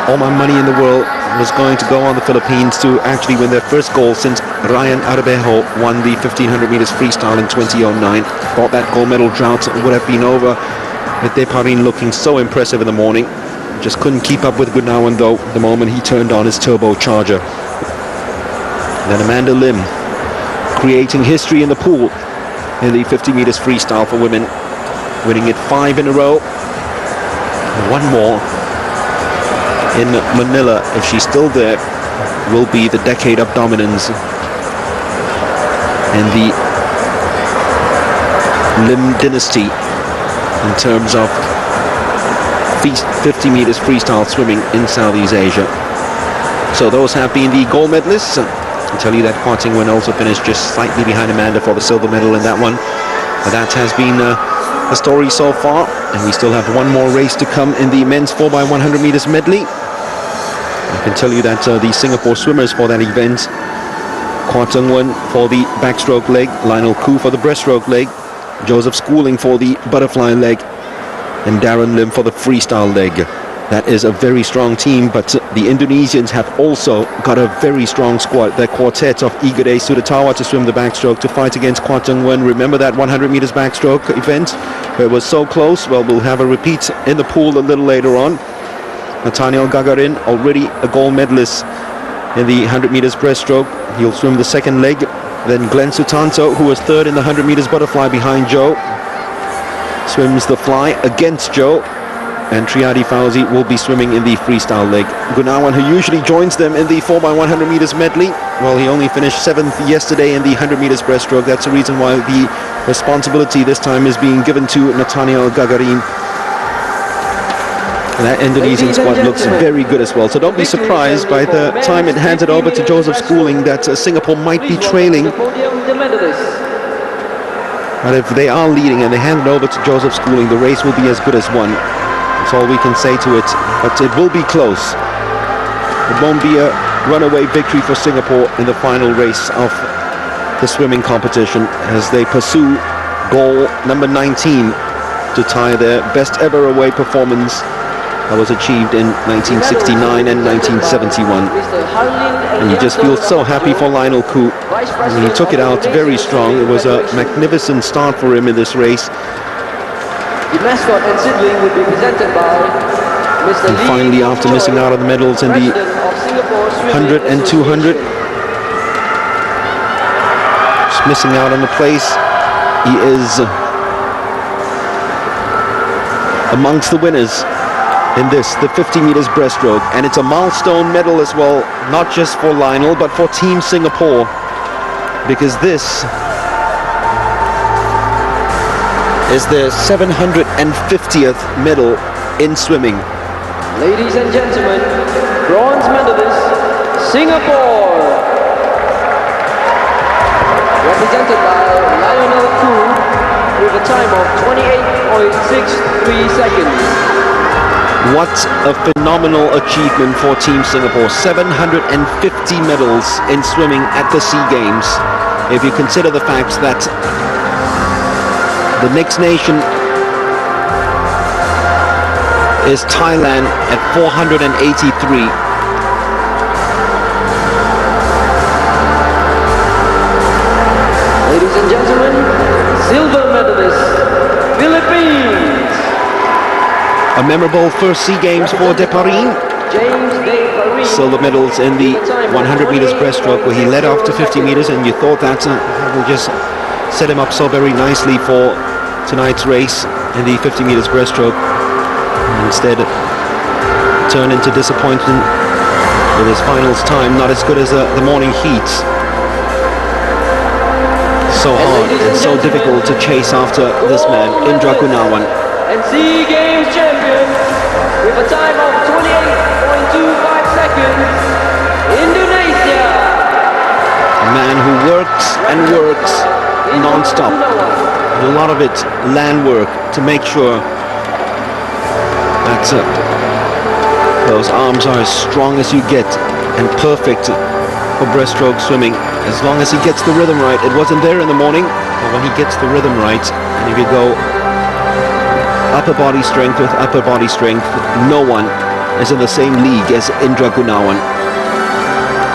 all my money in the world was going to go on the Philippines to actually win their first gold since Ryan Arbejo won the 1500 meters freestyle in 2009. Thought that gold medal drought would have been over, with Deparin looking so impressive in the morning. Just couldn't keep up with Gunawan though the moment he turned on his turbocharger. Then Amanda Lim creating history in the pool in the 50 meters freestyle for women, winning it 5 in a row. One more in Manila, if she's still there, will be the decade of dominance in the Lim dynasty in terms of 50 meters freestyle swimming in Southeast Asia. So those have been the gold medalists. I tell you that Hua Ting Wen also finished just slightly behind Amanda for the silver medal in that one. But that has been the story so far, and we still have one more race to come in the men's 4x100 meters medley. I can tell you that the Singapore swimmers for that event, Hua Ting Wen for the backstroke leg, Lionel Koo for the breaststroke leg, Joseph Schooling for the butterfly leg, and Darren Lim for the freestyle leg. That is a very strong team, but the Indonesians have also got a very strong squad. Their quartet of Igede Sudatawa to swim the backstroke to fight against Hua Ting Wen. Remember that 100 meters backstroke event where it was so close? Well, we'll have a repeat in the pool a little later on. Nathaniel Gagarin, already a gold medalist in the 100 meters breaststroke. He'll swim the second leg. Then Glenn Sutanto, who was third in the 100 meters butterfly behind Joe, swims the fly against Joe. And Triadi Fauzi will be swimming in the freestyle leg. Gunawan, who usually joins them in the 4x100 meters medley, well, he only finished 7th yesterday in the 100 meters breaststroke. That's the reason why the responsibility this time is being given to Nathaniel Gagarin. And that Indonesian squad looks very good as well. So don't be surprised by the time it hands it over to Joseph Schooling that Singapore might be trailing. But if they are leading and they hand it over to Joseph Schooling, the race will be as good as won. That's all we can say to it, but it will be close. It won't be a runaway victory for Singapore in the final race of the swimming competition as they pursue goal number 19 to tie their best ever away performance that was achieved in 1969 and 1971. And you just feel so happy for Lionel Koo. He took it out very strong. It was a magnificent start for him in this race. The mascot and sibling will be presented by Mr. And finally, after missing out on the medals in the 100 and 200, just missing out on the place, he is amongst the winners in this, the 50 meters breaststroke. And it's a milestone medal as well, not just for Lionel, but for Team Singapore, because this is their 750th medal in swimming. Ladies and gentlemen, bronze medalist, Singapore, represented by Lionel Koo with a time of 28.63 seconds. What a phenomenal achievement for Team Singapore. 750 medals in swimming at the SEA Games. If you consider the fact that the next nation is Thailand at 483. Ladies and gentlemen, silver medalist, Philippines. A memorable first SEA Games for Deparin. Silver medals in the 100 meters breaststroke, where he led after 50 meters, and you thought that will just set him up so very nicely for tonight's race in the 50 meters breaststroke. And instead, turned into disappointment with his finals time, not as good as the morning heats. So hard and so difficult to chase after this man, Indra Gunawan. And SEA Games champion with a time of 28.25 seconds, Indonesia. A man who works and works non-stop. And a lot of it land work to make sure that those arms are as strong as you get and perfect for breaststroke swimming. As long as he gets the rhythm right. It wasn't there in the morning, but when he gets the rhythm right, and if you go upper body strength with upper body strength, no one is in the same league as Indra Gunawan.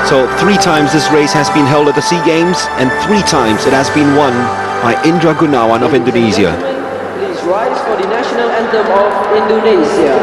So 3 times this race has been held at the SEA Games, and 3 times it has been won by Indra Gunawan of Indonesia. Please rise for the national anthem of Indonesia.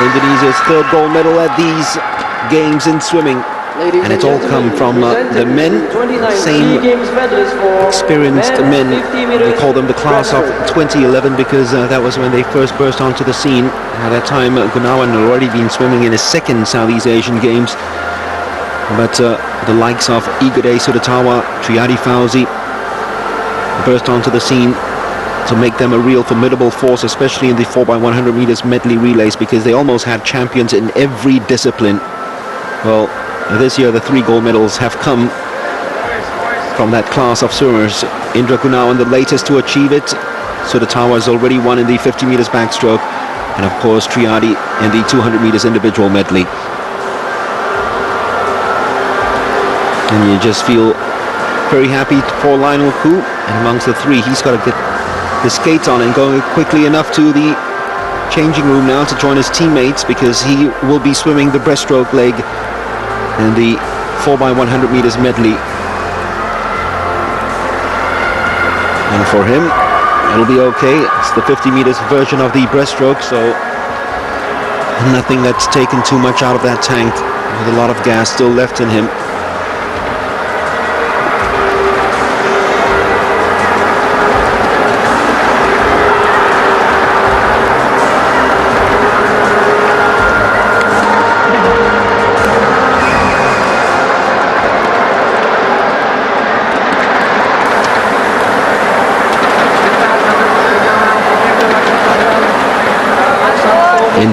Indonesia's 3rd gold medal at these games in swimming, and it's all come from the men, same experienced men. We call them the class of 2011 because that was when they first burst onto the scene. At that time, Gunawan had already been swimming in his 2nd Southeast Asian Games, but the likes of Igede Sudatawa, Triadi Fauzi burst onto the scene to make them a real formidable force, especially in the 4x100 meters medley relays, because they almost had champions in every discipline. Well, this year the 3 gold medals have come from that class of swimmers. Indra Gunawan, the latest to achieve it. Sudatawa has already won in the 50 meters backstroke, and of course Triadi in the 200 meters individual medley. And you just feel very happy for Lionel Koo, and amongst the 3 he's got to get the skates on and going quickly enough to the changing room now to join his teammates, because he will be swimming the breaststroke leg in the 4x100 meters medley. And for him, it'll be okay. It's the 50 meters version of the breaststroke, so nothing that's taken too much out of that tank, with a lot of gas still left in him.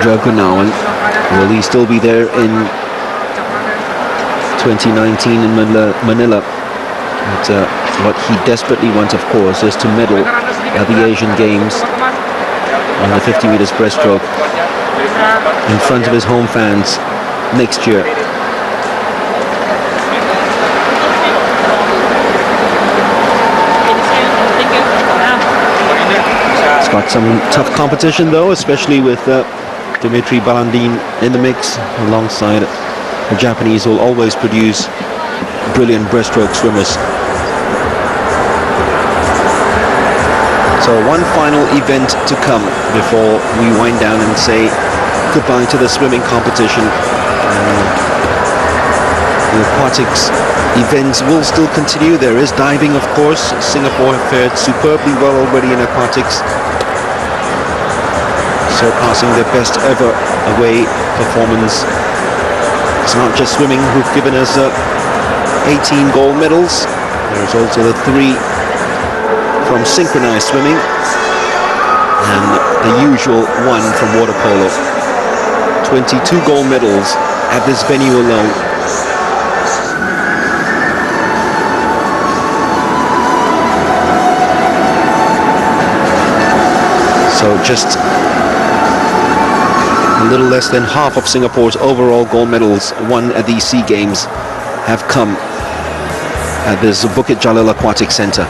Indra Gunawan. Will he still be there in 2019 in Manila? But what he desperately wants, of course, is to medal at the Asian Games on the 50 meters breaststroke in front of his home fans next year. It's got some tough competition though, especially with Dimitri Balandin in the mix alongside the Japanese, who will always produce brilliant breaststroke swimmers. So one final event to come before we wind down and say goodbye to the swimming competition. The aquatics events will still continue. There is diving, of course. Singapore have fared superbly well already in aquatics, surpassing their best ever away performance. It's not just swimming who've given us 18 gold medals. There's also the 3 from synchronized swimming and the usual 1 from water polo. 22 gold medals at this venue alone. So just a little less than half of Singapore's overall gold medals won at these SEA Games have come at this Bukit Jalil Aquatic Centre.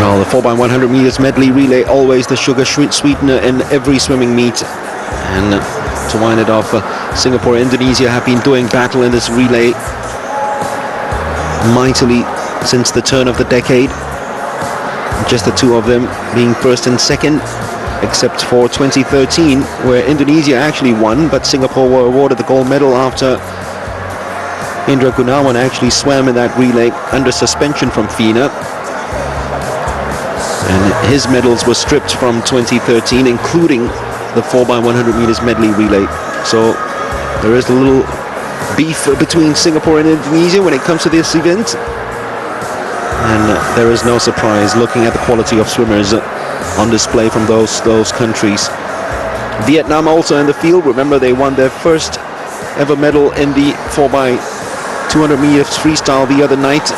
Well, the 4x100 meters medley relay, always the sugar sweetener in every swimming meet. And to wind it off, Singapore and Indonesia have been doing battle in this relay mightily since the turn of the decade. Just the 2 of them being first and second, except for 2013, where Indonesia actually won, but Singapore were awarded the gold medal after Indra Gunawan actually swam in that relay under suspension from FINA. And his medals were stripped from 2013, including the 4x100 meters medley relay. So there is a little beef between Singapore and Indonesia when it comes to this event. And there is no surprise looking at the quality of swimmers on display from those countries. Vietnam also in the field. Remember, they won their first ever medal in the 4x200 meters freestyle the other night.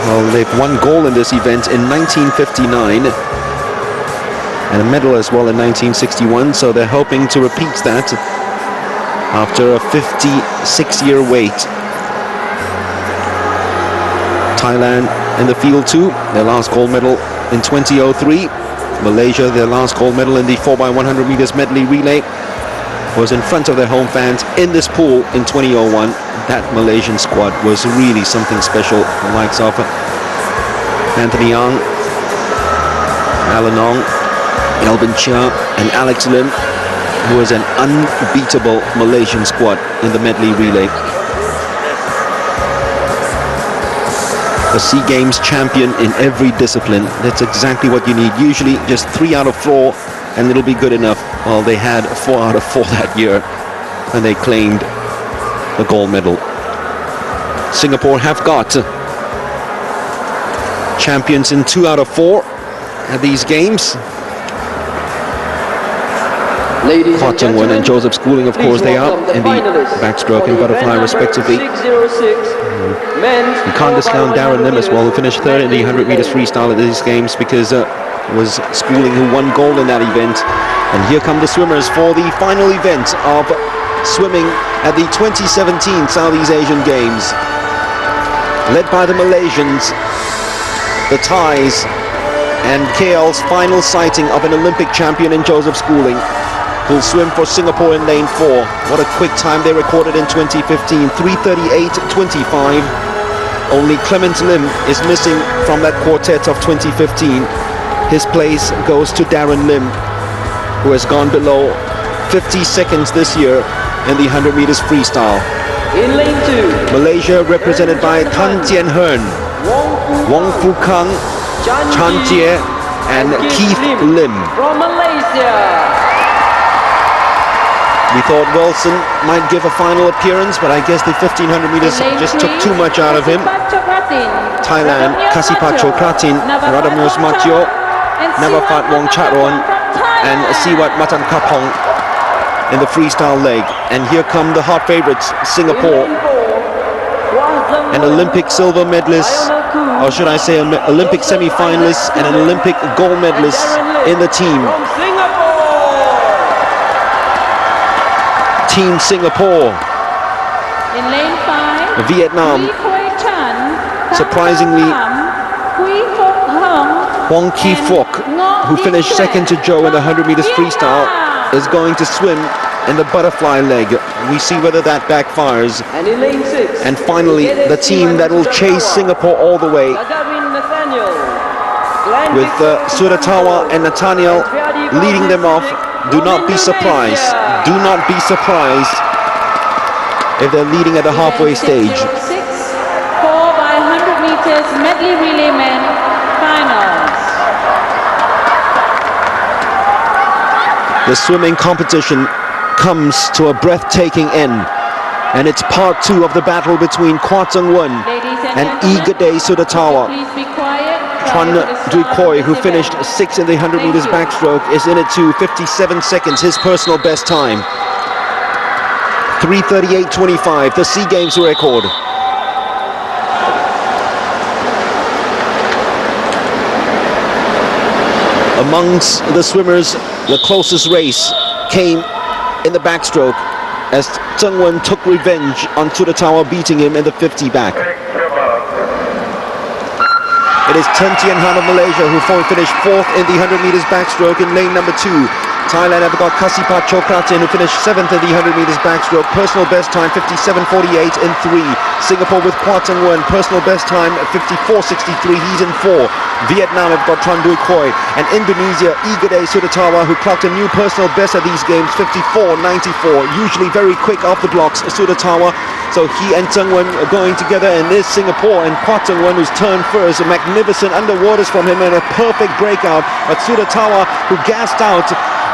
Well, they've won gold in this event in 1959 and a medal as well in 1961, so they're hoping to repeat that after a 56-year wait. Thailand in the field too, their last gold medal in 2003. Malaysia, their last gold medal in the 4x100 meters medley relay, was in front of their home fans in this pool in 2001. That Malaysian squad was really something special. The likes of Anthony Yang, Alan Ong, Elvin Chia and Alex Lim, who was an unbeatable Malaysian squad in the medley relay. A SEA Games champion in every discipline. That's exactly what you need. Usually just 3 out of 4 and it'll be good enough. Well, they had 4 out of 4 that year and they claimed the gold medal. Singapore have got champions in 2 out of 4 at these games. Ladies Hua Cheng-wen and Joseph Schooling, of course, they are in the backstroke and butterfly respectively. You can't discount Darren Lim as well, who finished 3rd in the 100 meters freestyle at these games, because it was Schooling who won gold in that event. And here come the swimmers for the final event of swimming at the 2017 Southeast Asian Games. Led by the Malaysians, the Thais, and KL's final sighting of an Olympic champion in Joseph Schooling, who'll swim for Singapore in lane 4. What a quick time they recorded in 2015, 3:38.25. Only Clement Lim is missing from that quartet of 2015. His place goes to Darren Lim, who has gone below 50 seconds this year in the 100 meters freestyle. In lane 2, Malaysia represented by Tan Tien Hearn, Wong Fu Kang, Chan Jie and Keith Lim. From Malaysia. We thought Wilson might give a final appearance, but I guess the 1500 meters just took too much out of him. Thailand, Kasipacho Kratin, Radamios Matio, Navafat Wong Chatron, and Siwat Matan Kapong in the freestyle leg. And here come the hot favorites, Singapore, an Olympic silver medalist, or should I say an Olympic semi-finalist and an Olympic gold medalist in the team. Team Singapore. In lane 5, Vietnam. Surprisingly, Hong Ki Phuoc, who finished second to Joe in the 100 meters freestyle, is going to swim in the butterfly leg. We see whether that backfires. And in lane 6. And finally, the team that will chase Singapore all the way, with Suratawa and Nathaniel leading them off. Do not be surprised. Do not be surprised if they're leading at the halfway stage. 4 by 100 meters medley relay men finals. The swimming competition comes to a breathtaking end, and it's part 2 of the battle between Kwa Tsung-wen and Igade Suratawa. Please be quiet. Tran Dui Khoi, who finished 6th in the 100 meters backstroke, is in it too, 57 seconds, his personal best time. 3:38.25, the SEA Games record. Amongst the swimmers, the closest race came in the backstroke as Tsung-wen took revenge on Suratawa, beating him in the 50 back. It is Chen Tian-han of Malaysia who finished 4th in the 100 meters backstroke in lane number 2. Thailand have got Kasipat Chokratin, who finished 7th in the 100 meters backstroke. Personal best time 57.48 in 3. Singapore with Kwa Tsung-wen, personal best time 54.63. He's in 4. Vietnam have got Tran Dui Khoi, and Indonesia Igade Suratawa, who clocked a new personal best at these games 54.94. Usually very quick off the blocks, Suratawa. So he and Tsung-wen are going together, and there's Singapore and Kwa Tsung-wen, who's turned first. A magnificent underwaters from him and a perfect breakout. But Suratawa, who gassed out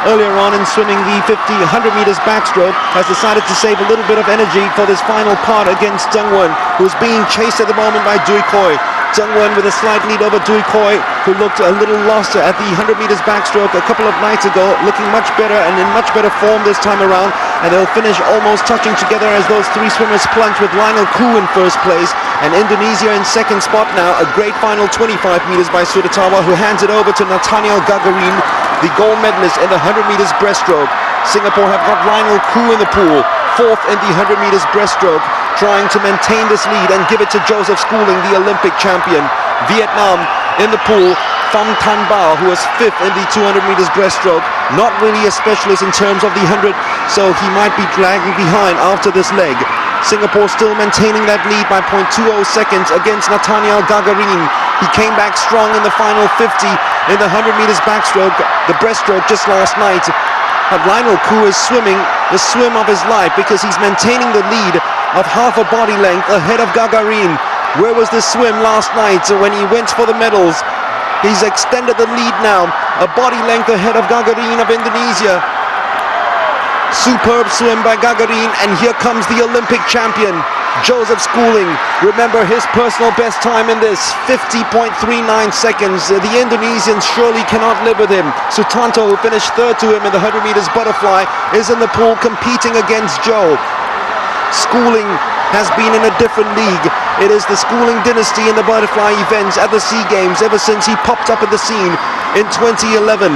earlier on in swimming the 100 meters backstroke, has decided to save a little bit of energy for this final part against Tsung-wen, who's being chased at the moment by Dui Khoi. Tsung-wen with a slight lead over Dui Khoi, who looked a little lost at the 100 meters backstroke a couple of nights ago, looking much better and in much better form this time around. And they'll finish almost touching together as those 3 swimmers plunge, with Lionel Koo in first place and Indonesia in second spot now. A great final 25 meters by Suratawa, who hands it over to Nathaniel Gagarin, the gold medalist in the 100 meters breaststroke. Singapore have got Lionel Koo in the pool, 4th in the 100 meters breaststroke, trying to maintain this lead and give it to Joseph Schooling, the Olympic champion. Vietnam in the pool, Pham Thanh Bao, who was 5th in the 200 meters breaststroke. Not really a specialist in terms of the 100, so he might be dragging behind after this leg. Singapore still maintaining that lead by 0.20 seconds against Nathaniel Gagarin. He came back strong in the final 50 in the 100 meters backstroke, the breaststroke just last night. But Lionel Koo is swimming the swim of his life because he's maintaining the lead of half a body length ahead of Gagarin. Where was this swim last night when he went for the medals? He's extended the lead now, a body length ahead of Gagarin of Indonesia. Superb swim by Gagarin, and here comes the Olympic champion, Joseph Schooling. Remember his personal best time in this, 50.39 seconds. The Indonesians surely cannot live with him. Sutanto, who finished 3rd to him in the 100 meters butterfly, is in the pool competing against Joe. Schooling has been in a different league. It is the Schooling dynasty in the butterfly events at the SEA Games ever since he popped up at the scene in 2011.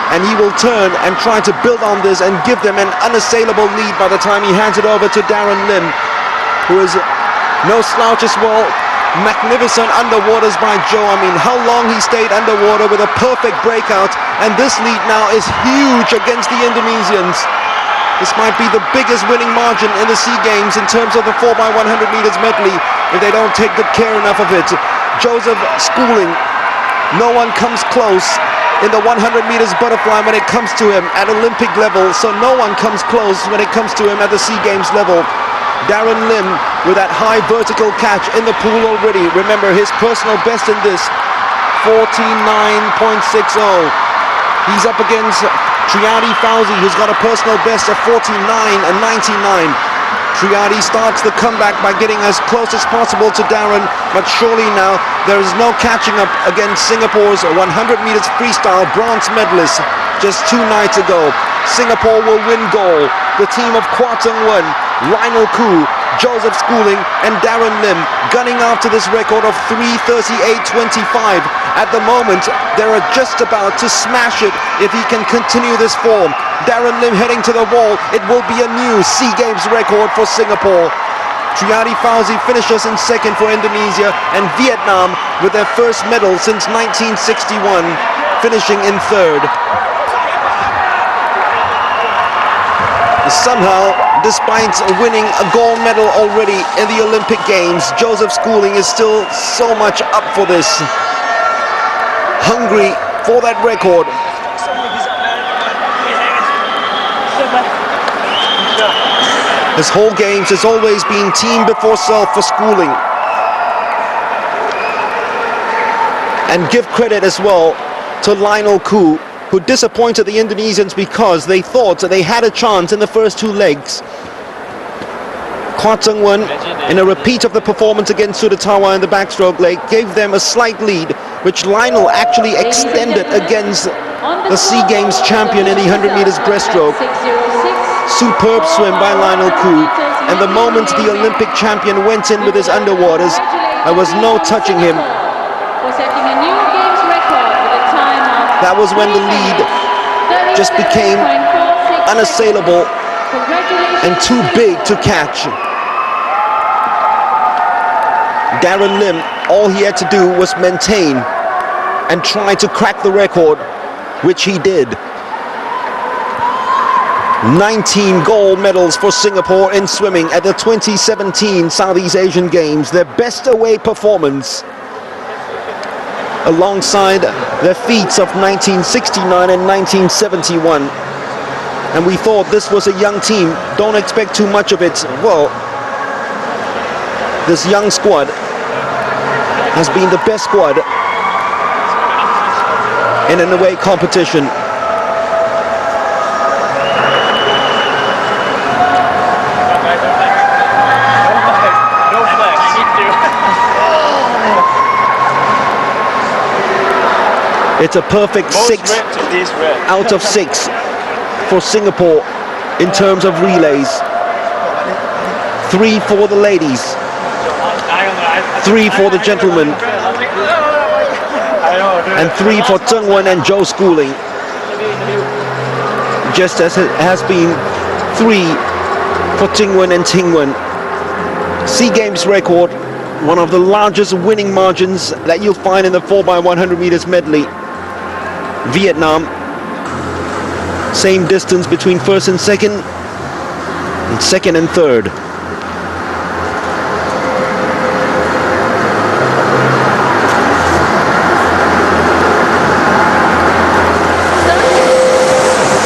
And he will turn and try to build on this and give them an unassailable lead by the time he hands it over to Darren Lim, who is no slouch as well. Magnificent underwaters by Joe. I mean, how long he stayed underwater with a perfect breakout, and this lead now is huge against the Indonesians. This might be the biggest winning margin in the SEA Games in terms of the 4x100 meters medley if they don't take good care enough of it. Joseph Schooling, no one comes close in the 100 meters butterfly when it comes to him at Olympic level, so no one comes close when it comes to him at the SEA Games level. Darren Lim with that high vertical catch in the pool already. Remember his personal best in this, 49.60. He's up against Triadi Fauzi, who's got a personal best of 49 and 99. Triadi starts the comeback by getting as close as possible to Darren, but surely now there is no catching up against Singapore's 100 meters freestyle bronze medalist just 2 nights ago. Singapore will win gold. The team of Kwa Tung Wen, Lionel Koo, Joseph Schooling and Darren Lim gunning after this record of 3:38.25. At the moment, they're just about to smash it if he can continue this form. Darren Lim heading to the wall. It will be a new SEA Games record for Singapore. Triadi Fauzi finishes in second for Indonesia, and Vietnam with their first medal since 1961, finishing in third. Somehow, despite winning a gold medal already in the Olympic Games, Joseph Schooling is still so much up for this. Hungry for that record. His whole games has always been team before self for Schooling. And give credit as well to Lionel Koo, who disappointed the Indonesians because they thought they had a chance in the first 2 legs. Kwa Tung Wen, in a repeat of the performance against Sudatawa in the backstroke leg, gave them a slight lead, which Lionel actually extended against the SEA Games champion in the 100 meters breaststroke. Superb swim by Lionel Koo, and the moment the Olympic champion went in with his underwaters, there was no touching him. That was when the lead just became unassailable and too big to catch. Darren Lim, all he had to do was maintain and try to crack the record, which he did. 19 gold medals for Singapore in swimming at the 2017 Southeast Asian Games, their best away performance, alongside their feats of 1969 and 1971. And we thought this was a young team, don't expect too much of it. Well, this young squad has been the best squad in an away competition. It's a perfect 6 out of 6 for Singapore in terms of relays. 3 for the ladies, 3 for the gentlemen, and 3 for Tung Wen and Joe Schooling. Just as it has been 3 for Ting Wen and Ting Wen. SEA Games record, one of the largest winning margins that you'll find in the 4x100 meters medley. Vietnam, same distance between first and second and third.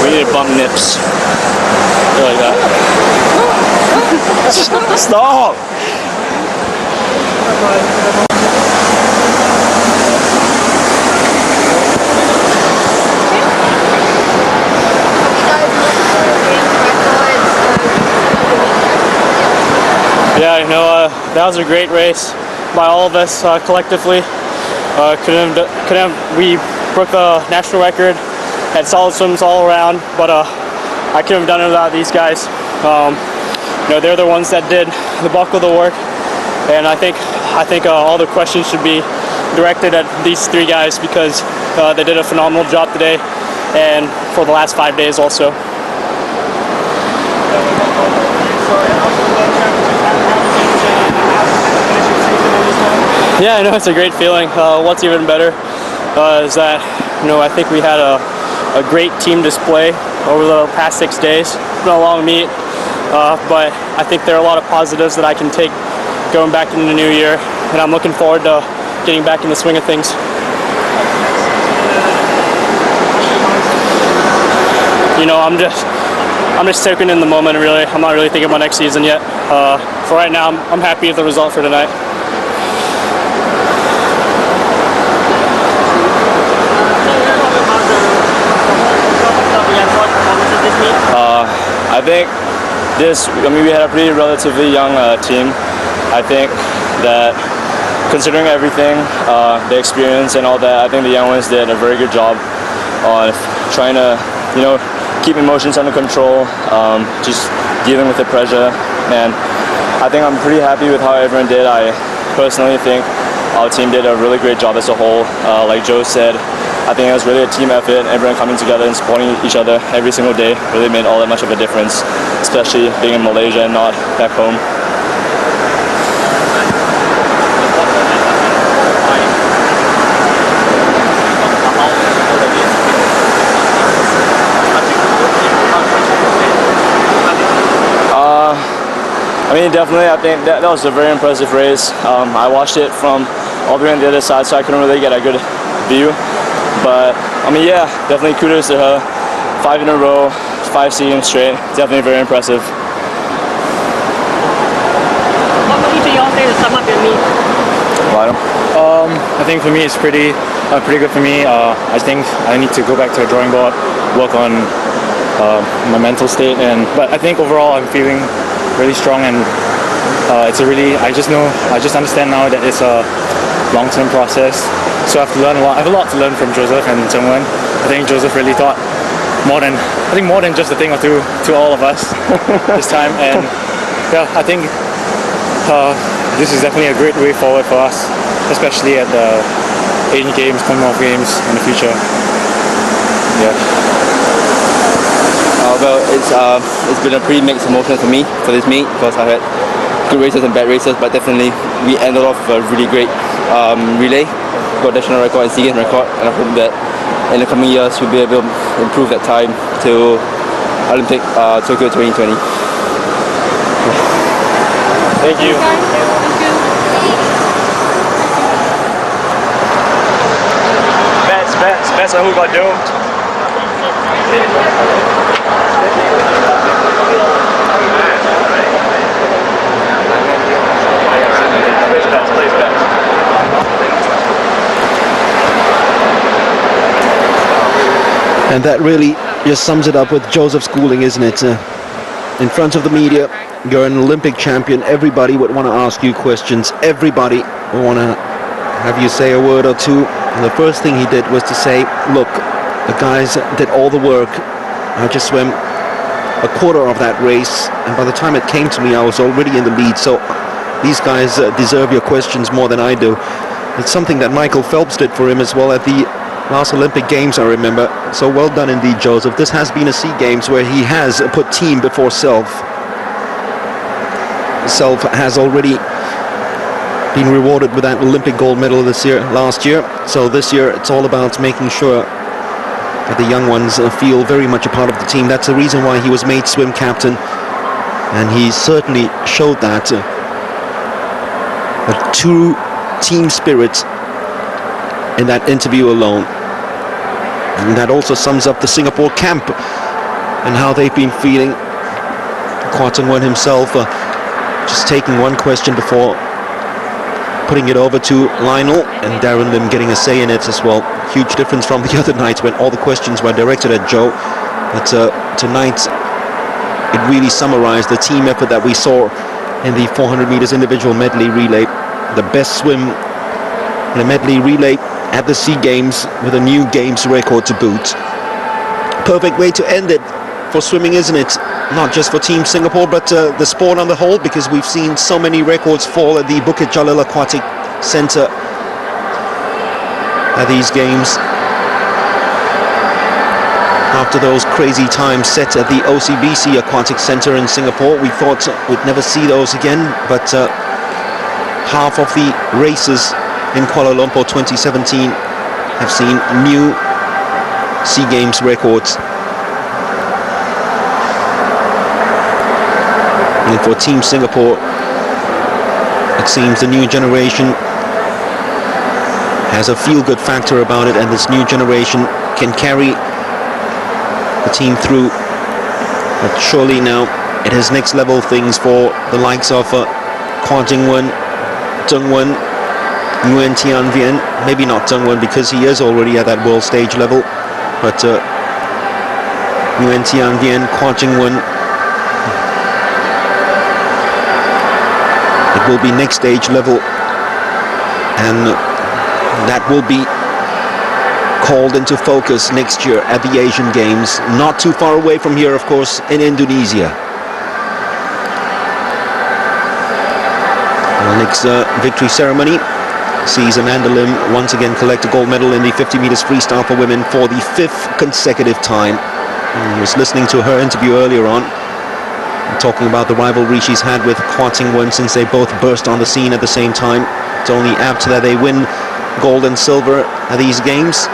We need to bump nips. Like that. Stop! Yeah, you know, that was a great race by all of us collectively. We broke the national record, had solid swims all around, but I couldn't have done it without these guys. You know, they're the ones that did the bulk of the work, and I think all the questions should be directed at these 3 guys because they did a phenomenal job today and for the last 5 days also. Yeah, I know, it's a great feeling. What's even better is that, you know, I think we had a great team display over the past 6 days. It's been a long meet, but I think there are a lot of positives that I can take going back into the new year, and I'm looking forward to getting back in the swing of things. You know, I'm just soaking in the moment, really. I'm not really thinking about next season yet. For right now, I'm happy with the result for tonight. I think we had a pretty relatively young team. I think that considering everything, the experience and all that, I think the young ones did a very good job on trying to, keep emotions under control, just dealing with the pressure. And I think I'm pretty happy with how everyone did. I personally think our team did a really great job as a whole. Like Joe said, I think it was really a team effort. Everyone coming together and supporting each other every single day really made all that much of a difference, especially being in Malaysia and not back home. I mean, definitely, I think that was a very impressive race. I watched it from all the way on the other side, so I couldn't really get a good view. But, I mean, yeah, definitely kudos to her. 5 in a row, 5 games straight. Definitely very impressive. What would each of y'all say to sum up your meet? I think for me it's pretty good for me. I think I need to go back to the drawing board, work on my mental state, but I think overall I'm feeling really strong, and I just understand now that it's a long-term process. So I have to learn a lot. I have a lot to learn from Joseph and Zhengwen. I think Joseph really taught more than just a thing or two to all of us this time, and yeah, I think this is definitely a great way forward for us, especially at the Asian Games, Commonwealth Games in the future. Yeah. Well, it's been a pretty mixed emotion for me for this meet, because I had good races and bad races, but definitely we ended off with a really great relay, got national record and SEA Games record, and I hope that in the coming years we'll be able to improve that time to Olympic Tokyo 2020. Thank you. Bets on who got doomed. And that really just sums it up with Joseph's schooling, isn't it? In front of the media, you're an Olympic champion. Everybody would want to ask you questions. Everybody would want to have you say a word or two. And the first thing he did was to say, look, the guys did all the work. I just swam a quarter of that race, and by the time it came to me, I was already in the lead. So these guys deserve your questions more than I do. It's something that Michael Phelps did for him as well at the last Olympic Games, I remember. So well done indeed, Joseph. This has been a SEA Games where he has put team before self. Self has already been rewarded with that Olympic gold medal last year. So this year it's all about making sure that the young ones feel very much a part of the team. That's the reason why he was made swim captain, and he certainly showed that. A true team spirit in that interview alone. And that also sums up the Singapore camp and how they've been feeling. Kwah Tung-wen himself just taking one question before putting it over to Lionel, and Darren Lim getting a say in it as well. Huge difference from the other nights when all the questions were directed at Joe. But tonight it really summarized the team effort that we saw in the 400 meters individual medley relay. The best swim in a medley relay at the SEA Games with a new Games record to boot. Perfect way to end it for swimming, isn't it? Not just for Team Singapore, but the sport on the whole, because we've seen so many records fall at the Bukit Jalil Aquatic Centre at these games. After those crazy times set at the OCBC Aquatic Centre in Singapore, we thought we'd never see those again, but half of the races in Kuala Lumpur 2017 have seen new SEA Games records. And for Team Singapore, it seems the new generation has a feel-good factor about it, and this new generation can carry the team through. But surely now it has next level things for the likes of Kwah Tung-wen, Nguyen Thian Vien. Maybe not Tung-wen because he is already at that world stage level, but Nguyen Thian Vien, Kwah Tung-wen, will be next stage level, and that will be called into focus next year at the Asian Games, not too far away from here, of course, in Indonesia. The next victory ceremony sees Amanda Lim once again collect a gold medal in the 50 meters freestyle for women for the 5th consecutive time. I was listening to her interview earlier on, talking about the rivalry she's had with Hua Ting-wen since they both burst on the scene at the same time. It's only apt that they win gold and silver at these games.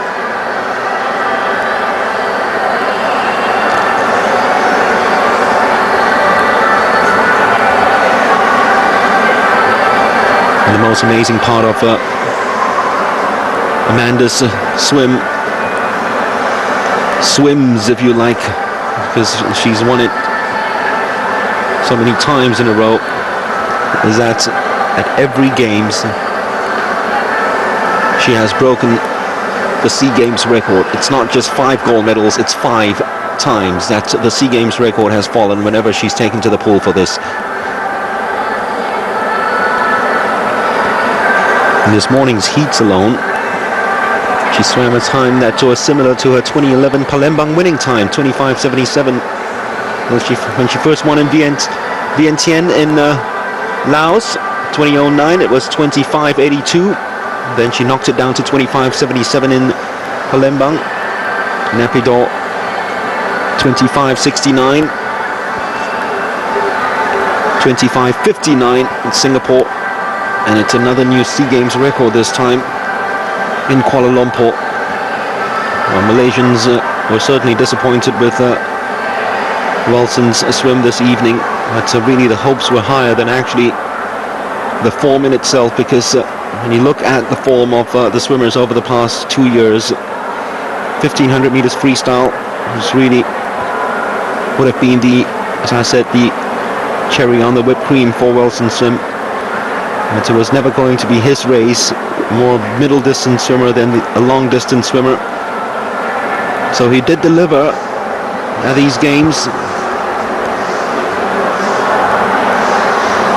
And the most amazing part of Amanda's swims, if you like, because she's won it so many times in a row, is that at every games she has broken the SEA Games record. It's not just 5 gold medals, it's 5 times that the SEA Games record has fallen whenever she's taken to the pool for this. In this morning's heats alone, she swam a time that was similar to her 2011 Palembang winning time, 25:77. When she first won in Vientiane in Laos, 2009, it was 25:82. Then she knocked it down to 25:77 in Palembang. Naypyidaw, 25:69. 25:59 in Singapore. And it's another new SEA Games record this time in Kuala Lumpur. Well, Malaysians were certainly disappointed with Wilson's swim this evening, but really the hopes were higher than actually the form in itself, because when you look at the form of the swimmers over the past 2 years, 1500 meters freestyle was really would have been the, as I said, the cherry on the whipped cream for Wilson's swim. But it was never going to be his race, more middle distance swimmer than a long distance swimmer. So he did deliver at these games.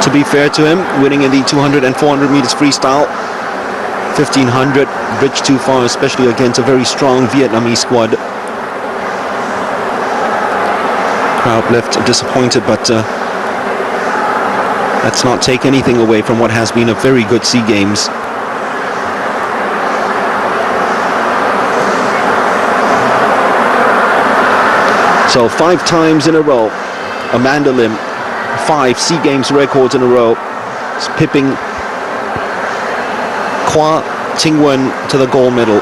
To be fair to him, winning in the 200 and 400 meters freestyle, 1500, bridge too far, especially against a very strong Vietnamese squad. Crowd left disappointed, but let's not take anything away from what has been a very good SEA Games. So 5 times in a row, Amanda Lim, 5 SEA Games records in a row, pipping Hua Ting-wen to the gold medal.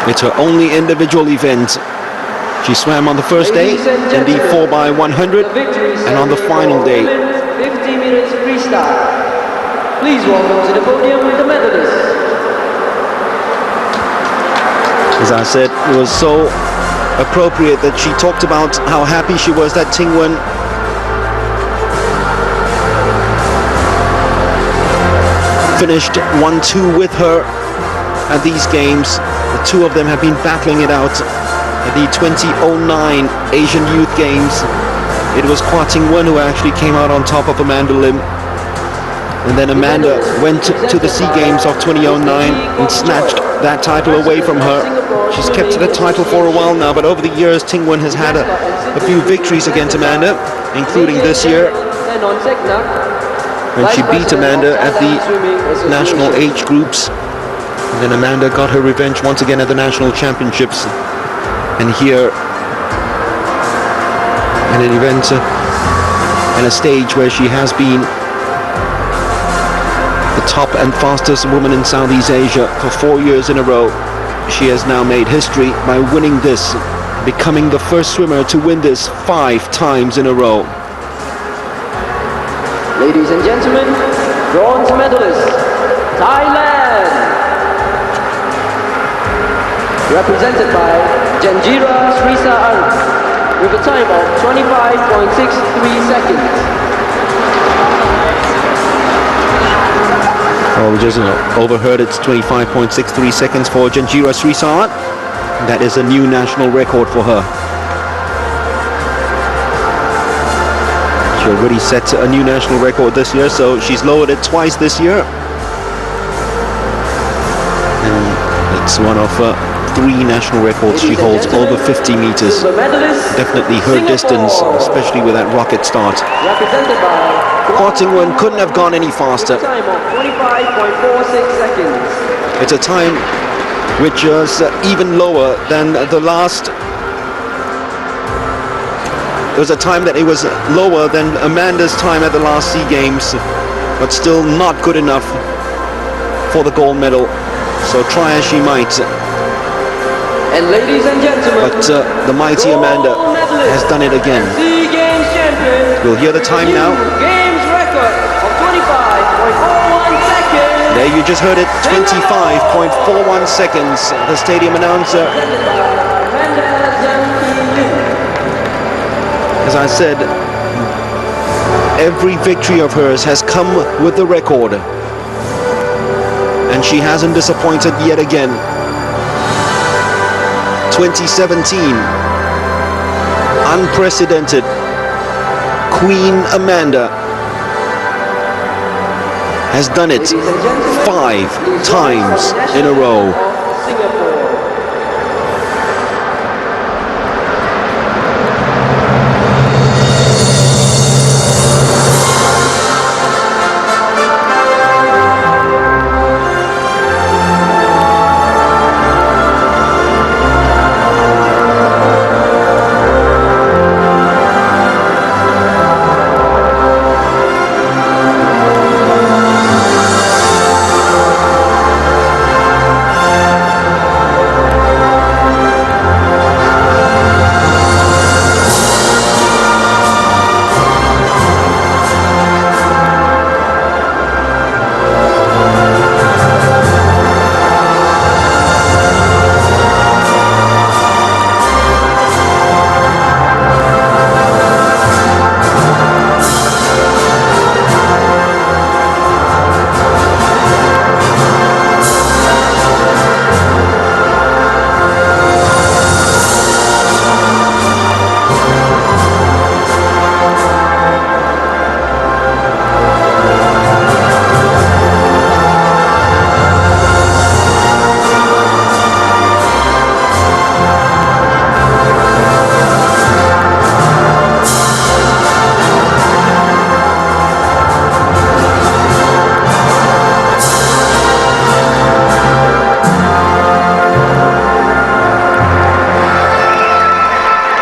It's her only individual event. She swam on the first day in the 4x100 and on the final day. 50 meters freestyle. Please welcome to the podium the medalists. As I said, it was so appropriate that she talked about how happy she was that Ting-wen finished 1-2 with her at these games. The two of them have been battling it out at the 2009 Asian Youth Games. It was Hua Ting-wen who actually came out on top of Amanda Lim. And then Amanda went to the SEA Games of 2009 and snatched that title away from her. She's kept the title for a while now, but over the years Ting-wen has had a few victories against Amanda, including this year when she beat Amanda at the national age groups. And then Amanda got her revenge once again at the national championships. And here, in an event and a stage where she has been the top and fastest woman in Southeast Asia for 4 years in a row, she has now made history by winning this, becoming the first swimmer to win this 5 times in a row. Ladies and gentlemen, bronze medalist, Thailand. Represented by Janjira Srisaan with a time of 25.63 seconds. Well, we just overheard it's 25.63 seconds for Janjira Srisaan. That is a new national record for her. She She already set a new national record this year, so she's lowered it twice this year. And it's one of 3 national records she holds over 50 meters. Definitely her distance, especially with that rocket start. Kwa Ting-wen couldn't have gone any faster. Time of 25.46 seconds. It's a time which is even lower than the last. There's a time that it was lower than Amanda's time at the last SEA Games, but still not good enough for the gold medal. So try as she might. And ladies and gentlemen, but the mighty Amanda has done it again. SEA Games champion. We'll hear the time now. Games record of 25.41 seconds. There you just heard it, 25.41 seconds. The stadium announcer. As I said, every victory of hers has come with the record. And she hasn't disappointed yet again. 2017, unprecedented. Queen Amanda has done it 5 times in a row.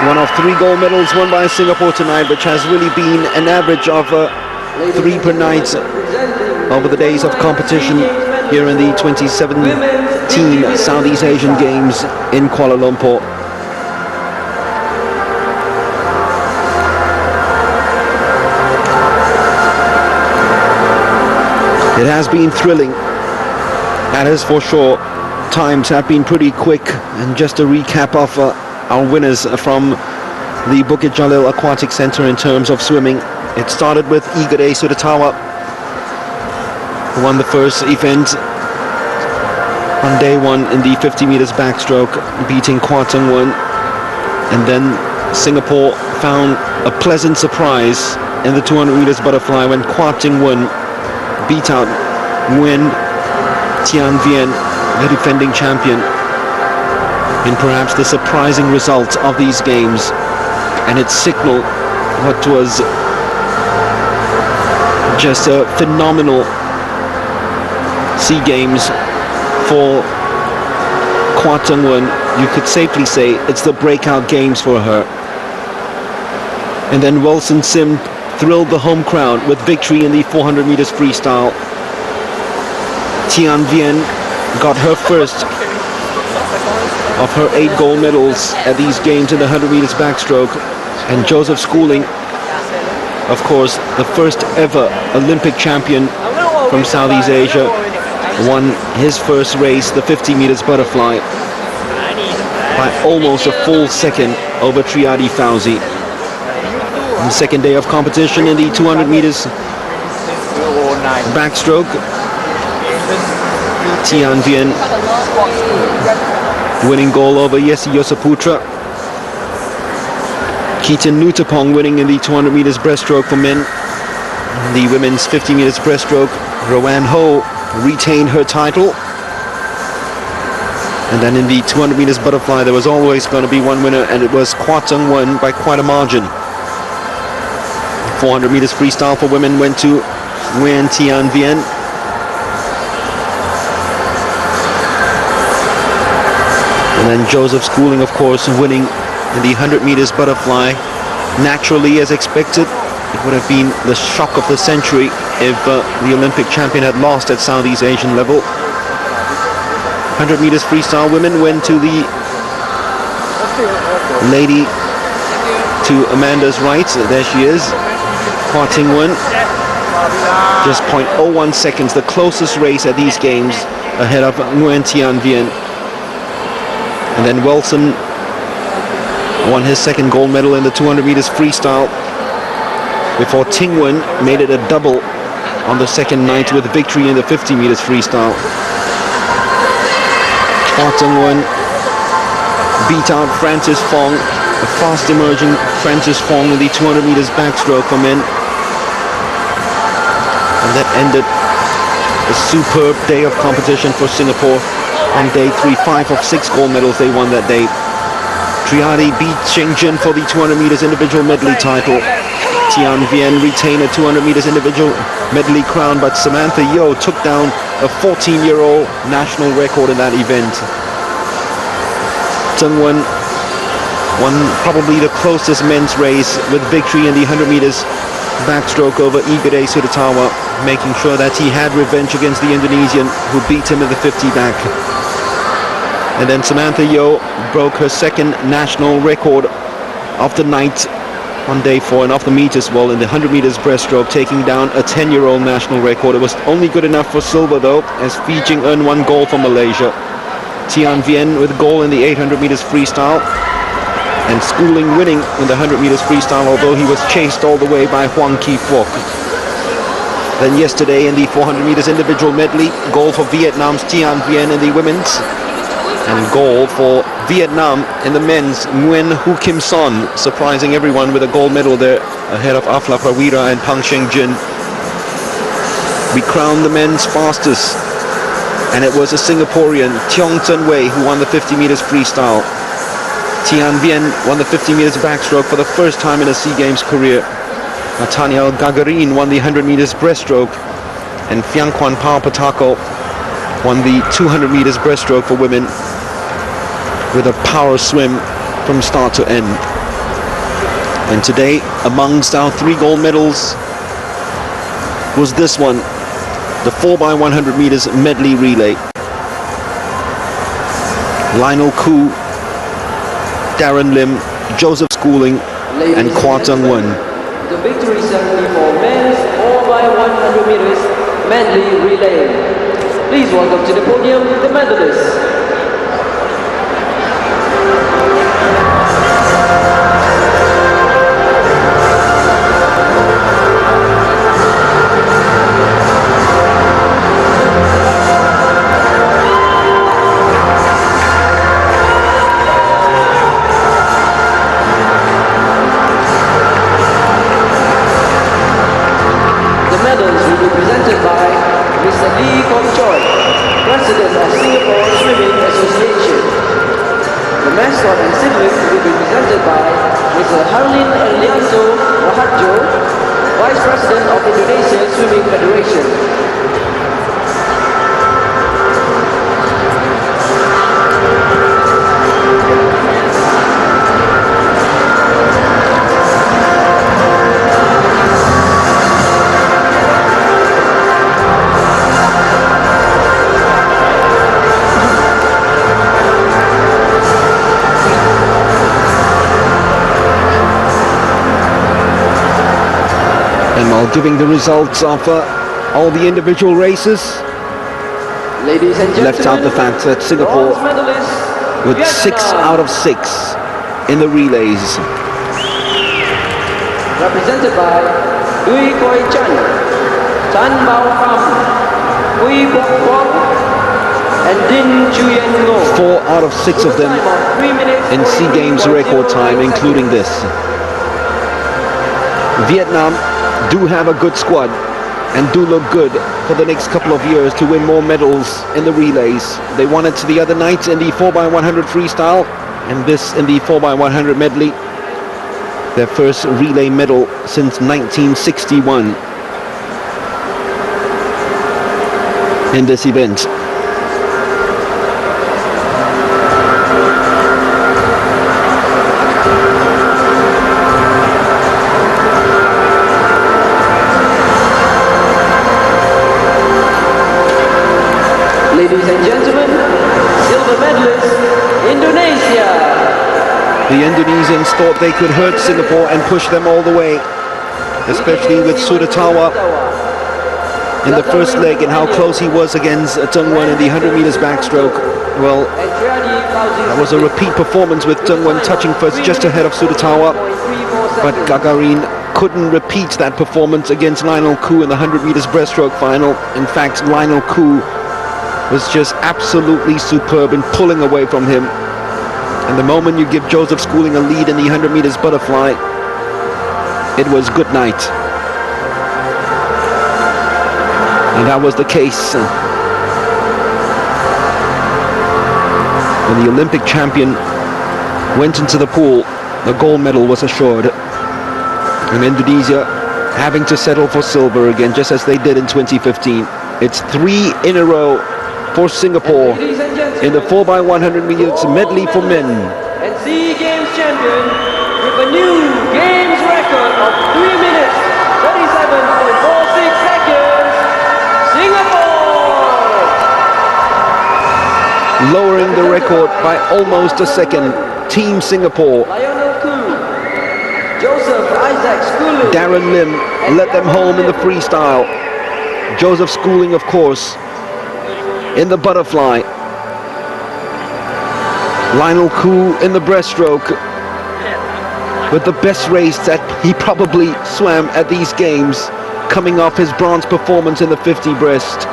One of 3 gold medals won by Singapore tonight, which has really been an average of 3 per night over the days of competition here in the 2017 Southeast Asian Games in Kuala Lumpur. It has been thrilling, that is for sure. Times have been pretty quick, and just a recap of our winners from the Bukit Jalil Aquatic Center in terms of swimming. It started with Igade Sudatawa, who won the first event on day 1 in the 50 meters backstroke, beating Kwa Ting-wen. And then Singapore found a pleasant surprise in the 200 meters butterfly when Kwa Ting-wen beat out Nguyen Tian Vien, the defending champion, in perhaps the surprising result of these games. And it signaled what was just a phenomenal SEA Games for Kwa Ting-wen. You could safely say it's the breakout games for her. And then Wilson Sim thrilled the home crowd with victory in the 400 meters freestyle. Tian Vien got her first of her 8 gold medals at these games in the 100 meters backstroke. And Joseph Schooling, of course, the first ever Olympic champion from Southeast Asia, won his first race, the 50 meters butterfly, by almost a full second over Triadi Fauzi. On the second day of competition in the 200 meters backstroke, Tian Vien winning gold over Yesi Yosaputra. Keaton Nutapong winning in the 200 meters breaststroke for men. In the women's 50 meters breaststroke, Rowan Ho retained her title. And then in the 200 meters butterfly, there was always going to be one winner, and it was Kwa Tung Wen by quite a margin. 400 meters freestyle for women went to Nguyen Tian Vien. And then Joseph Schooling, of course, winning in the 100 meters butterfly. Naturally, as expected, it would have been the shock of the century if the Olympic champion had lost at Southeast Asian level. 100 meters freestyle women went to the lady to Amanda's right. There she is, Kwa Ting Wen. Just 0.01 seconds, the closest race at these games, ahead of Nguyen Tian Vien. And then Wilson won his second gold medal in the 200 meters freestyle, before Ting Wen made it a double on the second night with a victory in the 50 meters freestyle. Kwa Tung Wen beat out Francis Fong, a fast emerging Francis Fong in the 200 meters backstroke for men. And that ended a superb day of competition for Singapore. On day 3, 5 of 6 gold medals they won that day. Triadi beat Cheng Jin for the 200 meters individual medley title. Tian Vien retained a 200 meters individual medley crown, but Samantha Yeo took down a 14-year-old national record in that event. Tung Wen won probably the closest men's race with victory in the 100 meters backstroke over Igede Sudatawa, making sure that he had revenge against the Indonesian who beat him in the 50 back. And then Samantha Yeo broke her second national record of the night on day 4 and off the meters wall in the 100 meters breaststroke, taking down a 10-year-old national record. It was only good enough for silver though, as Fee Jing earned 1 gold for Malaysia. Tian Vien with gold in the 800 meters freestyle, and Schooling winning in the 100 meters freestyle, although he was chased all the way by Huang Ki Fook. Then yesterday in the 400 meters individual medley, gold for Vietnam's Tian Vien in the women's, and gold for Vietnam in the men's, Nguyen Hu Kim Son, surprising everyone with a gold medal there, ahead of Afla Prawira and Pang Sheng Jin. We crowned the men's fastest, and it was a Singaporean, Tiong Tsen Wei, who won the 50 meters freestyle. Tian Vien won the 50 meters backstroke for the first time in a SEA Games career. Nathaniel Gagarin won the 100 meters breaststroke, and Phiang Kwan Pao Patako won the 200 meters breaststroke for women with a power swim from start to end. And today, amongst our 3 gold medals, was this one, the 4x100 meters medley relay. Lionel Koo, Darren Lim, Joseph Schooling, and Kwa Tung Wen. The victory ceremony for men's 4x100 meters medley relay. Please welcome to the podium the medalists. President of Singapore Swimming Association. The mascot and sibling will be presented by Mr. Harlin Elianto Rahadjo, Vice President of Indonesia Swimming Federation. And while giving the results of all the individual races, ladies and gentlemen, left out the fact that Singapore with 6 out of 6 in the relays. Represented by Dui Koi Chan, Tan Bao Pham, Hui Bok Kwok, and Din Chuyen Ngo. 4 out of 6 of them in SEA Games record time, including this. Vietnam do have a good squad and do look good for the next couple of years to win more medals in the relays. They won it the other night in the 4x100 freestyle and this in the 4x100 medley. Their first relay medal since 1961 in this event. Ladies and gentlemen, silver medalist, Indonesia. The Indonesians thought they could hurt Singapore and push them all the way, especially with Sudatawa in the first leg and how close he was against Tungwan in the 100 meters backstroke. Well, that was a repeat performance with Tungwan touching first just ahead of Sudatawa, but Gagarin couldn't repeat that performance against Lionel Koo in the 100 meters breaststroke final. In fact, Lionel Koo was just absolutely superb in pulling away from him. And the moment you give Joseph Schooling a lead in the 100 meters butterfly, it was good night. And that was the case. When the Olympic champion went into the pool, the gold medal was assured. And Indonesia having to settle for silver again, just as they did in 2015. It's 3 in a row for Singapore in the 4x100 meters medley for men. And SEA Games champion with a new games record of 3 minutes 37.46 seconds, Singapore! Lowering the record by almost a second, Team Singapore. Lionel Koo, Joseph Isaac Schooling, Darren Lim led them home in the freestyle. Joseph Schooling, of course, in the butterfly. Lionel Koo in the breaststroke with the best race that he probably swam at these games, coming off his bronze performance in the 50 breast,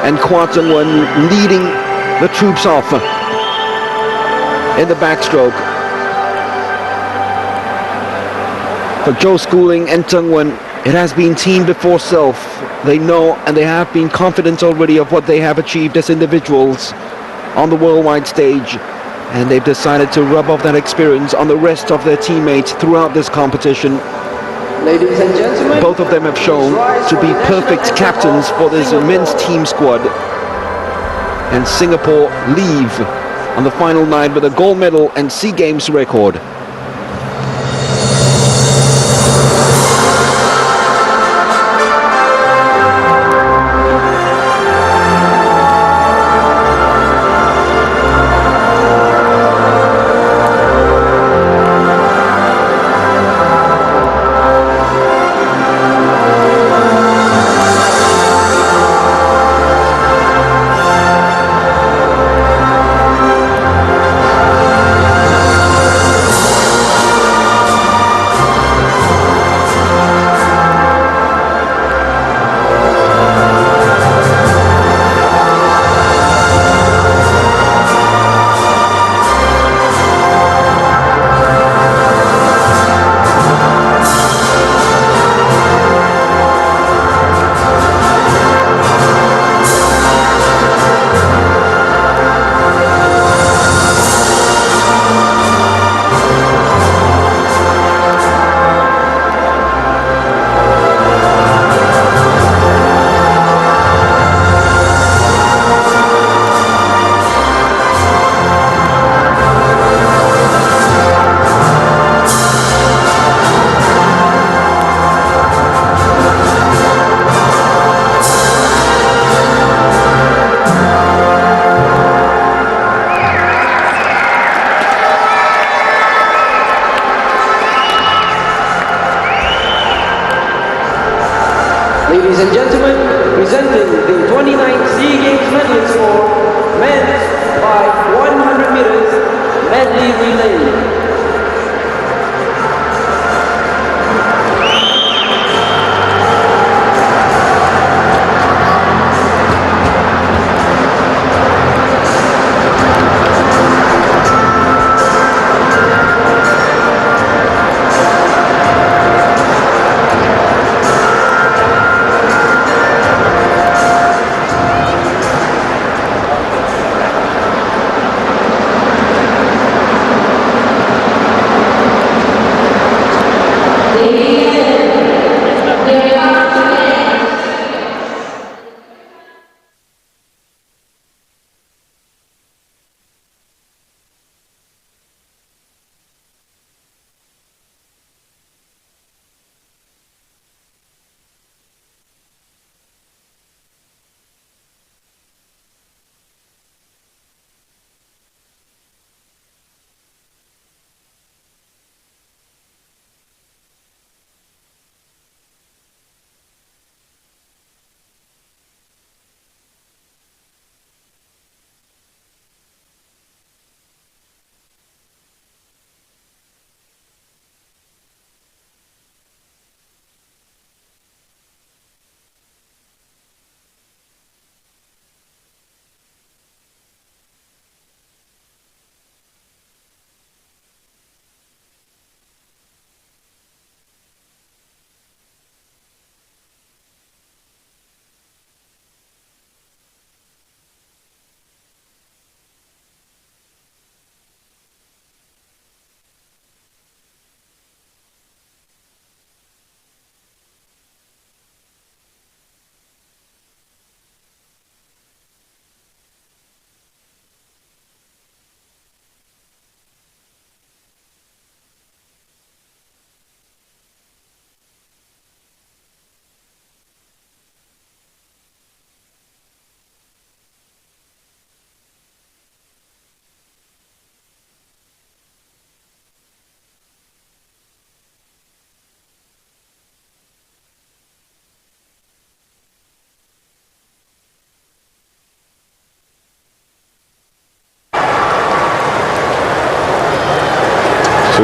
and Kwa Tungwan leading the troops off in the backstroke. For Joe Schooling and Tungwan, it has been team before self. They know and they have been confident already of what they have achieved as individuals on the worldwide stage, and they've decided to rub off that experience on the rest of their teammates throughout this competition. Ladies and gentlemen, both of them have shown to be perfect captains for this men's team squad, and Singapore leave on the final night with a gold medal and SEA Games record. Ladies and gentlemen, presenting the 29th SEA Games medals for men's by 100 meters medley relay.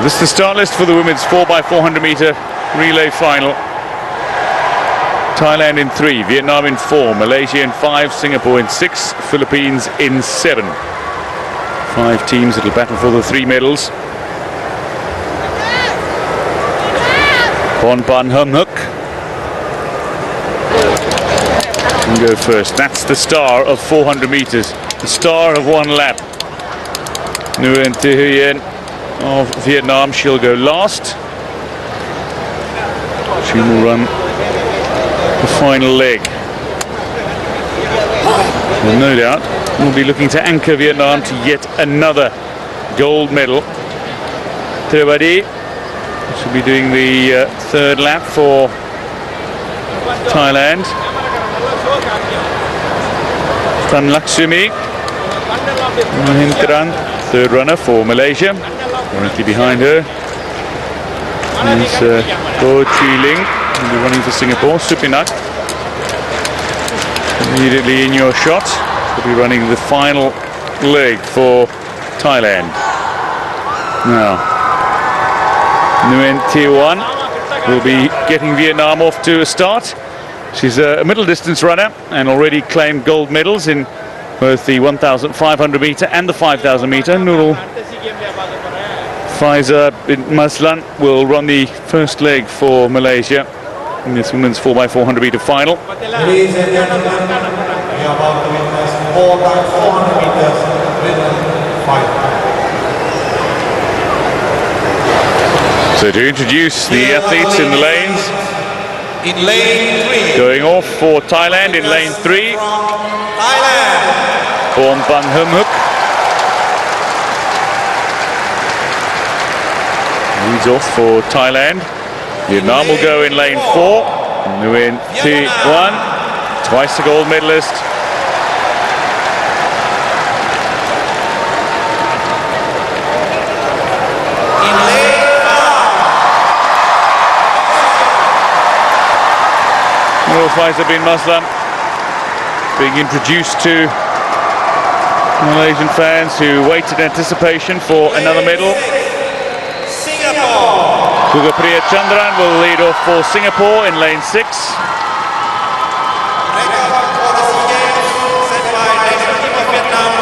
this is the start list for the women's 4x400 meter relay final. Thailand in 3, Vietnam in 4, Malaysia in 5, Singapore in 6, Philippines in 7. 5 teams that will battle for the 3 medals. Bonpan Humhook can go first. That's the star of 400 meters, the star of 1 lap. Nguyen Thi Huyen of Vietnam, she'll go last. She will run the final leg. Well, no doubt we'll be looking to anchor Vietnam to yet another gold medal. Trivadi should be doing the 3rd lap for Thailand. Tan Lakshmi Mahindran, 3rd runner for Malaysia, currently behind her. Is Go Chi Ling, will be running for Singapore. Supinak immediately in your shot, will be running the final leg for Thailand. Now Nguyen Thi Huyen will be getting Vietnam off to a start. She's a middle distance runner and already claimed gold medals in both the 1,500 meter and the 5,000 meter. Nurul Faiza bin Maslan will run the first leg for Malaysia in this women's 4x400 meter final. Ladies and gentlemen, we are about to witness 4x400 meters women final. So to introduce the athletes in the lanes, in lane 3, going off for Thailand in lane 3, Thailand, Bonpan Humhook leads off for Thailand. Vietnam will go in lane 4. Nguyen Thi Huyen, twice the gold medalist. Nurul Faiza bin Maslan being introduced to Malaysian fans who wait in anticipation for another medal. Gugapriya Chandran will lead off for Singapore in lane 6. record for the SEA Games set by national team of Vietnam,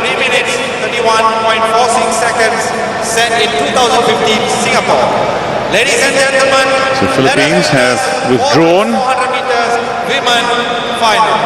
3 minutes 31.46 seconds, set in 2015 Singapore. Ladies and gentlemen, the Philippines have withdrawn. 400 meters women final.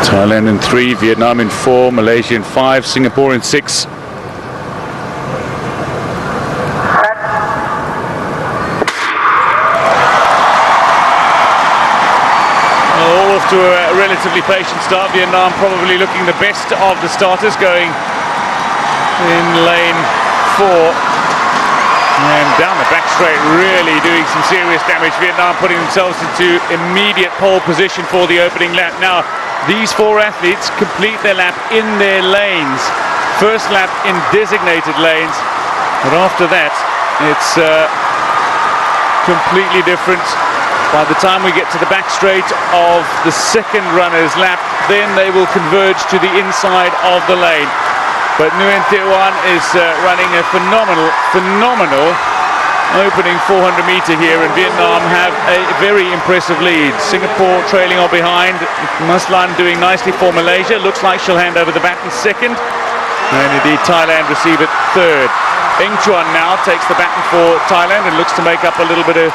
Thailand in 3, Vietnam in 4, Malaysia in 5, Singapore in 6. All off to a relatively patient start. Vietnam probably looking the best of the starters, going in lane 4. And down the back straight, really doing some serious damage. Vietnam putting themselves into immediate pole position for the opening lap. Now, these 4 athletes complete their lap in their lanes. First lap in designated lanes, but after that, it's completely different. By the time we get to the back straight of the second runner's lap, then they will converge to the inside of the lane. But Nguyen Thi Huyen is running a phenomenal opening 400 meter here, and Vietnam have a very impressive lead. Singapore trailing on behind. Maslan doing nicely for Malaysia. Looks like she'll hand over the baton second. And indeed Thailand receive it third. Eng Chuan now takes the baton for Thailand and looks to make up a little bit of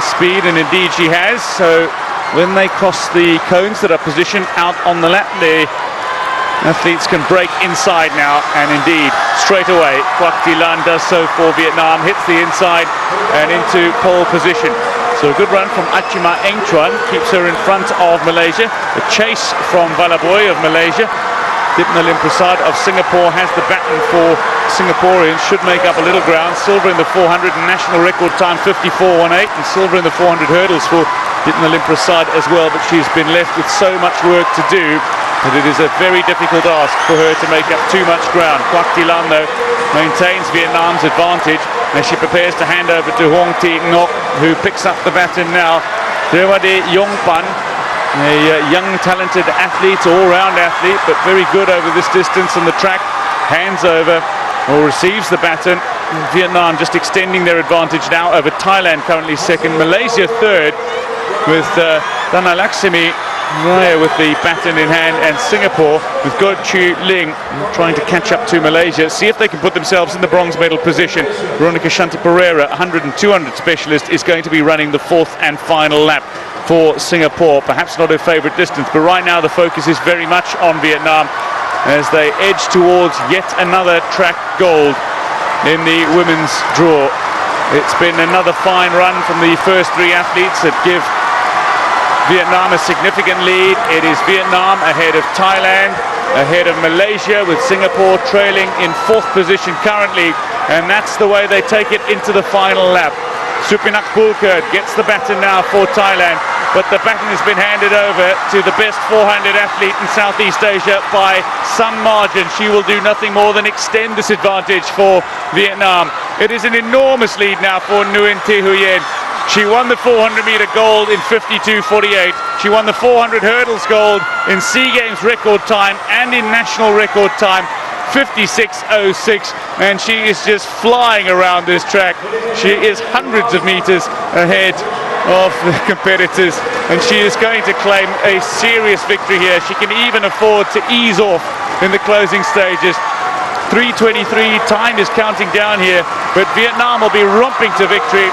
speed, and indeed she has. So when they cross the cones that are positioned out on the lap, the athletes can break inside now, and indeed straight away Quoc Thi Lan does so for Vietnam, hits the inside and into pole position. So a good run from Achima Eng Chuan keeps her in front of Malaysia. The chase from Valaboy of Malaysia Dipnalim Prasad of Singapore has the baton for Singaporeans, should make up a little ground. Silver in the 400 and national record time 54.18, and silver in the 400 hurdles for Dipnalim Prasad as well, but she's been left with so much work to do that it is a very difficult ask for her to make up too much ground. Quoc Thi Lan, though, maintains Vietnam's advantage as she prepares to hand over to Hoang Thi Ngoc, who picks up the baton now. Trevade Yong Pan, a young talented athlete, all-round athlete, but very good over this distance on the track, hands over or receives the baton. Vietnam just extending their advantage now over Thailand, currently second, Malaysia third, with Dhanalaxmi there with the baton in hand, and Singapore with Goh Chu Ling trying to catch up to Malaysia, see if they can put themselves in the bronze medal position. Veronica Shanti Pereira, 100 and 200 specialist, is going to be running the fourth and final lap for Singapore. Perhaps not her favourite distance, but right now the focus is very much on Vietnam as they edge towards yet another track gold in the women's draw. It's been another fine run from the first three athletes that give Vietnam a significant lead. It is Vietnam ahead of Thailand, ahead of Malaysia, with Singapore trailing in fourth position currently, and that's the way they take it into the final lap. Supinak Pulkert gets the baton now for Thailand, but the baton has been handed over to the best 400 athlete in Southeast Asia by some margin. She will do nothing more than extend this advantage for Vietnam. It is an enormous lead now for Nguyen Thi Huyen. She won the 400-meter gold in 52.48. She won the 400 hurdles gold in SEA Games record time and in national record time, 56.06, and she is just flying around this track. She is hundreds of meters ahead of the competitors, and she is going to claim a serious victory here. She can even afford to ease off in the closing stages. 3:23, time is counting down here, but Vietnam will be romping to victory.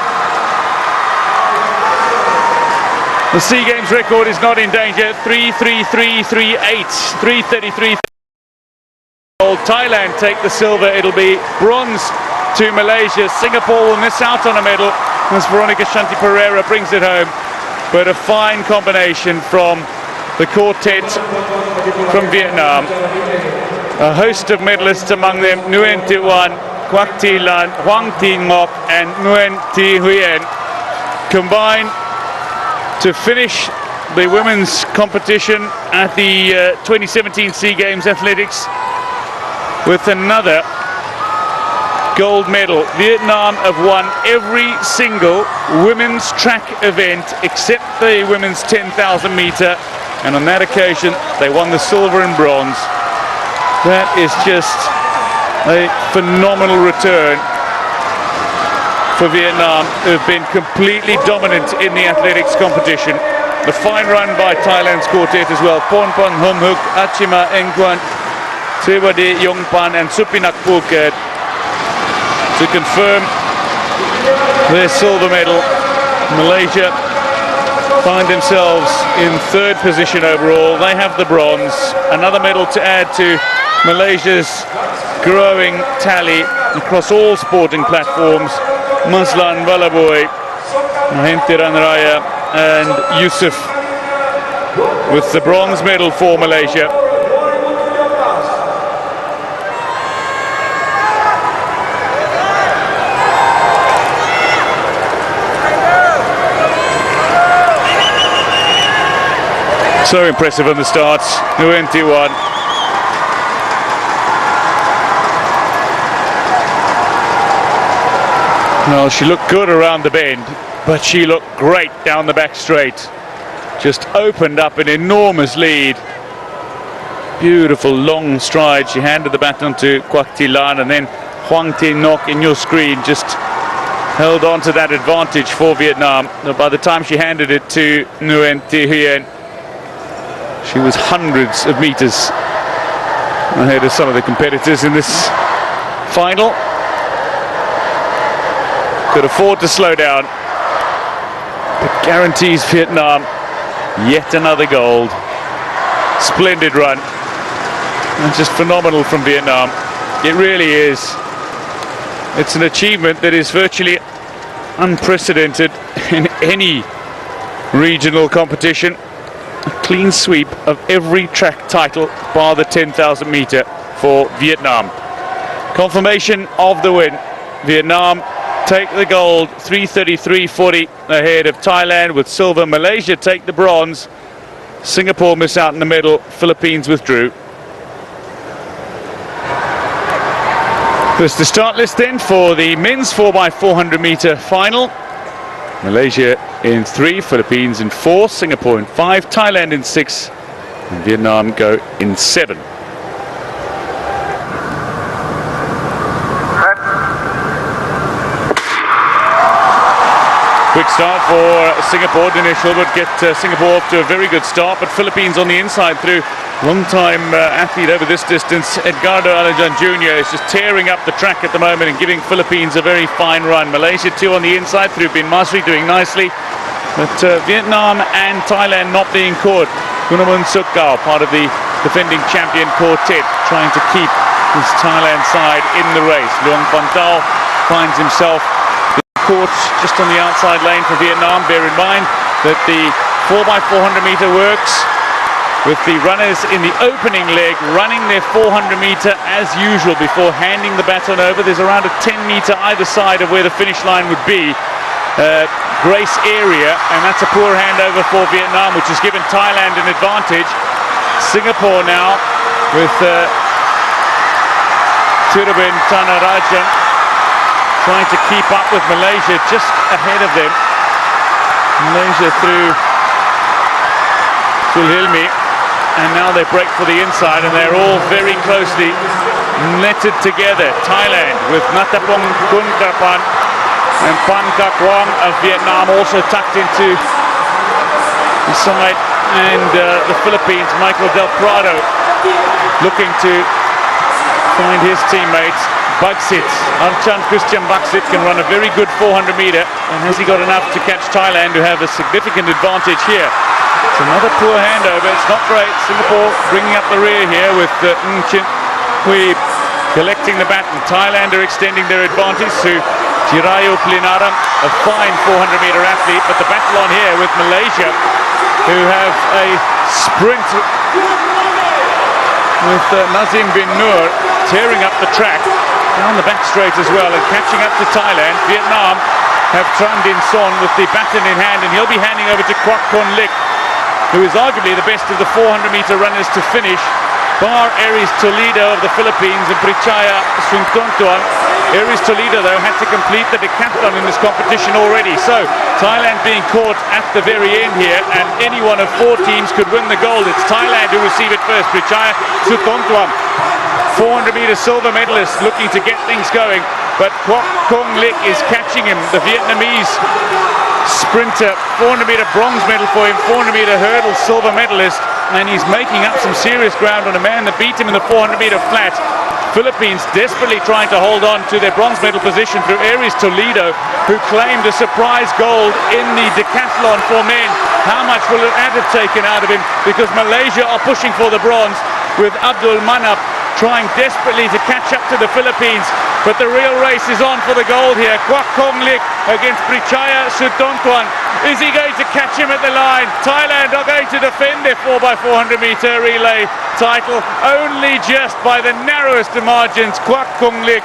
The SEA Games record is not in danger. 3:33.38, 3:33. Thailand take the silver. It'll be bronze to Malaysia. Singapore will miss out on a medal as Veronica Shanti Pereira brings it home. But a fine combination from the quartet from Vietnam. A host of medalists among them: Nguyen Thi Oanh, Quoc Thi Lan, Hoang Thi Ngoc, and Nguyen Thi Huyen combine to finish the women's competition at the 2017 SEA Games Athletics with another gold medal. Vietnam have won every single women's track event except the women's 10,000 meter, and on that occasion they won the silver and bronze. That is just a phenomenal return for Vietnam, who have been completely dominant in the athletics competition. The fine run by Thailand's quartet as well. Pornpon Homhook, Achima Engkwan, Trevade Yong Pan and Supinak Pulkert to confirm their silver medal. Malaysia find themselves in third position overall. They have the bronze. Another medal to add to Malaysia's growing tally across all sporting platforms. Maslan Valaboy, Mahentir Raya and Yusuf with the bronze medal for Malaysia. So impressive on the starts. Nguyen Thi Oanh. Well, she looked good around the bend, but she looked great down the back straight. Just opened up an enormous lead. Beautiful long stride. She handed the baton to Quoc Thi Lan, and then Hoang Thi Ngoc in your screen just held on to that advantage for Vietnam. By the time she handed it to Nguyen Thi Huyen, she was hundreds of meters ahead of some of the competitors in this final. Could afford to slow down, but guarantees Vietnam yet another gold. Splendid run, and just phenomenal from Vietnam. It really is. It's an achievement that is virtually unprecedented in any regional competition. A clean sweep of every track title bar the 10,000 meter for Vietnam. Confirmation of the win. Vietnam take the gold, 3:33.40 ahead of Thailand with silver. Malaysia take the bronze. Singapore miss out in the middle. Philippines withdrew. There's the start list then for the men's 4x400 meter final. Malaysia in 3, Philippines in 4, Singapore in 5, Thailand in 6, and Vietnam go in 7. Quick start for Singapore. Dinesh Hilbert get Singapore off to a very good start, but Philippines on the inside through long-time athlete over this distance. Edgardo Alajan Jr. is just tearing up the track at the moment and giving Philippines a very fine run. Malaysia too on the inside through Bin Masri doing nicely, but Vietnam and Thailand not being caught. Gunamun Sukkao, part of the defending champion quartet, trying to keep his Thailand side in the race. Luang Van Dal finds himself caught just on the outside lane for Vietnam. Bear in mind that the 4x400 meter works with the runners in the opening leg running their 400 meter as usual before handing the baton over. There's around a 10 meter either side of where the finish line would be, grace area, and that's a poor handover for Vietnam, which has given Thailand an advantage. Singapore now with Tirobin Thanarajan trying to keep up with Malaysia just ahead of them. Malaysia through Sulhilmi, and now they break for the inside, and they're all very closely netted together. Thailand with Natapong Kunkapan and Phan Kak Wong of Vietnam also tucked into the side, and the Philippines, Michael Del Prado looking to find his teammates. Bagsit, Archan Christian Bagsit can run a very good 400 meter, and has he got enough to catch Thailand, who have a significant advantage here? It's another poor handover, it's not great. Singapore bringing up the rear here with Ng Chin Hui collecting the baton. Thailand are extending their advantage to Jirayu Plinaram, a fine 400 meter athlete, but the battle on here with Malaysia, who have a sprint with Nazim bin Nur tearing up the track down the back straight as well and catching up to Thailand. Vietnam have Tran Din Son with the baton in hand, and he'll be handing over to Quoc Kon Lick, who is arguably the best of the 400 meter runners to finish, bar Aries Toledo of the Philippines and Prichaya Suntontuan. Aries Toledo though had to complete the decathlon in this competition already, so Thailand being caught at the very end here, and any one of 4 teams could win the gold. It's Thailand who receive it first. Prichaya Suntontuan, 400 meter silver medalist, looking to get things going, but Quoc Kon Lick is catching him, the Vietnamese sprinter. 400 meter bronze medal for him, 400 meter hurdle silver medalist, and he's making up some serious ground on a man that beat him in the 400 meter flat. Philippines desperately trying to hold on to their bronze medal position through Aries Toledo, who claimed a surprise gold in the decathlon for men. How much will that have taken out of him? Because Malaysia are pushing for the bronze with Abdul Manap trying desperately to catch up to the Philippines, but the real race is on for the gold here. Quoc Kon Lick against Prichaya Sutontuan. Is he going to catch him at the line? Thailand are going to defend their 4x400 meter relay title only just by the narrowest of margins. Quoc Kon Lick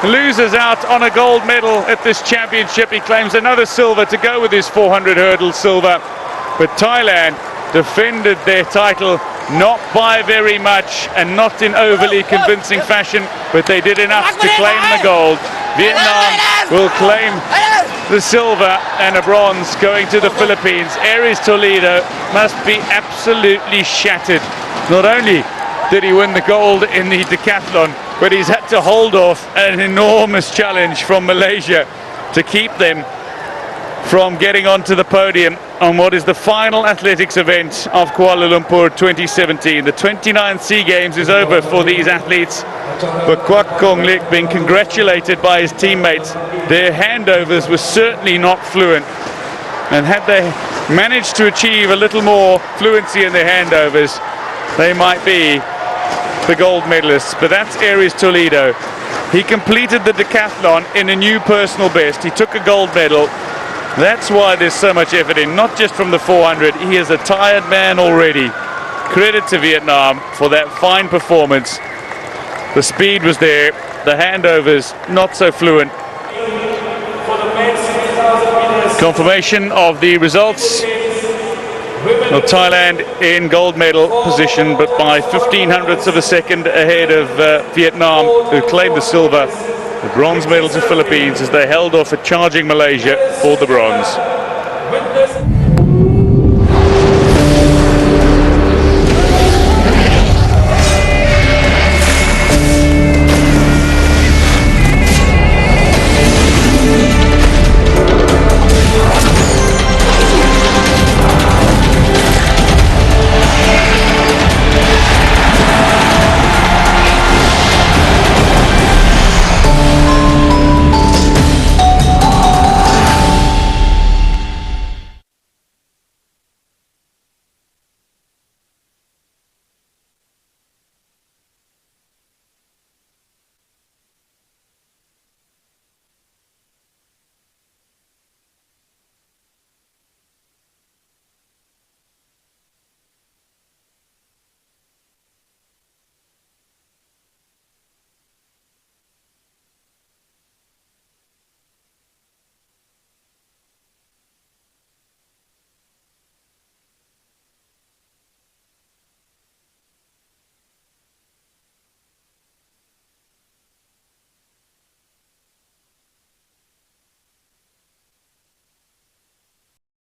loses out on a gold medal at this championship. He claims another silver to go with his 400 hurdle silver, but Thailand defended their title not by very much and not in overly convincing fashion, but they did enough to claim the gold. Vietnam will claim the silver and a bronze going to the Philippines. Aries Toledo must be absolutely shattered. Not only did he win the gold in the decathlon, but he's had to hold off an enormous challenge from Malaysia to keep them from getting onto the podium on what is the final athletics event of Kuala Lumpur 2017. The 29th SEA Games is over for these athletes, but Quoc Kon Lick being congratulated by his teammates. Their handovers were certainly not fluent, and had they managed to achieve a little more fluency in their handovers, they might be the gold medalists. But that's Aries Toledo. He completed the decathlon in a new personal best. He took a gold medal. That's why there's so much effort in, not just from the 400. He is a tired man already. Credit to Vietnam for that fine performance. The speed was there, the handovers not so fluent. Confirmation of the results. Well, Thailand in gold medal position, but by 1500ths of a second ahead of Vietnam, who claimed the silver. The bronze medal to Philippines as they held off a charging Malaysia for the bronze.